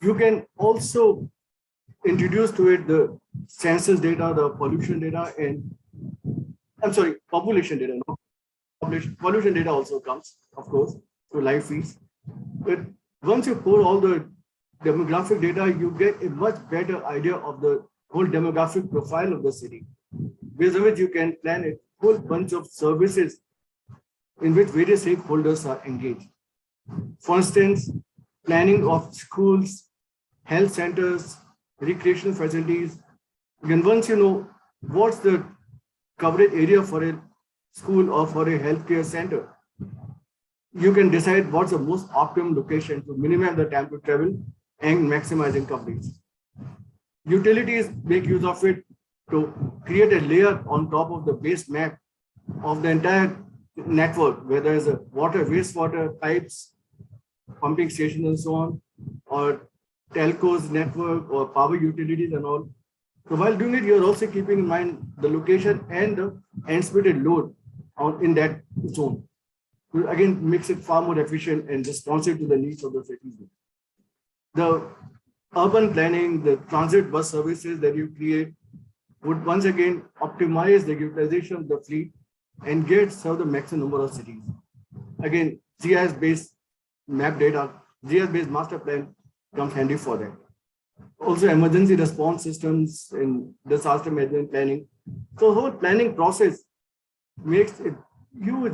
P: You can also introduce to it the census data, the pollution data, and population data. No, pollution data also comes, of course, to live feeds. But once you pour all the demographic data, you get a much better idea of the whole demographic profile of the city, based on which you can plan a whole bunch of services in which various stakeholders are engaged. For instance, planning of schools, health centers, recreational facilities. And once you know what's the coverage area for a school or for a healthcare center, you can decide what's the most optimum location to minimize the time to travel and maximizing coverage. Utilities make use of it to create a layer on top of the base map of the entire network, whether it's a water, wastewater pipes, pumping stations and so on, or telcos network or power utilities and all. So while doing it, you're also keeping in mind the location and the anticipated load in that zone. So again, makes it far more efficient and responsive to the needs of the cities. The urban planning, the transit bus services that you create would once again optimize the utilization of the fleet and serve the maximum number of cities. Again, GIS-based map data, GIS-based master plan comes handy for that. Also, emergency response systems in disaster management planning. So, the whole planning process makes a huge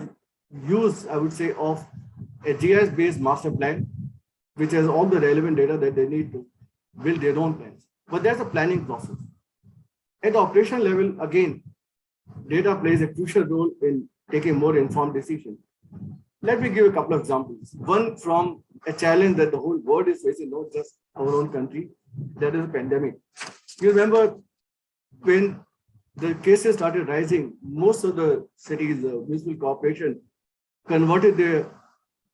P: use, I would say, of a GIS-based master plan, which has all the relevant data that they need to build their own plans. But there's a planning process. At the operational level, again, data plays a crucial role in taking more informed decisions. Let me give a couple of examples. One from a challenge that the whole world is facing, not just our own country, that is a pandemic. You remember when the cases started rising, most of the cities, municipal corporation, converted their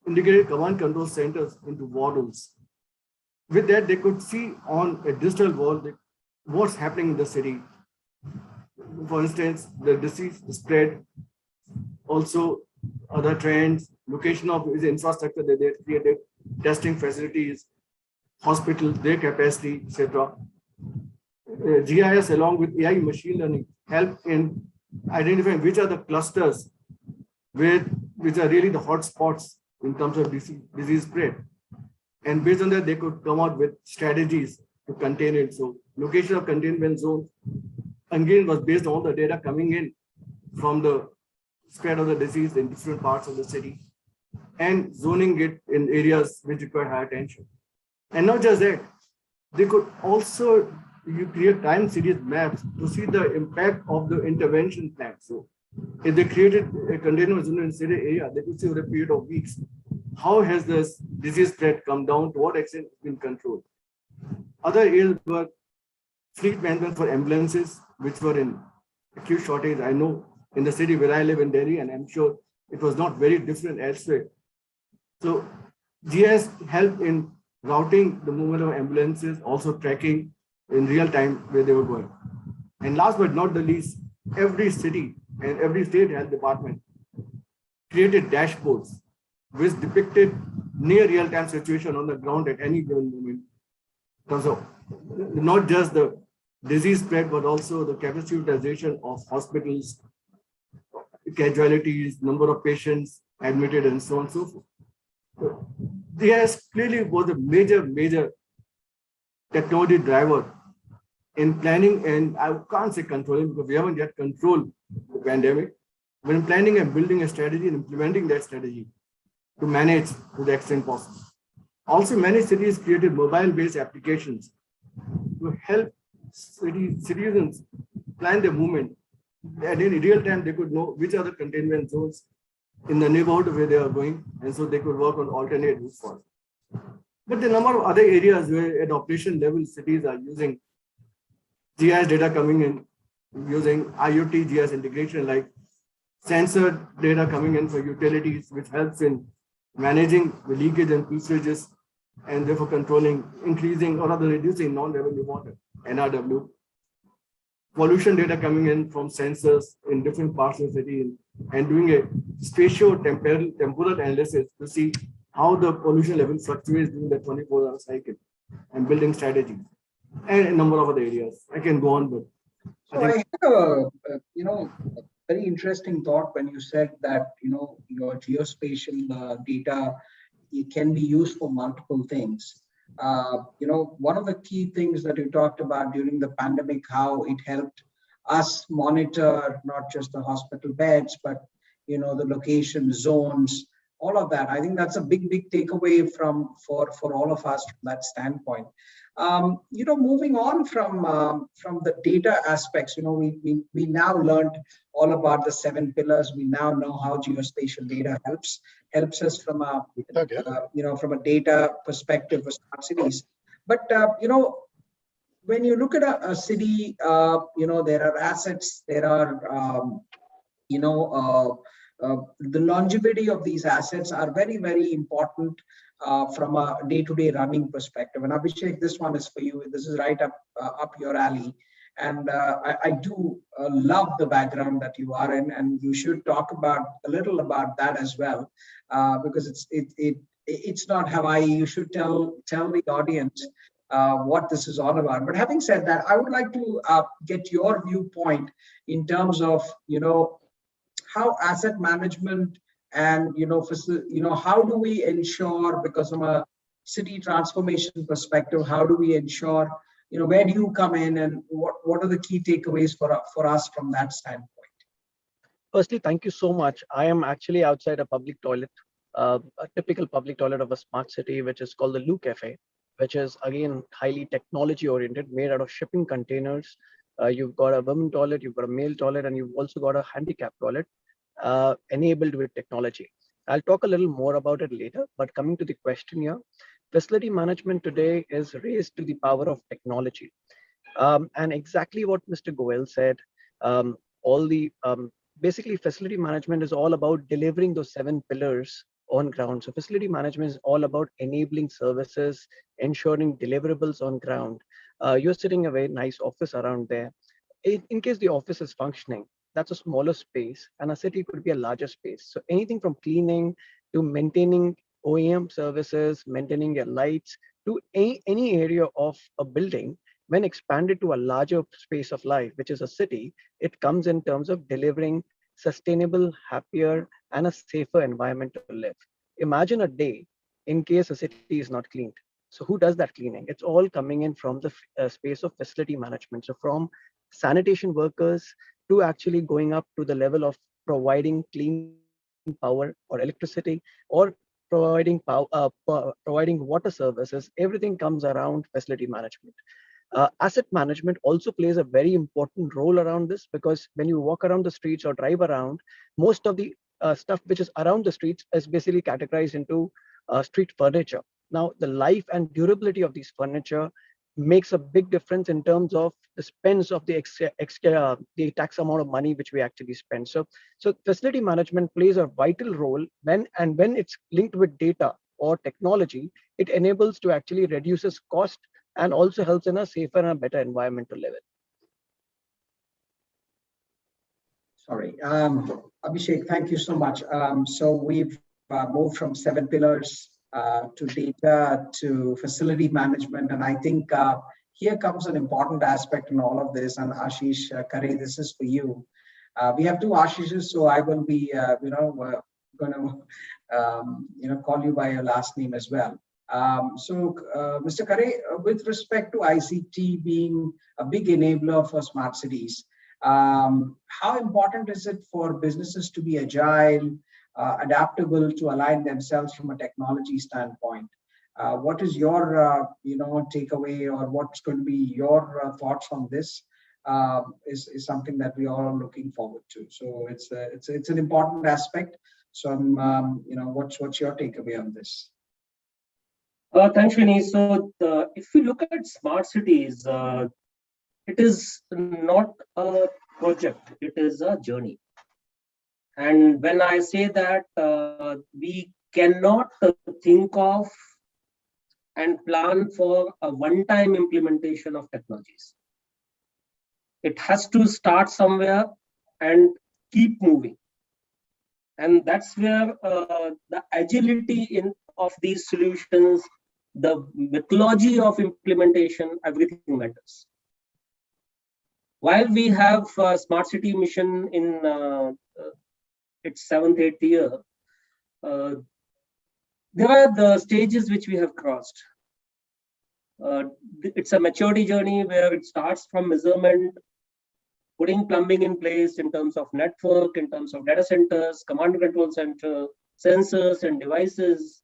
P: integrated command control centers into war rooms. With that, they could see on a digital wall what's happening in the city. For instance, the disease spread, also other trends, location of the infrastructure that they created, testing facilities, hospitals, their capacity, etc. GIS along with AI machine learning help in identifying which are the clusters which are really the hotspots in terms of disease spread. And based on that, they could come out with strategies to contain it. So location of containment zones, again, was based on all the data coming in from the spread of the disease in different parts of the city and zoning it in areas which require high attention. And not just that, they could also create time series maps to see the impact of the intervention plan. So if they created a containment zone in city area, they could see over a period of weeks, how has this disease spread come down, to what extent it's been controlled. Other areas were fleet management for ambulances, which were in acute shortage. I know in the city where I live in Delhi, and I'm sure it was not very different elsewhere. So GIS helped in routing the movement of ambulances, also tracking in real time where they were going. And last but not the least, every city and every state health department created dashboards which depicted near real-time situation on the ground at any given moment. So not just the disease spread, but also the capacity utilization of hospitals, casualties, number of patients admitted, and so on and so forth. So GIS clearly was a major technology driver in planning, and I can't say controlling because we haven't yet controlled the pandemic, but in planning and building a strategy and implementing that strategy to manage to the extent possible. Also, many cities created mobile-based applications to help citizens plan their movement. And in real time, they could know which are the containment zones in the neighborhood where they are going, and so they could work on alternate routes for it. But the number of other areas where at operation level cities are using GIS data coming in, using IoT GIS integration, like sensor data coming in for utilities, which helps in managing the leakage and peakages, and therefore controlling, increasing, or rather reducing non-revenue water, NRW. Pollution data coming in from sensors in different parts of the city, and doing a spatio-temporal analysis to see how the pollution level fluctuates during the 24-hour cycle, and building strategies, and a number of other areas. I can go on, but
Q: so I have a very interesting thought when you said that your geospatial data, it can be used for multiple things. One of the key things that you talked about during the pandemic, how it helped us monitor not just the hospital beds, but the location zones, all of that. I think that's a big takeaway for all of us from that standpoint. Moving on from the data aspects, we now learned all about the 7 pillars. We now know how geospatial data helps us from a from a data perspective for smart cities. But when you look at a city, there are assets, there are, the longevity of these assets are very, very important from a day-to-day running perspective. And Abhishek, this one is for you. This is right up your alley. And I do love the background that you are in, and you should talk a little about that as well, because it's not Hawaii. You should tell the audience what this is all about. But having said that, I would like to get your viewpoint in terms of how asset management and how do we ensure, because from a city transformation perspective, how do we ensure, where do you come in, and what are the key takeaways for us from that standpoint?
S: Firstly, thank you so much. I am actually outside a public toilet, a typical public toilet of a smart city, which is called the Lou Cafe, which is again highly technology oriented, made out of shipping containers. You've got a women toilet, you've got a male toilet, and you've also got a handicap toilet enabled with technology. I'll talk a little more about it later, but coming to the question here, facility management today is raised to the power of technology. And exactly what Mr. Goel said, basically facility management is all about delivering those 7 pillars on ground. So facility management is all about enabling services, ensuring deliverables on ground. You're sitting in a very nice office around there. In case the office is functioning, that's a smaller space, and a city could be a larger space. So anything from cleaning to maintaining OEM services, maintaining your lights, to any area of a building, when expanded to a larger space of life, which is a city, it comes in terms of delivering sustainable, happier, and a safer environment to live. Imagine a day in case a city is not cleaned. So who does that cleaning? It's all coming in from the space of facility management. So from sanitation workers to actually going up to the level of providing clean power or electricity, or providing water services, everything comes around facility management. Asset management also plays a very important role around this, because when you walk around the streets or drive around, most of the stuff which is around the streets is basically categorized into street furniture. Now, the life and durability of these furniture makes a big difference in terms of the spends of the tax amount of money which we actually spend. So facility management plays a vital role when it's linked with data or technology, it enables to actually reduces cost and also helps in a safer and a better environment to live in.
Q: Sorry, Abhishek, thank you so much. So we've moved from 7 pillars to data to facility management, and I think here comes an important aspect in all of this. And Ashish Khare, this is for you. We have 2 Ashishes, so I will be, going to, call you by your last name as well. So, Mr. Khare, with respect to ICT being a big enabler for smart cities, how important is it for businesses to be agile, adaptable, to align themselves from a technology standpoint? What is your, takeaway, or what's going to be your thoughts on this? Is something that we are all looking forward to. So it's an important aspect. So, what's your takeaway on this?
T: Thanks, Srini. So if we look at smart cities, it is not a project, it is a journey. And when I say that, we cannot think of and plan for a one-time implementation of technologies. It has to start somewhere and keep moving. And that's where the agility of these solutions, the methodology of implementation, everything matters. While we have Smart City mission in its 7th, 8th year, there are the stages which we have crossed. It's a maturity journey where it starts from measurement, putting plumbing in place in terms of network, in terms of data centers, command and control center, sensors and devices.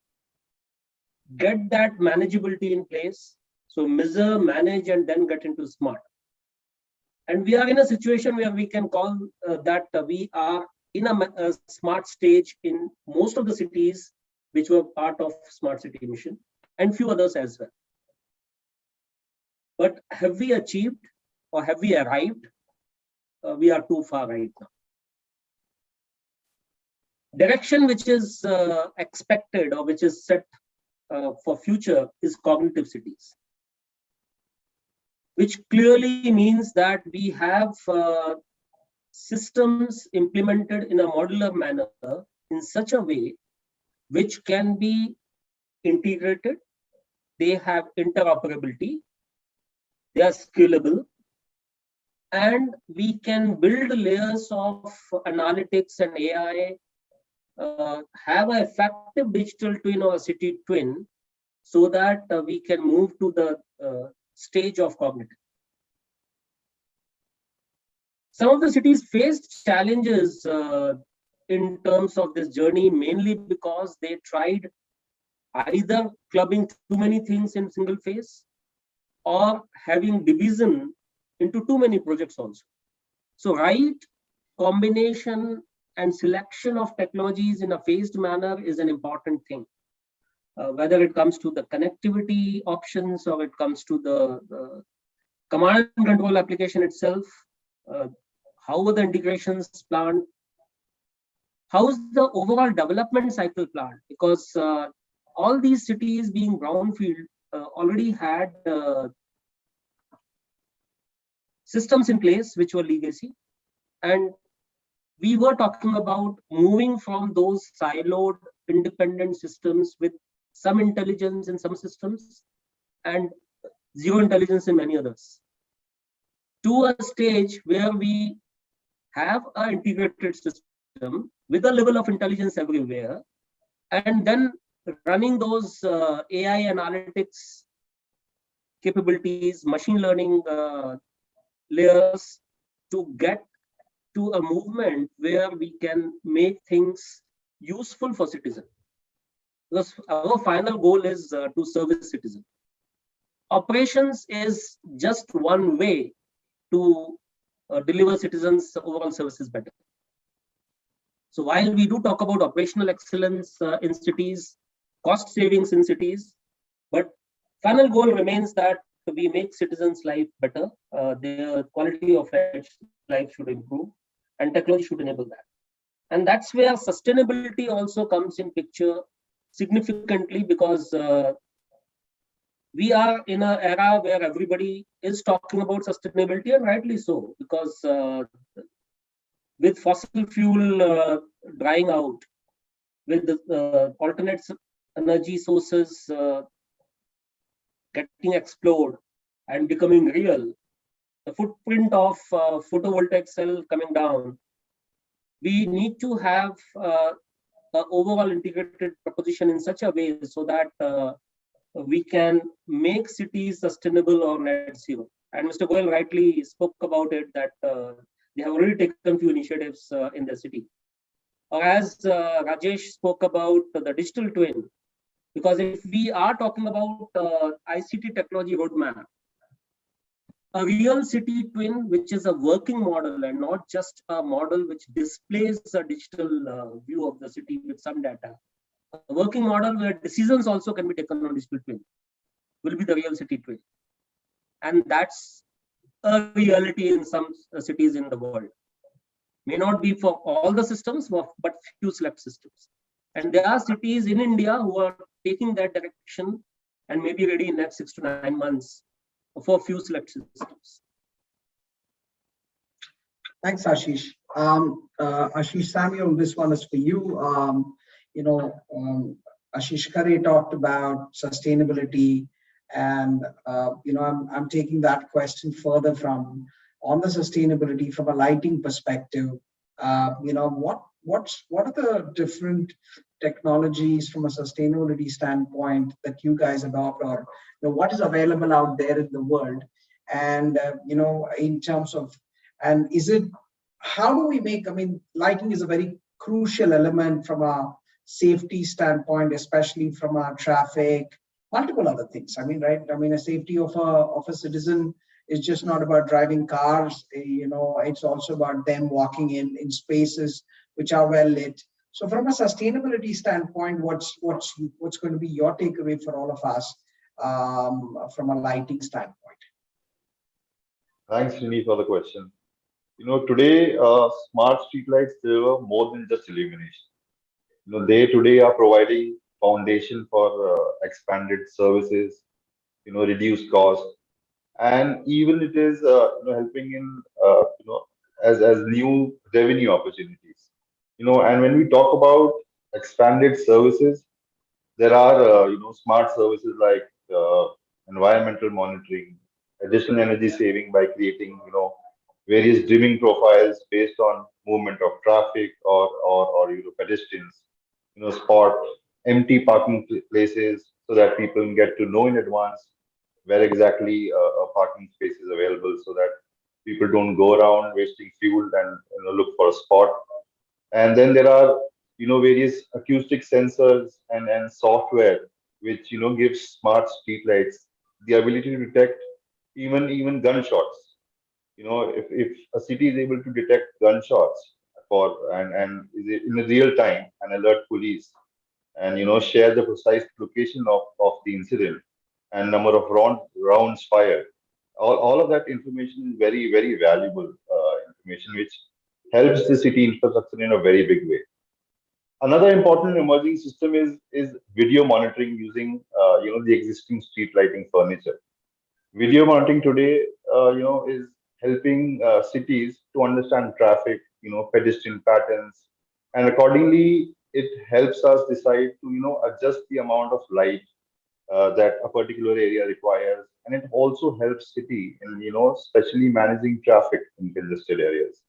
T: Get that manageability in place. So measure, manage, and then get into smart. And we are in a situation where we can call that we are in a smart stage in most of the cities which were part of Smart City mission, and few others as well. But have we achieved or have we arrived? We are too far right now. Direction which is expected or which is set for future is cognitive cities, which clearly means that we have systems implemented in a modular manner in such a way which can be integrated, they have interoperability, they are scalable, and we can build layers of analytics and AI, have an effective digital twin or a city twin, so that we can move to the stage of cognitive. Some of the cities faced challenges in terms of this journey, mainly because they tried either clubbing too many things in single phase or having division into too many projects also. So right combination and selection of technologies in a phased manner is an important thing. Whether it comes to the connectivity options or it comes to the command and control application itself, how are the integrations planned? How is the overall development cycle planned? Because all these cities being brownfield already had systems in place which were legacy. And we were talking about moving from those siloed independent systems with some intelligence in some systems and zero intelligence in many others, to a stage where we have an integrated system with a level of intelligence everywhere, and then running those AI analytics capabilities, machine learning layers to get to a movement where we can make things useful for citizens. Because our final goal is to service citizens. Operations is just one way to deliver citizens overall services better. So while we do talk about operational excellence in cities, cost savings in cities, but final goal remains that we make citizens' life better, their quality of life should improve, and technology should enable that. And that's where sustainability also comes in picture significantly, because we are in an era where everybody is talking about sustainability, and rightly so, because with fossil fuel drying out, with the alternate energy sources getting explored and becoming real, the footprint of photovoltaic cell coming down, we need to have an overall integrated proposition in such a way so that we can make cities sustainable or net zero. And Mr. Goyal rightly spoke about it, that they have already taken few initiatives in the city. Or as Rajesh spoke about the digital twin, because if we are talking about ICT technology roadmap, a real city twin, which is a working model and not just a model which displays a digital view of the city with some data, a working model where decisions also can be taken on digital twin, will be the real city twin. And that's a reality in some cities in the world. May not be for all the systems, but few select systems. And there are cities in India who are taking that direction and may be ready in the next 6 to 9 months for few select systems.
Q: Thanks, Ashish. Ashish Samuel, this one is for you. Ashish Khare talked about sustainability, and I'm taking that question further from on the sustainability from a lighting perspective. What are the different technologies from a sustainability standpoint that you guys adopt, or what is available out there in the world, and in terms of, and is it, how do we make, lighting is a very crucial element from a safety standpoint, especially from a traffic, multiple other things. Right? A safety of a citizen is just not about driving cars. It's also about them walking in spaces which are well lit. So from a sustainability standpoint, what's going to be your takeaway for all of us from a lighting standpoint?
U: Thanks, Srini, for the question. Today, smart streetlights deliver more than just illumination. They today are providing foundation for expanded services, reduced cost, and even it is, helping in, as new revenue opportunities. And when we talk about expanded services, there are, smart services like environmental monitoring, additional energy saving by creating, various dimming profiles based on movement of traffic or pedestrians. Spot empty parking places so that people can get to know in advance where exactly a parking space is available, so that people don't go around wasting fuel and look for a spot. And then there are various acoustic sensors and software which gives smart streetlights the ability to detect even gunshots. If a city is able to detect gunshots for and is in real time and alert police and share the precise location of the incident and number of rounds fired, all of that information is very valuable information which helps the city infrastructure in a very big way. Another important emerging system is video monitoring using the existing street lighting furniture. Video monitoring today, is helping cities to understand traffic, pedestrian patterns, and accordingly, it helps us decide to, adjust the amount of light that a particular area requires, and it also helps city in, especially managing traffic in congested areas.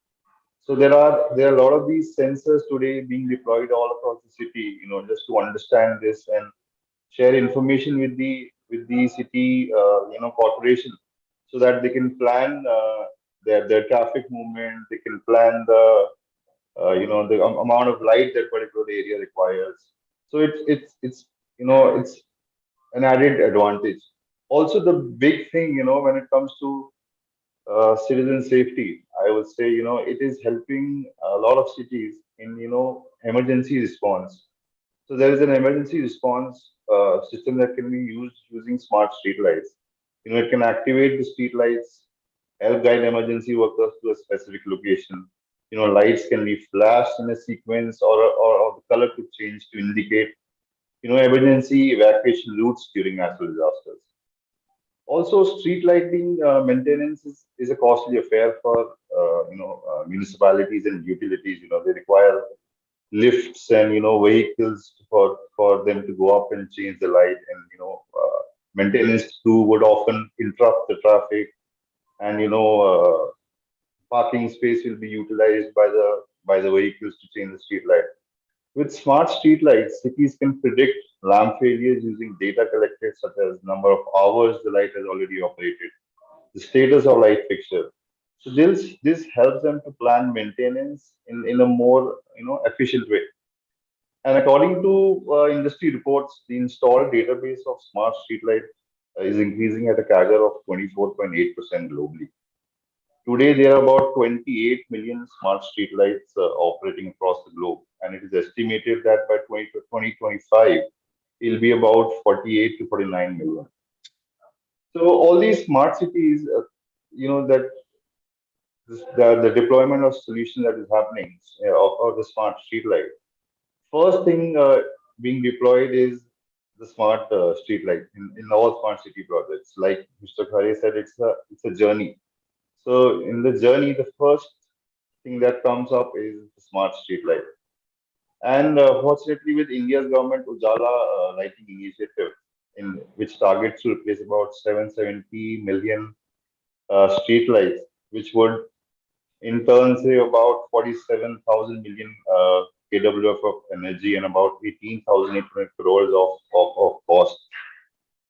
U: So there are a lot of these sensors today being deployed all across the city, just to understand this and share information with the city, corporation, so that they can plan their traffic movement. They can plan the amount of light that particular area requires. So it's an added advantage. Also, the big thing, when it comes to citizen safety, I would say, it is helping a lot of cities in, emergency response. So there is an emergency response system that can be used using smart street lights. It can activate the street lights, help guide emergency workers to a specific location. Lights can be flashed in a sequence, or the color could change to indicate, emergency evacuation routes during natural disasters. Also, street lighting maintenance is a costly affair for municipalities and utilities. They require lifts and vehicles for them to go up and change the light, and maintenance too would often interrupt the traffic, and parking space will be utilized by the vehicles to change the street light. With smart street lights, cities can predict lamp failures using data collected, such as number of hours the light has already operated, the status of light fixture. So this helps them to plan maintenance in a more efficient way. And according to industry reports, the installed database of smart streetlight is increasing at a CAGR of 24.8% globally. Today, there are about 28 million smart streetlights operating across the globe, and it is estimated that by 2025, it will be about 48 to 49 million. So all these smart cities, that the deployment of solution that is happening, of the smart streetlight. First thing being deployed is the smart street light in all smart city projects. Like Mr. Khare said, it's a journey. So in the journey, the first thing that comes up is the smart street light. And fortunately, with India's government Ujala lighting initiative, in which targets to replace about 770 million street lights, which would in turn say about 47,000 million kWh of energy and about 18,800 crores of cost.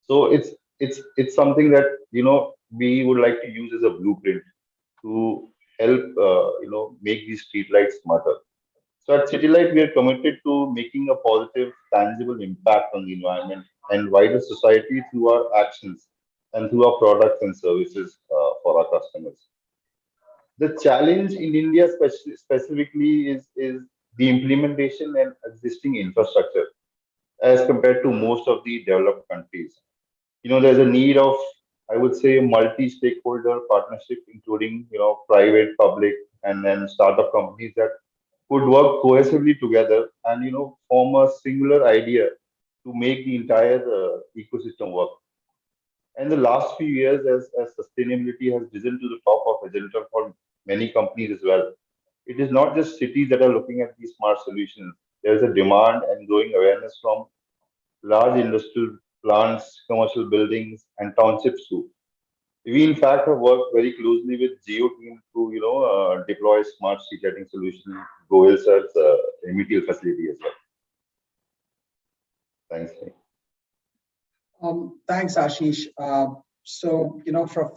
U: So it's something that we would like to use as a blueprint to help make these streetlights smarter. So at Citylight, we are committed to making a positive, tangible impact on the environment and wider society through our actions and through our products and services for our customers. The challenge in India specifically is the implementation and existing infrastructure, as compared to most of the developed countries. There's a need of I would say, multi-stakeholder partnership, including, private, public, and then startup companies that could work cohesively together and, form a singular idea to make the entire ecosystem work. And the last few years, as sustainability has risen to the top of agenda for many companies as well, it is not just cities that are looking at these smart solutions. There is a demand and growing awareness from large industrial plants, commercial buildings, and townships too. We in fact have worked very closely with Geo team to deploy smart street lighting solution, Goel sir's remedial facility as well. Thanks.
Q: Thanks, Ashish. So,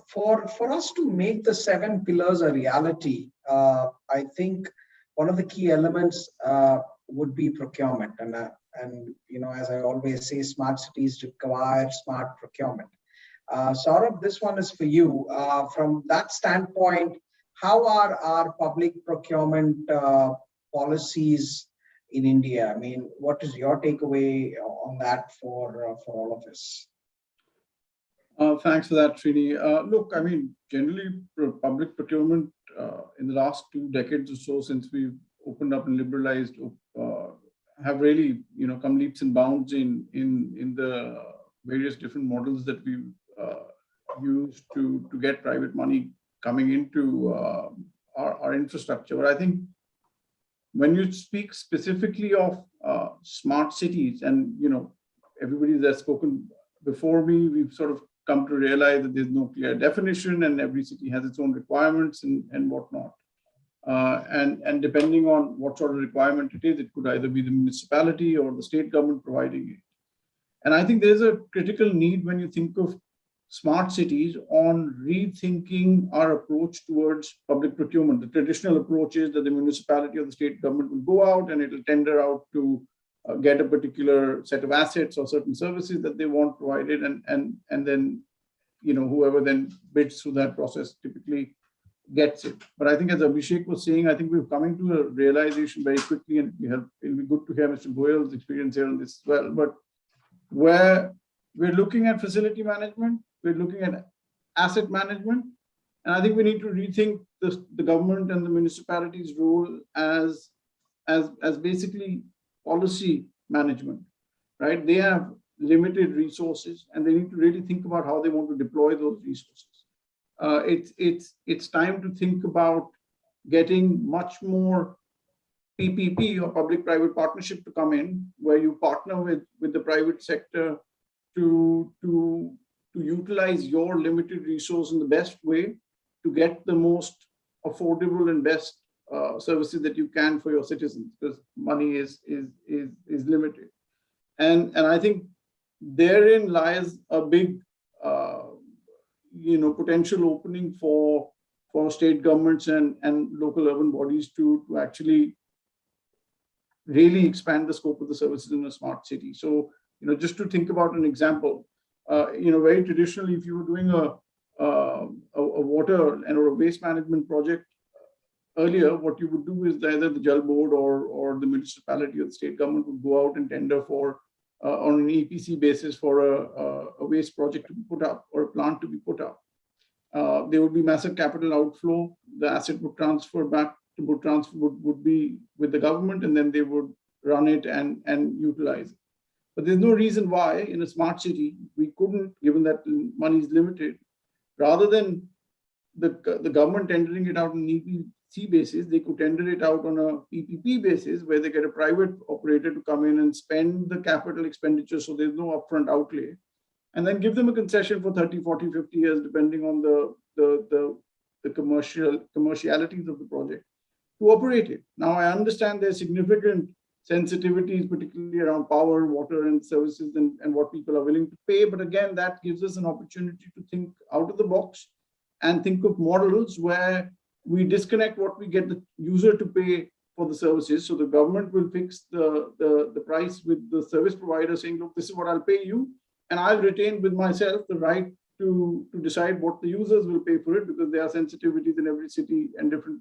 Q: for us to make the 7 pillars a reality, I think one of the key elements would be procurement. And as I always say, smart cities require smart procurement. Saurabh, this one is for you. From that standpoint, how are our public procurement policies in India? I mean, what is your takeaway on that for all of us?
I: Thanks for that, Srini. Look, I mean, generally, public procurement in the last 2 decades or so, since we've opened up and liberalized, have really, come leaps and bounds in the various different models that we've used to get private money coming into our infrastructure. But I think when you speak specifically of smart cities, and everybody that's spoken before me, we've sort of come to realize that there's no clear definition, and every city has its own requirements and whatnot. And depending on what sort of requirement it is, it could either be the municipality or the state government providing it. And I think there's a critical need when you think of smart cities on rethinking our approach towards public procurement. The traditional approach is that the municipality or the state government will go out and it'll tender out to get a particular set of assets or certain services that they want provided, and then whoever then bids through that process typically gets it. But I think, as Abhishek was saying, I think we're coming to a realization very quickly, and it'll be good to hear Mr. Goyal's experience here on this as well. But where we're looking at facility management, we're looking at asset management, and I think we need to rethink the government and the municipalities' role as basically policy management, right? They have limited resources, and they need to really think about how they want to deploy those resources. It's time to think about getting much more PPP, or public-private partnership, to come in, where you partner with the private sector to utilize your limited resource in the best way to get the most affordable and best services that you can for your citizens, because money is limited. And I think therein lies a big potential opening for state governments and local urban bodies to actually really expand the scope of the services in a smart city. So, just to think about an example, very traditionally, if you were doing a water and or a waste management project earlier, what you would do is either the Jal Board or the municipality or the state government would go out and tender for on an EPC basis for a waste project to be put up or a plant to be put up. There would be massive capital outflow. The asset would transfer back to would be with the government, and then they would run it and utilize it. But there's no reason why in a smart city we couldn't, given that money is limited, rather than the government tendering it out on an EPC basis, they could tender it out on a PPP basis, where they get a private operator to come in and spend the capital expenditure, so there's no upfront outlay, and then give them a concession for 30, 40, 50 years, depending on the commercialities of the project, to operate it. Now, I understand there's significant sensitivities, particularly around power, water, and services, and what people are willing to pay. But again, that gives us an opportunity to think out of the box and think of models where we disconnect what we get the user to pay for the services. So the government will fix the price with the service provider, saying, look, this is what I'll pay you, and I'll retain with myself the right to decide what the users will pay for it, because there are sensitivities in every city and different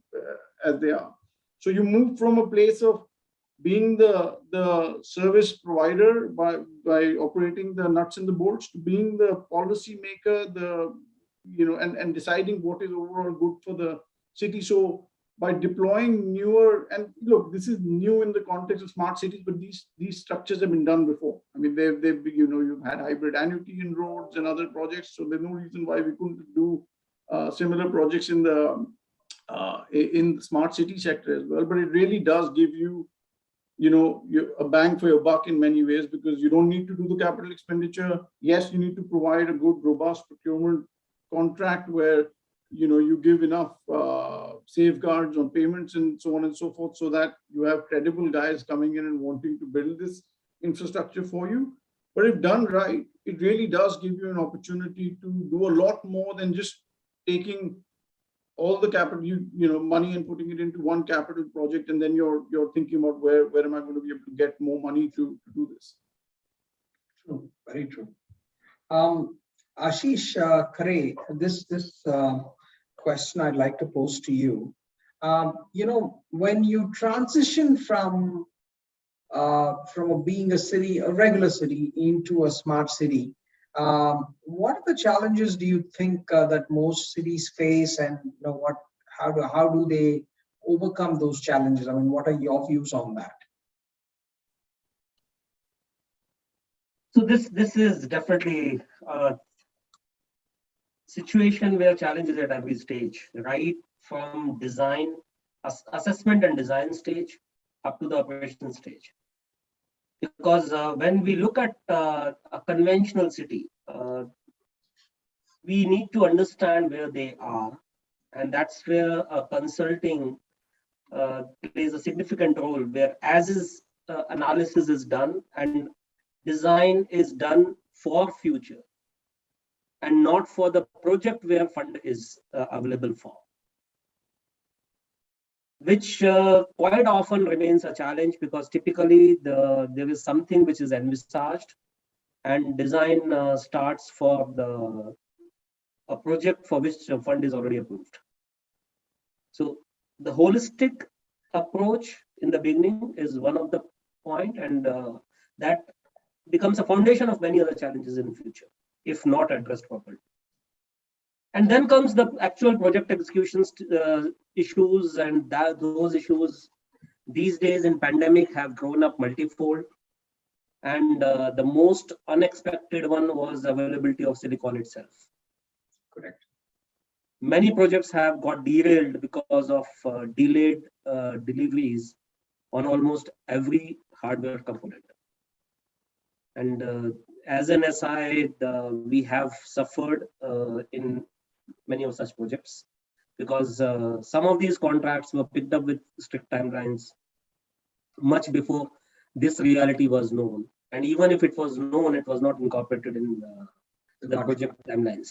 I: as they are. So you move from a place of
P: being the service provider by operating the nuts and the bolts, to being the policy maker, and deciding what is overall good for the city. So by deploying newer, and look, this is new in the context of smart cities, but these structures have been done before. I mean, they've you've had hybrid annuity in roads and other projects, so there's no reason why we couldn't do similar projects in the smart city sector as well. But it really does give you a bang for your buck in many ways, because you don't need to do the capital expenditure. Yes, you need to provide a good, robust procurement contract where you give enough safeguards on payments and so on and so forth, so that you have credible guys coming in and wanting to build this infrastructure for you. But if done right, it really does give you an opportunity to do a lot more than just taking all the capital, money and putting it into one capital project, and then you're thinking about where am I going to be able to get more money to do this.
Q: True, very true. Ashish Khare, this question I'd like to pose to you. When you transition from being a regular city into a smart city, what are the challenges do you think that most cities face, and how do they overcome those challenges? I mean, what are your views on that?
T: So this is definitely a situation where challenges at every stage, right from design, assessment and design stage up to the operation stage. Because when we look at a conventional city, we need to understand where they are, and that's where consulting plays a significant role, where as-is analysis is done and design is done for future and not for the project where fund is available for, which quite often remains a challenge, because typically there is something which is envisaged and design starts for a project for which a fund is already approved. So the holistic approach in the beginning is one of the point, and that becomes a foundation of many other challenges in the future if not addressed properly. And then comes the actual project executions issues, and those issues these days in pandemic have grown up multifold. And the most unexpected one was availability of silicon itself.
Q: Correct.
T: Many projects have got derailed because of delayed deliveries on almost every hardware component. And as an SI, we have suffered in many of such projects, because some of these contracts were picked up with strict timelines much before this reality was known. And even if it was known, it was not incorporated in the project timelines.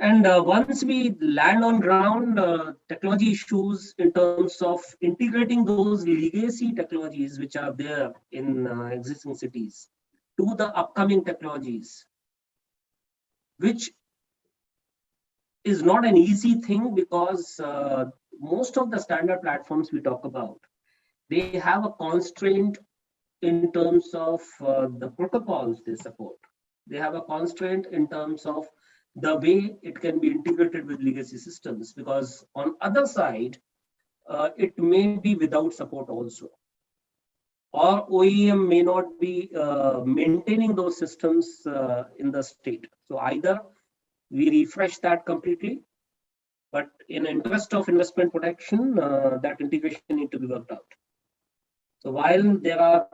T: And once we land on ground, technology issues in terms of integrating those legacy technologies which are there in existing cities to the upcoming technologies, which is not an easy thing, because most of the standard platforms we talk about, they have a constraint in terms of the protocols they support. They have a constraint in terms of the way it can be integrated with legacy systems, because on other side, it may be without support also. Or OEM may not be maintaining those systems in the state. So either we refresh that completely, but in interest of investment protection, that integration need to be worked out. So while there are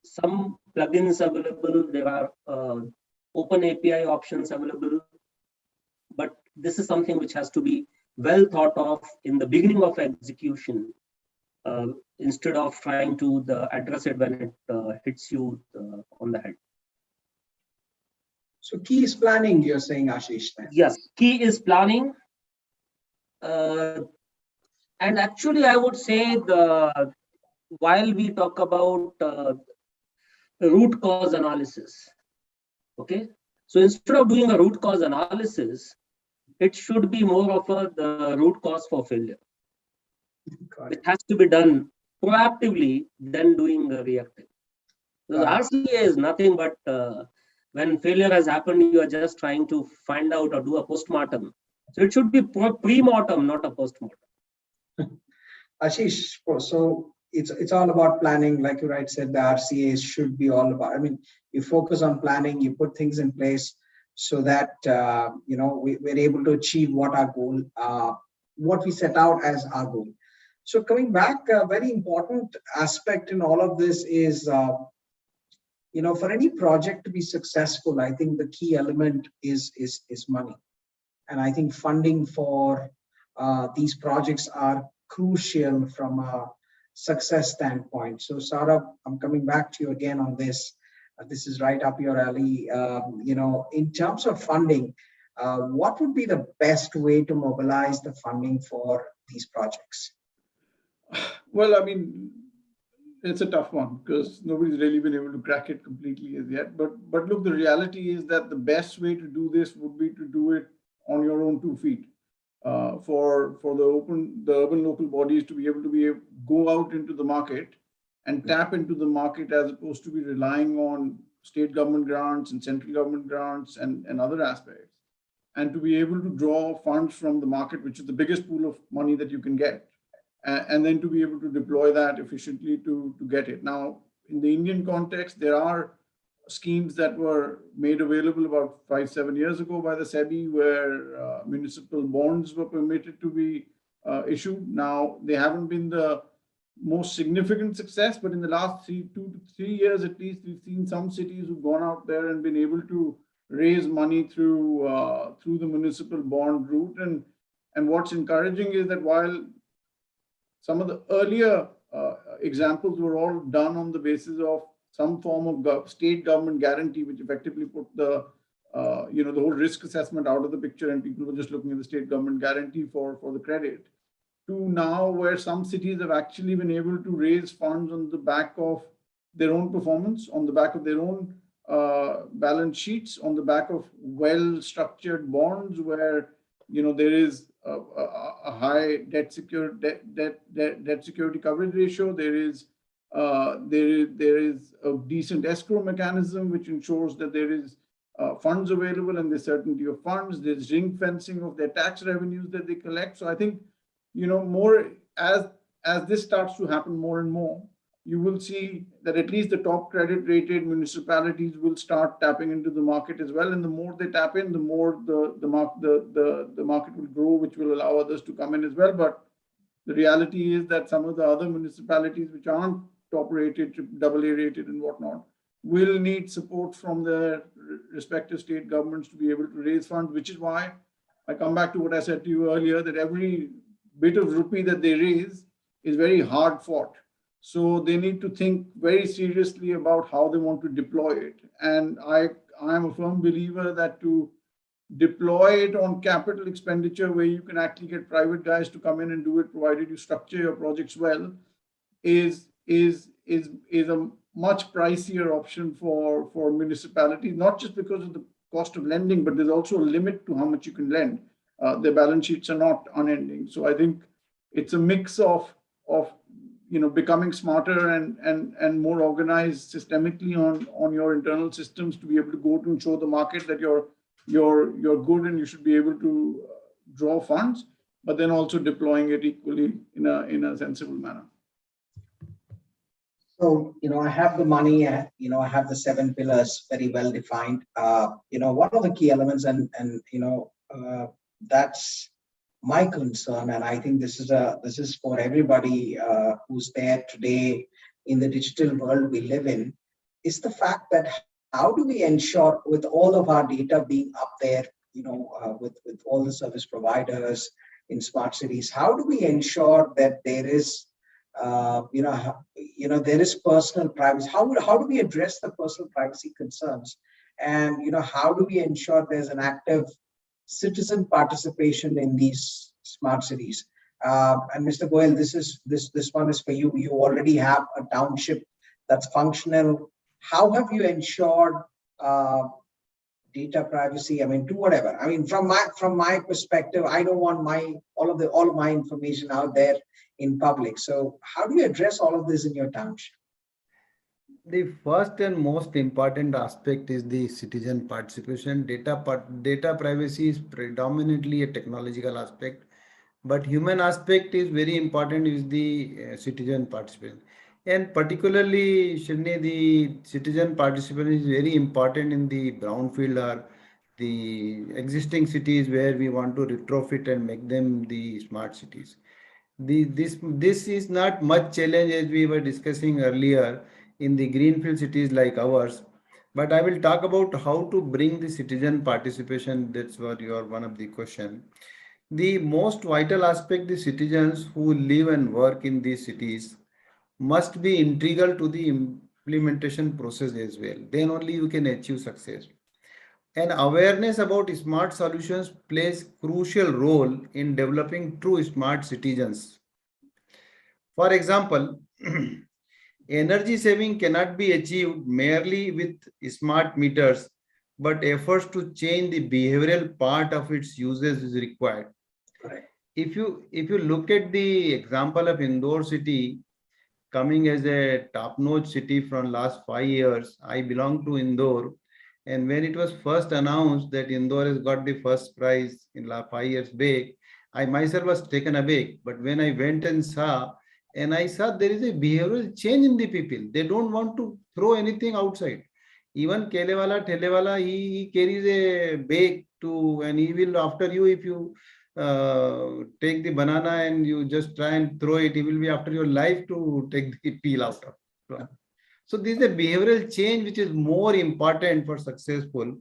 T: some plugins available, there are open API options available, but this is something which has to be well thought of in the beginning of execution, instead of trying to address it when it hits you on the head.
Q: So key is planning, you're saying, Ashish? Then.
T: Yes, key is planning. And actually, I would say while we talk about root cause analysis, okay, so instead of doing a root cause analysis, it should be more of the root cause for failure. It has to be done proactively than doing reactive. The RCA is nothing but when failure has happened, you are just trying to find out or do a postmortem. So it should be pre-mortem, not a postmortem.
Q: Ashish, so it's all about planning, like you right said. The RCAs should be all about. I mean, you focus on planning, you put things in place so that we're able to achieve what our goal, what we set out as our goal. So coming back, a very important aspect in all of this is, for any project to be successful, I think the key element is money, and I think funding for these projects are crucial from a success standpoint. So Saurabh, I'm coming back to you again on this. This is right up your alley. In terms of funding, what would be the best way to mobilize the funding for these projects?
E: Well, I mean, it's a tough one because nobody's really been able to crack it completely as yet. But look, the reality is that the best way to do this would be to do it on your own 2 feet. For the urban local bodies to be able to go out into the market and tap into the market, as opposed to be relying on state government grants and central government grants and other aspects, and to be able to draw funds from the market, which is the biggest pool of money that you can get, and then to be able to deploy that efficiently to get it. Now, in the Indian context, there are schemes that were made available about 5-7 years ago by the SEBI, where municipal bonds were permitted to be issued. Now, they haven't been the most significant success, but in the last 2 to 3 years at least, we've seen some cities who've gone out there and been able to raise money through the municipal bond route. And what's encouraging is that while some of the earlier examples were all done on the basis of some form of state government guarantee, which effectively put the whole risk assessment out of the picture, and people were just looking at the state government guarantee for the credit, to now where some cities have actually been able to raise funds on the back of their own performance, on the back of their own balance sheets, on the back of well-structured bonds where there is a high debt security coverage ratio. There is a decent escrow mechanism which ensures that there is funds available and the certainty of funds. There's ring fencing of their tax revenues that they collect. So I think more as this starts to happen more and more, you will see that at least the top credit rated municipalities will start tapping into the market as well. And the more they tap in, the more the market will grow, which will allow others to come in as well. But the reality is that some of the other municipalities which aren't top rated, AA rated and whatnot, will need support from their respective state governments to be able to raise funds, which is why I come back to what I said to you earlier, that every bit of rupee that they raise is very hard fought. So they need to think very seriously about how they want to deploy it. And I am a firm believer that to deploy it on capital expenditure, where you can actually get private guys to come in and do it, provided you structure your projects well, is a much pricier option for municipalities, not just because of the cost of lending, but there's also a limit to how much you can lend. Their balance sheets are not unending. So I think it's a mix of becoming smarter and more organized systemically on your internal systems to be able to go to and show the market that you're good and you should be able to draw funds, but then also deploying it equally in a sensible manner.
Q: So, I have the money, I have the 7 pillars very well defined. What are the key elements and that's my concern. And I think this is for everybody who's there today in the digital world we live in, is the fact that how do we ensure, with all of our data being up there, with all the service providers in smart cities, how do we ensure that there is there is personal privacy? How do we address the personal privacy concerns? And how do we ensure there's an active citizen participation in these smart cities? And Mr. Goyal, this one is for you. You already have a township that's functional. How have you ensured data privacy, I mean, do whatever. I mean, from my perspective, I don't want all of my information out there in public. So how do you address all of this in your township?
R: The first and most important aspect is the citizen participation. Data privacy is predominantly a technological aspect, but human aspect is very important, is the citizen participation. And particularly, Shirni, the citizen participation is very important in the brownfield or the existing cities where we want to retrofit and make them the smart cities. This is not much challenge as we were discussing earlier in the greenfield cities like ours. But I will talk about how to bring the citizen participation. That's what your one of the question. The most vital aspect, the citizens who live and work in these cities must be integral to the implementation process as well. Then only you can achieve success. And awareness about smart solutions plays crucial role in developing true smart citizens. For example, energy saving cannot be achieved merely with smart meters, but efforts to change the behavioral part of its usage is required. If you look at the example of Indore city coming as a top-notch city from last 5 years, I belong to Indore, and when it was first announced that Indore has got the first prize in last 5 years back, I myself was taken aback. But when I went and saw there is a behavioral change in the people. They don't want to throw anything outside. Even Kelewala, Telewala, he carries a bag to, and he will after you, if you take the banana and you just try and throw it, he will be after your life to take the peel out of. So this is a behavioral change which is more important for successful.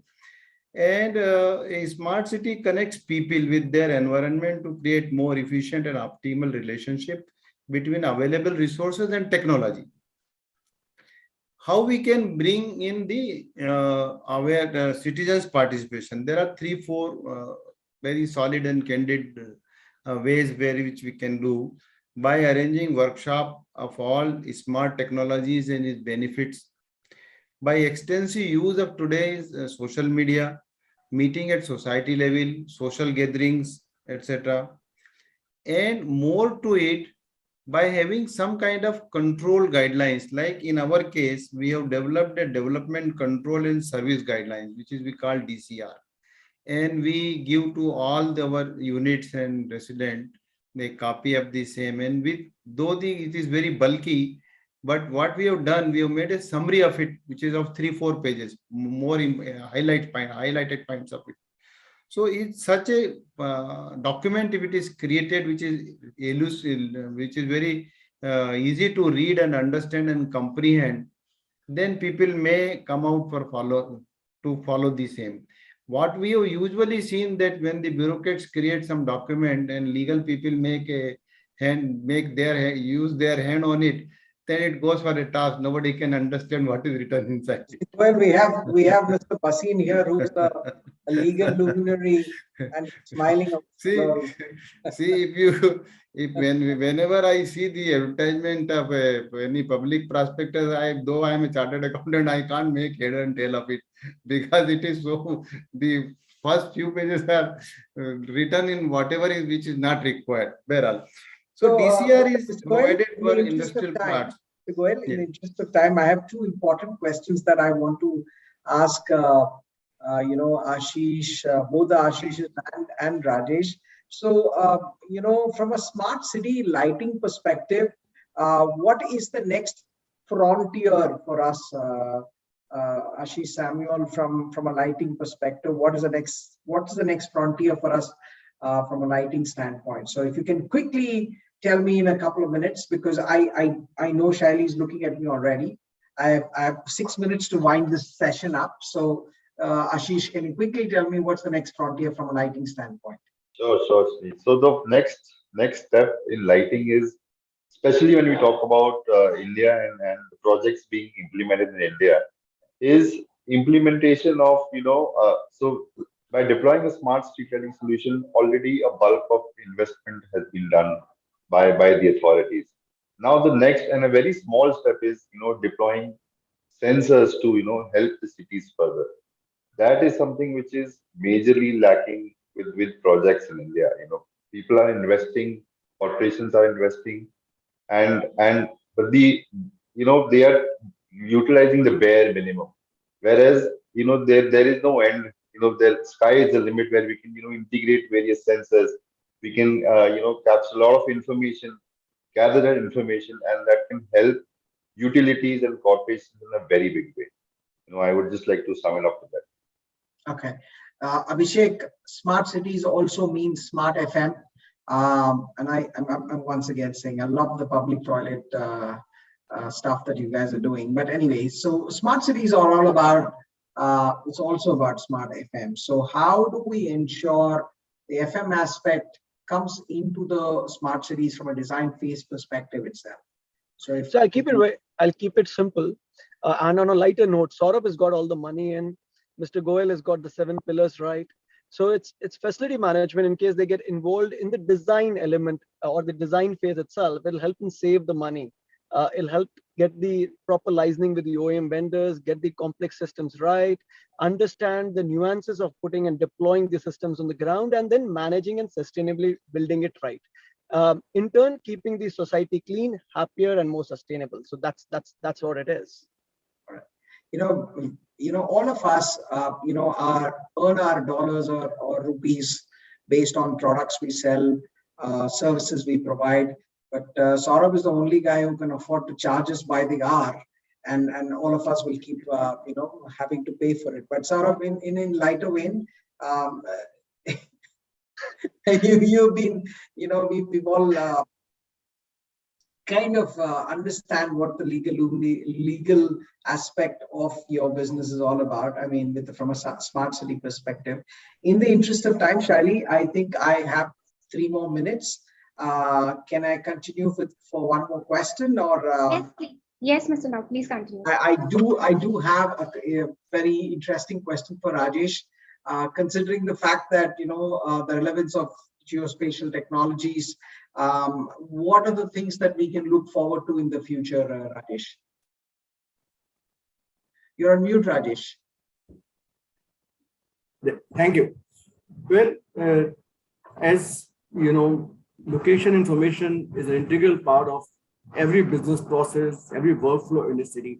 R: And a smart city connects people with their environment to create more efficient and optimal relationship between available resources and technology. How we can bring in the aware citizens participation? There are 3-4 very solid and candid ways which we can do by arranging workshop of all smart technologies and its benefits, by extensive use of today's social media, meeting at society level, social gatherings, etc. And more to it, by having some kind of control guidelines. Like in our case, we have developed a development control and service guidelines, which is we call DCR. And we give to all our units and resident a copy of the same. And though it is very bulky, but what we have done, we have made a summary of it, which is of 3-4 pages, more highlighted points of it. So it's such a document, if it is created, which is elusive, which is very easy to read and understand and comprehend, then people may come out to follow the same. What we have usually seen that when the bureaucrats create some document and legal people use their hand on it, then it goes for a task. Nobody can understand what is written inside.
Q: Well, we have Mr. Basin here, who's a legal luminary and smiling.
R: Whenever I see the advertisement of any public prospectus, though I am a chartered accountant, I can't make head and tail of it because it is so. The first few pages are written in whatever which is not required. So DCR is provided for industrial parts.
Q: In the interest of time, I have 2 important questions that I want to ask. Ashish, both the Ashish and Rajesh. So, from a smart city lighting perspective, what is the next frontier for us, Ashish Samuel, from a lighting perspective? What is the next frontier for us from a lighting standpoint? So, if you can quickly tell me in a couple of minutes, because I know Shaili is looking at me already. I have 6 minutes to wind this session up. So, Ashish, can you quickly tell me what's the next frontier from a lighting standpoint?
U: Sure. So the next step in lighting is, especially when we talk about India and the projects being implemented in India, is implementation of, so by deploying a smart street lighting solution, already a bulk of investment has been done by the authorities. Now the next and a very small step is, deploying sensors to, help the cities further. that is something which is majorly lacking with projects in India. People are investing, corporations are investing, but they are utilizing the bare minimum. Whereas, there is no end. The sky is the limit where we can, integrate various sensors. We can, capture a lot of information, gather that information, and that can help utilities and corporations in a very big way. I would just like to sum it up with that.
Q: Okay. Abhishek, smart cities also means smart FM. And I'm once again saying I love the public toilet stuff that you guys are doing. But anyway, so smart cities are all about, it's also about smart FM. So how do we ensure the FM aspect comes into the smart cities from a design phase perspective itself? So
S: I'll keep it simple. And on a lighter note, Saurabh has got all the money in. Mr. Goel has got the 7 pillars right. So it's facility management in case they get involved in the design element or the design phase itself. It'll help them save the money. It'll help get the proper licensing with the OEM vendors, get the complex systems right, understand the nuances of putting and deploying the systems on the ground, and then managing and sustainably building it right. In turn, keeping the society clean, happier, and more sustainable. So that's what it is.
Q: All of us, earn our dollars or rupees based on products we sell, services we provide. But Saurabh is the only guy who can afford to charge us by the hour, and all of us will keep, having to pay for it. But Saurabh, in lighter vein, you've been, we've all kind of understand what the legal aspect of your business is all about. I mean, from a smart city perspective. In the interest of time, Shaili, I think I have 3 more minutes. Can I continue for one more question, or?
G: Yes, please. Yes, Mr. Now, please continue.
Q: I do have a very interesting question for Rajesh, considering the fact that the relevance of geospatial technologies. What are the things that we can look forward to in the future, Rajesh? You're on mute, Rajesh.
P: Thank you. Well, as you know, location information is an integral part of every business process, every workflow in the city.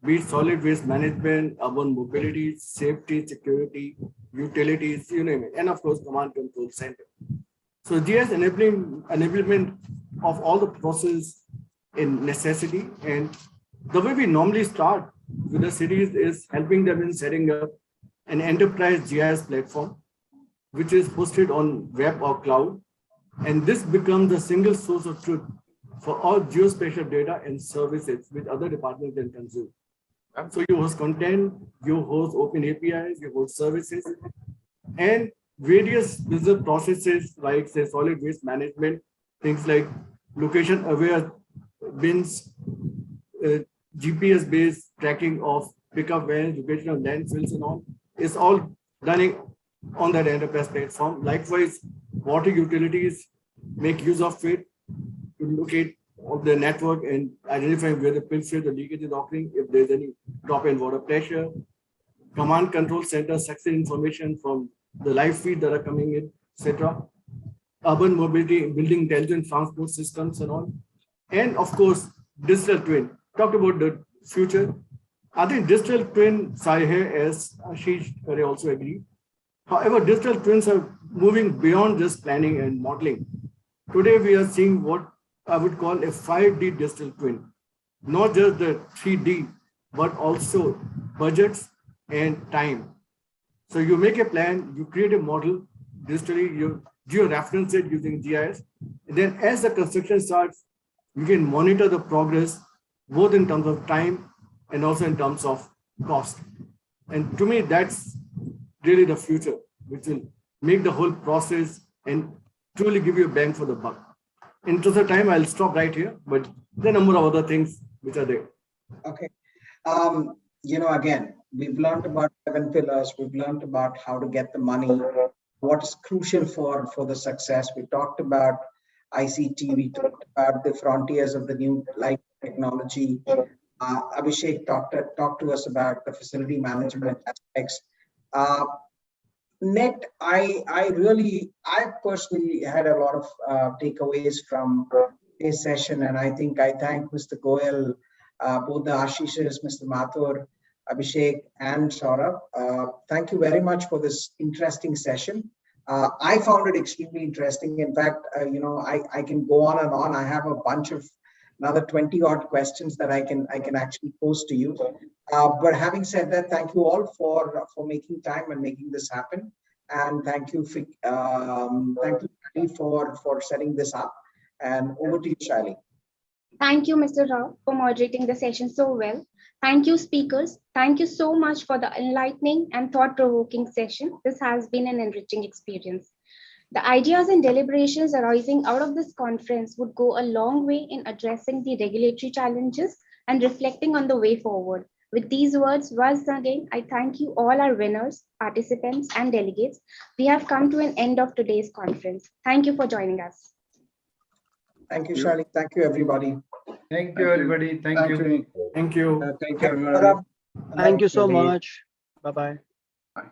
P: Be it solid waste management, urban mobility, safety, security, utilities, you name it, and of course, command control center. So GIS enablement of all the process in necessity, and the way we normally start with the cities is helping them in setting up an enterprise GIS platform, which is hosted on web or cloud. And this becomes the single source of truth for all geospatial data and services which other departments can consume. So you host content, you host open APIs, you host services, and various business processes like, say, solid waste management, things like location aware bins, GPS-based tracking of pickup vans, location of landfills and all, is all done on that enterprise platform. Likewise, water utilities make use of it to locate of the network and identify where the pilferage, the leakage is occurring, if there's any drop in water pressure. Command control center success information from the live feed that are coming in, etc. Urban mobility, building intelligent transport systems and all. And of course, digital twin. Talked about the future. I think digital twins are here, as Ashish Kare also agreed. However, digital twins are moving beyond just planning and modeling. Today, we are seeing what I would call a 5D digital twin. Not just the 3D, but also budgets and time. So you make a plan, you create a model digitally, you geo-reference it using GIS. And then as the construction starts, you can monitor the progress, both in terms of time and also in terms of cost. And to me, that's really the future, which will make the whole process and truly give you a bang for the buck. In interest of time, I'll stop right here, but there are a number of other things which are there.
Q: Okay. Again, we've learned about 7 pillars. We've learned about how to get the money, what is crucial for the success. We talked about ICT. We talked about the frontiers of the new light technology. Abhishek talked to us about the facility management aspects. Net, I personally had a lot of takeaways from this session, and I think I thank Mr. Goyal, both the Ashish's, Mr. Mathur, Abhishek, and Saurabh. Thank you very much for this interesting session. I found it extremely interesting. In fact, I can go on and on. I have a bunch of another 20 odd questions that I can actually pose to you. But having said that, thank you all for making time and making this happen. And thank you for setting this up. And over to you, Shaili.
G: Thank you, Mr. Rao, for moderating the session so well. Thank you, speakers. Thank you so much for the enlightening and thought-provoking session. This has been an enriching experience. The ideas and deliberations arising out of this conference would go a long way in addressing the regulatory challenges and reflecting on the way forward. With these words, once again, I thank you all our winners, participants, and delegates. We have come to an end of today's conference. Thank you for joining us.
Q: Thank you, Shaili. Thank you, everybody.
R: Thank you, everybody. Thank you.
P: Thank you.
Q: Thank you, everyone.
S: Thank you so much. Bye-bye.
E: Bye.